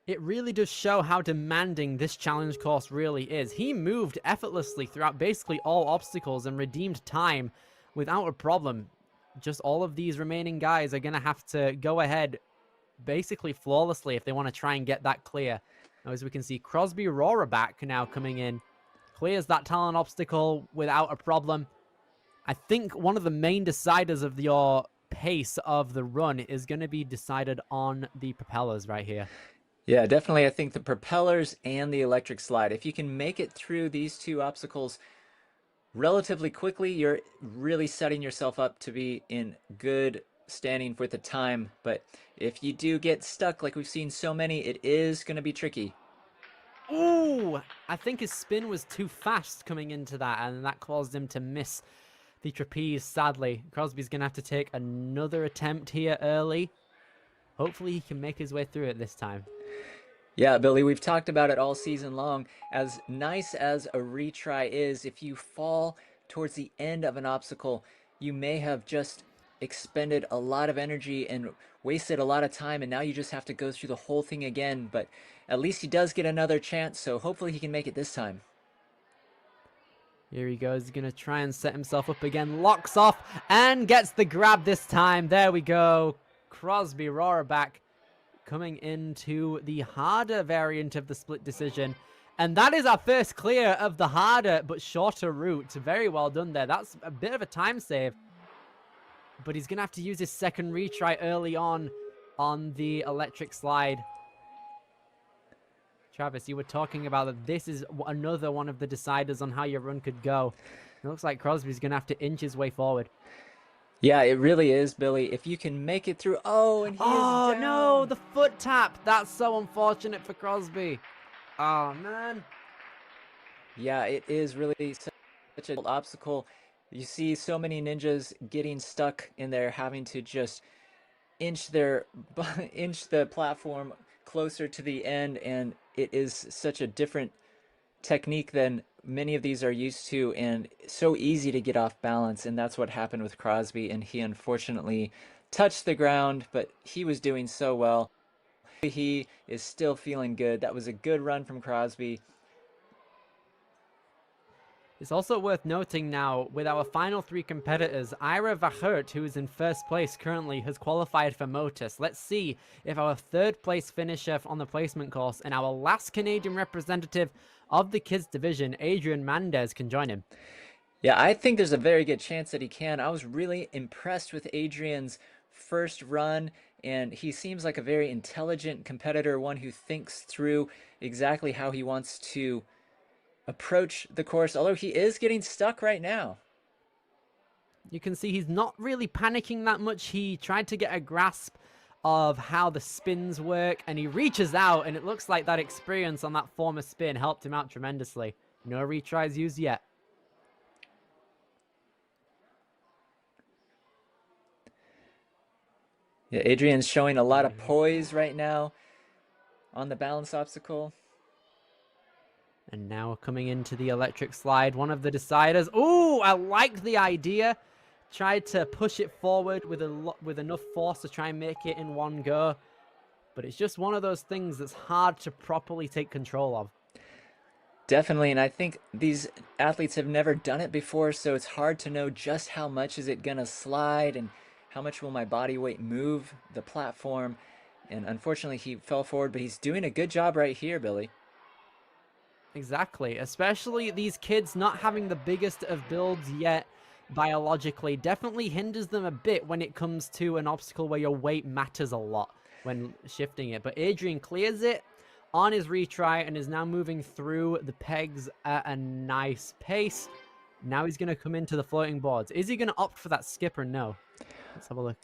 It really does show how demanding this challenge course really is. He moved effortlessly throughout basically all obstacles and redeemed time without a problem. Just all of these remaining guys are going to have to go ahead basically flawlessly if they want to try and get that clear. Now, as we can see, Crosby Rohraback now coming in. Clears that talent obstacle without a problem. I think one of the main deciders of your pace of the run is going to be decided on the propellers right here.
Yeah, definitely. I think the propellers and the electric slide. If you can make it through these two obstacles relatively quickly, you're really setting yourself up to be in good standing with the time. But if you do get stuck, like we've seen so many, it is going to be tricky.
Ooh, I think his spin was too fast coming into that, and that caused him to miss the trapeze, sadly. Crosby's going to have to take another attempt here early. Hopefully he can make his way through it this time.
Yeah, Billy, we've talked about it all season long. As nice as a retry is, if you fall towards the end of an obstacle, you may have just expended a lot of energy and wasted a lot of time, and now you just have to go through the whole thing again. But at least he does get another chance, so hopefully he can make it this time.
Here he goes. He's going to try and set himself up again. Locks off and gets the grab this time. There we go. Crosby Rohraback coming into the harder variant of the split decision. And that is our first clear of the harder but shorter route. Very well done there. That's a bit of a time save. But he's going to have to use his second retry early on the electric slide. Travis, you were talking about that this is another one of the deciders on how your run could go. It looks like Crosby's going to have to inch his way forward.
Yeah, it really is, Billy. If you can make it through... Oh, and he is down.
No, the foot tap. That's so unfortunate for Crosby. Oh, man.
Yeah, it is really such an obstacle. You see so many ninjas getting stuck in there, having to just inch the platform closer to the end, and it is such a different technique than many of these are used to, and so easy to get off balance. And that's what happened with Crosby, and he unfortunately touched the ground, but he was doing so well. He is still feeling good. That was a good run from Crosby.
It's also worth noting now, with our final three competitors, Ira Vachert, who is in first place currently, has qualified for Motus. Let's see if our third place finisher on the placement course and our last Canadian representative of the kids division, Adrian Mendez, can join him.
Yeah, I think there's a very good chance that he can. I was really impressed with Adrian's first run, and he seems like a very intelligent competitor, one who thinks through exactly how he wants to approach the course, although he is getting stuck right now.
You can see he's not really panicking that much. He tried to get a grasp of how the spins work, and he reaches out, and it looks like that experience on that former spin helped him out tremendously. No retries used yet.
Yeah, Adrian's showing a lot of poise right now on the balance obstacle.
And now coming into the electric slide, one of the deciders. Ooh, I liked the idea. Tried to push it forward with enough force to try and make it in one go. But it's just one of those things that's hard to properly take control of.
Definitely, and I think these athletes have never done it before, so it's hard to know just how much is it gonna slide and how much will my body weight move the platform. And unfortunately, he fell forward, but he's doing a good job right here, Billy.
Exactly, especially these kids not having the biggest of builds yet biologically definitely hinders them a bit when it comes to an obstacle where your weight matters a lot when shifting it. But Adrian clears it on his retry and is now moving through the pegs at a nice pace. Now he's going to come into the floating boards. Is he going to opt for that skip or no? Let's have a look.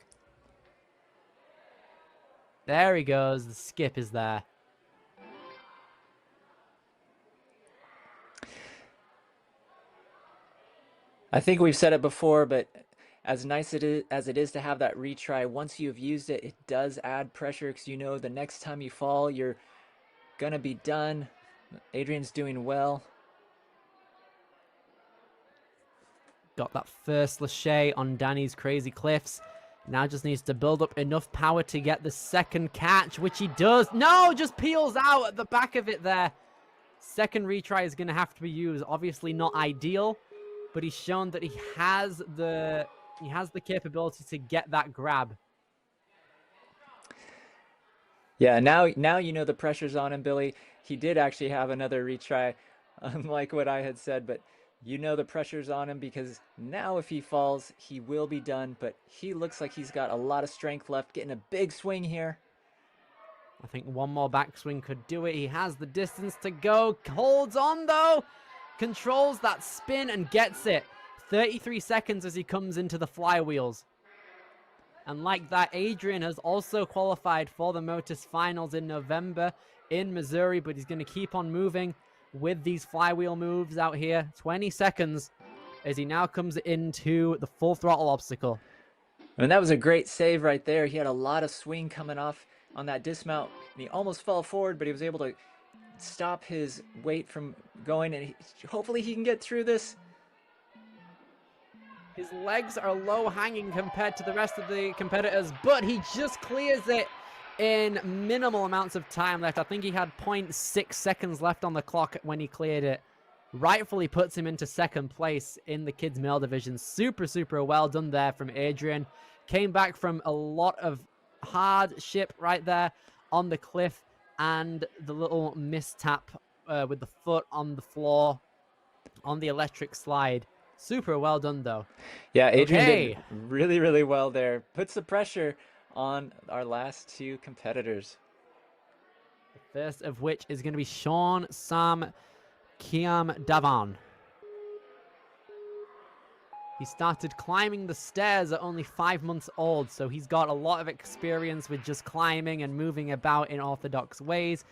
There he goes. The skip is there.
I think we've said it before, but as nice as it is to have that retry, once you've used it, it does add pressure because you know the next time you fall, you're gonna be done. Adrian's doing well.
Got that first lâché on Danny's crazy cliffs. Now just needs to build up enough power to get the second catch, which he does. No, just peels out at the back of it there. Second retry is going to have to be used. Obviously not ideal, but he's shown that he has the capability to get that grab.
Yeah, now you know the pressure's on him, Billy. He did actually have another retry, unlike what I had said, but you know the pressure's on him because now if he falls, he will be done, but he looks like he's got a lot of strength left, getting a big swing here.
I think one more backswing could do it. He has the distance to go. Holds on, though. Controls that spin and gets it. 33 seconds as he comes into the flywheels. And like that, Adrian has also qualified for the Motus Finals in November in Missouri, but he's going to keep on moving with these flywheel moves out here. 20 seconds as he now comes into the full throttle obstacle.
And that was a great save right there. He had a lot of swing coming off on that dismount, and he almost fell forward, but he was able to stop his weight from going, and hopefully he can get through this.
His legs are low hanging compared to the rest of the competitors, but he just clears it in minimal amounts of time left. I think he had 0.6 seconds left on the clock when he cleared it. Rightfully puts him into second place in the kids male division. Super, super well done there from Adrian. Came back from a lot of hardship right there on the cliff and the little mistap with the foot on the floor on the electric slide. Super well done, though.
Yeah, Adrian did really, really well there. Puts the pressure on our last two competitors.
The first of which is going to be Sean Sam Kiam Davan. He started climbing the stairs at only 5 months old, so he's got a lot of experience with just climbing and moving about in orthodox ways.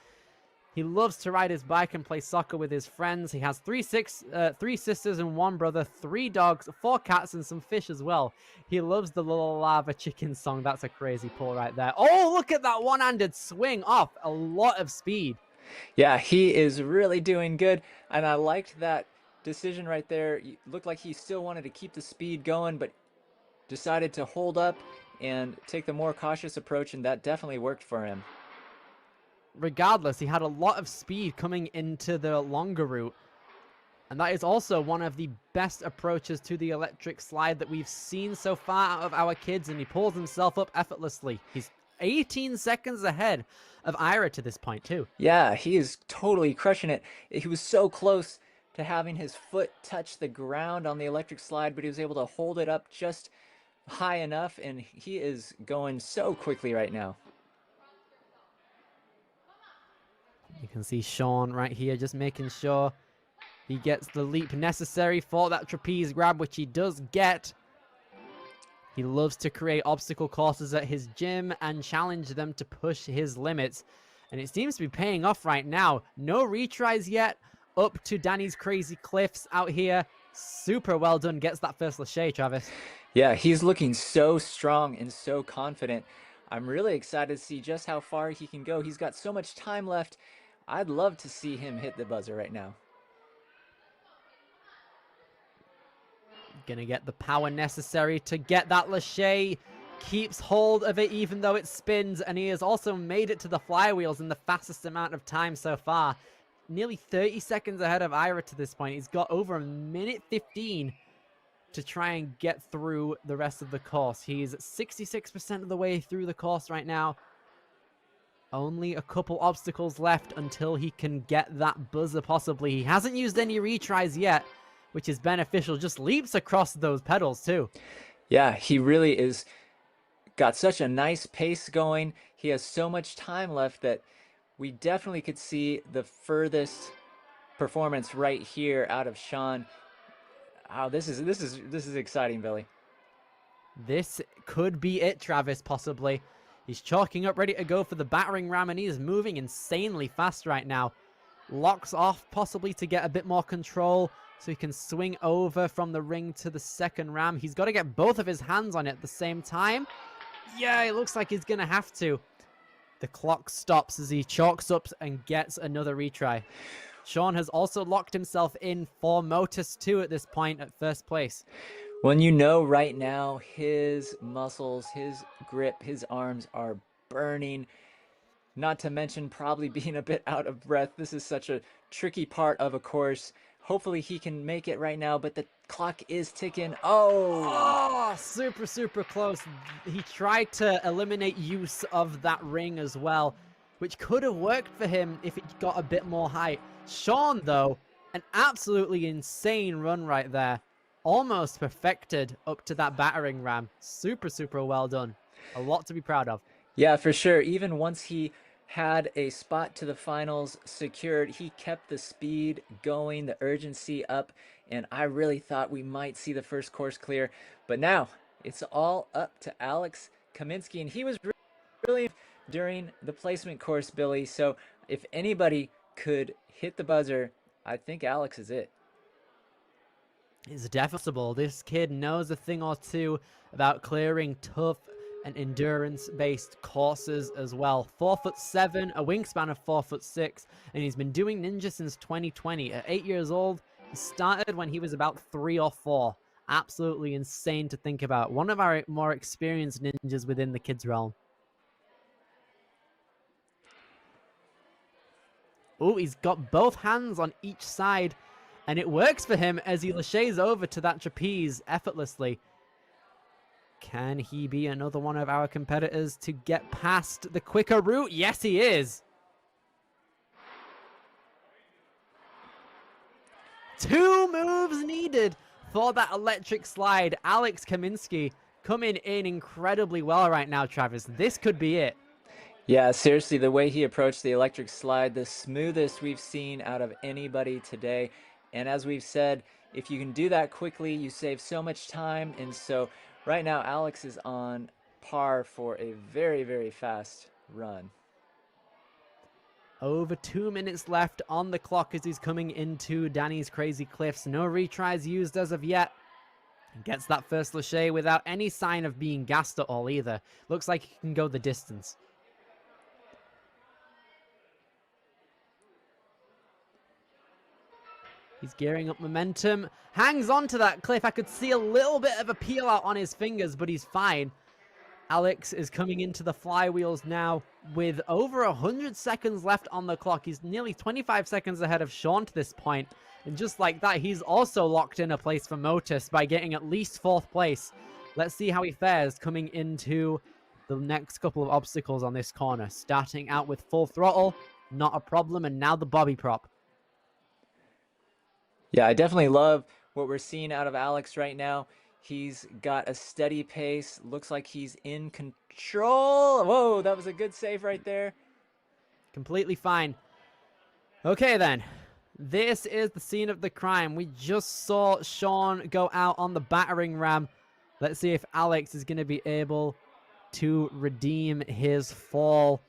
He loves to ride his bike and play soccer with his friends. He has three sisters and one brother, 3 dogs, 4 cats, and some fish as well. He loves the little lava chicken song. That's a crazy pull right there. Oh, look at that one-handed swing off. A lot of speed.
Yeah, he is really doing good, and I liked that decision right there. It looked like he still wanted to keep the speed going, but decided to hold up and take the more cautious approach, and that definitely worked for him.
Regardless, he had a lot of speed coming into the longer route. And that is also one of the best approaches to the electric slide that we've seen so far out of our kids, and he pulls himself up effortlessly. He's 18 seconds ahead of Ira to this point, too.
Yeah, he is totally crushing it. He was so close to having his foot touch the ground on the electric slide, but he was able to hold it up just high enough, and he is going so quickly right now.
You can see Sean right here just making sure he gets the leap necessary for that trapeze grab, which he does get. He loves to create obstacle courses at his gym and challenge them to push his limits. And it seems to be paying off right now. No retries yet. Up to Danny's crazy cliffs out here. Super well done. Gets that first lâché, Travis.
Yeah, he's looking so strong and so confident. I'm really excited to see just how far he can go. He's got so much time left. I'd love to see him hit the buzzer right now.
Gonna get the power necessary to get that. Lachey keeps hold of it even though it spins, and he has also made it to the flywheels in the fastest amount of time so far. Nearly 30 seconds ahead of Ira to this point. He's got over a minute 15 to try and get through the rest of the course. He's 66% of the way through the course right now. Only a couple obstacles left until he can get that buzzer possibly. He hasn't used any retries yet, which is beneficial. Just leaps across those pedals too.
Yeah, he really is got such a nice pace going. He has so much time left that we definitely could see the furthest performance right here out of Sean. Wow, this is exciting, Billy.
This could be it, Travis, possibly. He's chalking up, ready to go for the battering ram, and he is moving insanely fast right now. Locks off, possibly to get a bit more control, so he can swing over from the ring to the second ram. He's got to get both of his hands on it at the same time. Yeah, it looks like he's going to have to. The clock stops as he chalks up and gets another retry. Sean has also locked himself in for Motus 2 at this point at first place.
When you know right now his muscles, his grip, his arms are burning, not to mention probably being a bit out of breath. This is such a tricky part of a course. Hopefully he can make it right now, but the clock is ticking. Oh,
super, super close. He tried to eliminate use of that ring as well, which could have worked for him if it got a bit more height. Sean, though, an absolutely insane run right there. Almost perfected up to that battering ram. Super, super well done. A lot to be proud of.
Yeah, for sure. Even once he had a spot to the finals secured, he kept the speed going, the urgency up, and I really thought we might see the first course clear. But now it's all up to Alex Kaminsky, and he was really during the placement course, Billy. So if anybody could hit the buzzer, I think Alex is it.
It's definitely. This kid knows a thing or two about clearing tough and endurance-based courses as well. 4'7", a wingspan of 4'6", and he's been doing ninja since 2020. At 8 years old, he started when he was about 3 or 4. Absolutely insane to think about. One of our more experienced ninjas within the kids realm. Oh, he's got both hands on each side, and it works for him as he laches over to that trapeze effortlessly. Can he be another one of our competitors to get past the quicker route? Yes, he is. 2 moves needed for that electric slide. Alex Kaminsky coming in incredibly well right now, Travis. This could be it.
Yeah, seriously, the way he approached the electric slide, the smoothest we've seen out of anybody today. And as we've said, if you can do that quickly, you save so much time. And so right now, Alex is on par for a very, very fast run.
Over 2 minutes left on the clock as he's coming into Danny's Crazy Cliffs. No retries used as of yet. Gets that first lache without any sign of being gassed at all either. Looks like he can go the distance. He's gearing up momentum. Hangs on to that cliff. I could see a little bit of a peel out on his fingers, but he's fine. Alex is coming into the flywheels now with over 100 seconds left on the clock. He's nearly 25 seconds ahead of Sean to this point. And just like that, he's also locked in a place for Motus by getting at least 4th place. Let's see how he fares coming into the next couple of obstacles on this corner. Starting out with full throttle, not a problem. And now the bobby prop.
Yeah, I definitely love what we're seeing out of Alex right now. He's got a steady pace. Looks like he's in control. Whoa, that was a good save right there.
Completely fine. Okay, then. This is the scene of the crime. We just saw Sean go out on the battering ram. Let's see if Alex is going to be able to redeem his fall.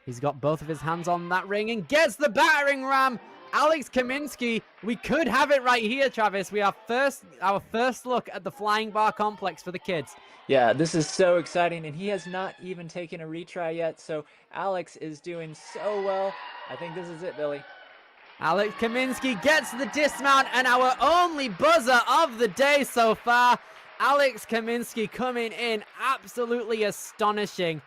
He's got both of his hands on that ring and gets the battering ram. Alex Kaminsky, we could have it right here, Travis. We have our first look at the flying bar complex for the kids.
Yeah, this is so exciting, and he has not even taken a retry yet, so Alex is doing so well. I think this is it, Billy.
Alex Kaminsky gets the dismount, and our only buzzer of the day so far. Alex Kaminsky coming in absolutely astonishing.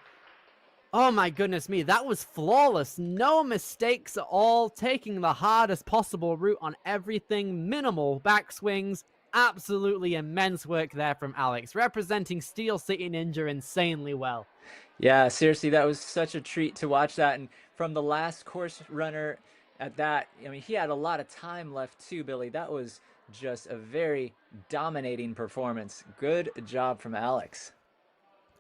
Oh my goodness me, that was flawless. No mistakes at all, taking the hardest possible route on everything, minimal backswings. Absolutely immense work there from Alex, representing Steel City Ninja insanely well.
Yeah, seriously, that was such a treat to watch that, and from the last course runner at that, I mean, he had a lot of time left too, Billy. That was just a very dominating performance. Good job from Alex.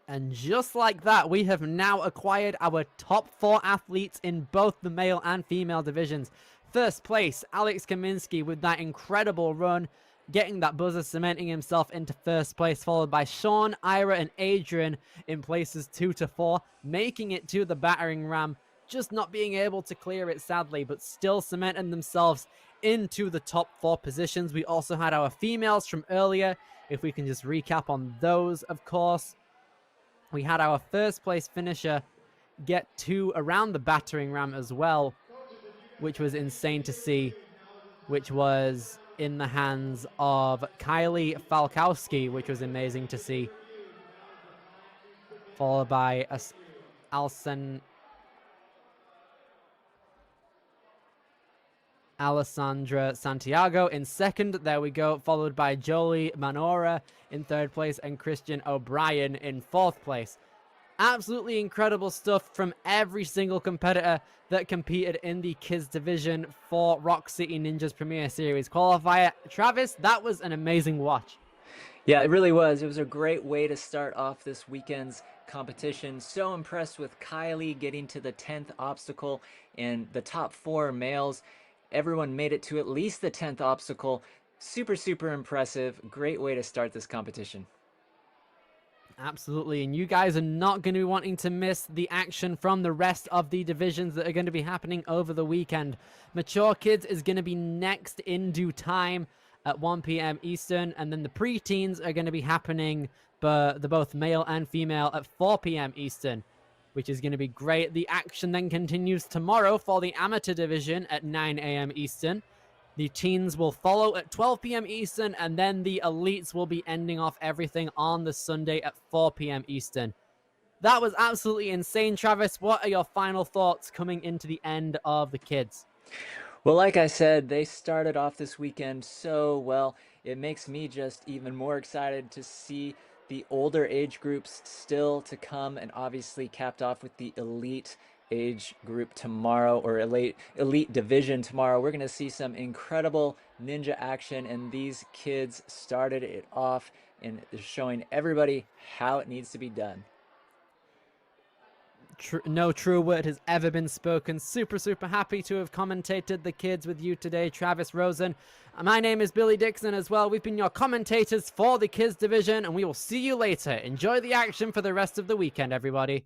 And just like that, we have now acquired our top 4 athletes in both the male and female divisions. First place, Alex Kaminsky with that incredible run, getting that buzzer, cementing himself into first place, followed by Sean, Ira, and Adrian in places 2 to 4, making it to the battering ram, just not being able to clear it sadly, but still cementing themselves into the top 4 positions. We also had our females from earlier, if we can just recap on those, of course. We had our first place finisher get to around the battering ram as well, which was insane to see, which was in the hands of Kylie Falkowski, which was amazing to see. Followed by Alessandra Santiago in second. There we go. Followed by Jolie Manora in third place and Christian O'Brien in fourth place. Absolutely incredible stuff from every single competitor that competed in the kids division for ROC City Ninja's Premier Series qualifier. Travis, that was an amazing watch.
Yeah, it really was. It was a great way to start off this weekend's competition. So impressed with Kylie getting to the 10th obstacle and the top 4 males. Everyone made it to at least the 10th obstacle. Super, super impressive. Great way to start this competition.
Absolutely, and you guys are not going to be wanting to miss the action from the rest of the divisions that are going to be happening over the weekend. Mature Kids is going to be next in due time at 1 p.m. Eastern, and then the preteens are going to be happening, but both male and female, at 4 p.m. Eastern, which is going to be great. The action then continues tomorrow for the amateur division at 9 a.m. Eastern. The teens will follow at 12 p.m. Eastern, and then the elites will be ending off everything on the Sunday at 4 p.m. Eastern. That was absolutely insane, Travis. What are your final thoughts coming into the end of the kids?
Well, like I said, they started off this weekend so well. It makes me just even more excited to see the older age groups still to come, and obviously capped off with the elite age group tomorrow, or elite division tomorrow. We're going to see some incredible ninja action, and these kids started it off and showing everybody how it needs to be done.
No true word has ever been spoken. Super, super happy to have commentated the kids with you today, Travis Rosen. My name is Billy Dixon as well. We've been your commentators for the kids division, and we will see you later. Enjoy the action for the rest of the weekend, everybody.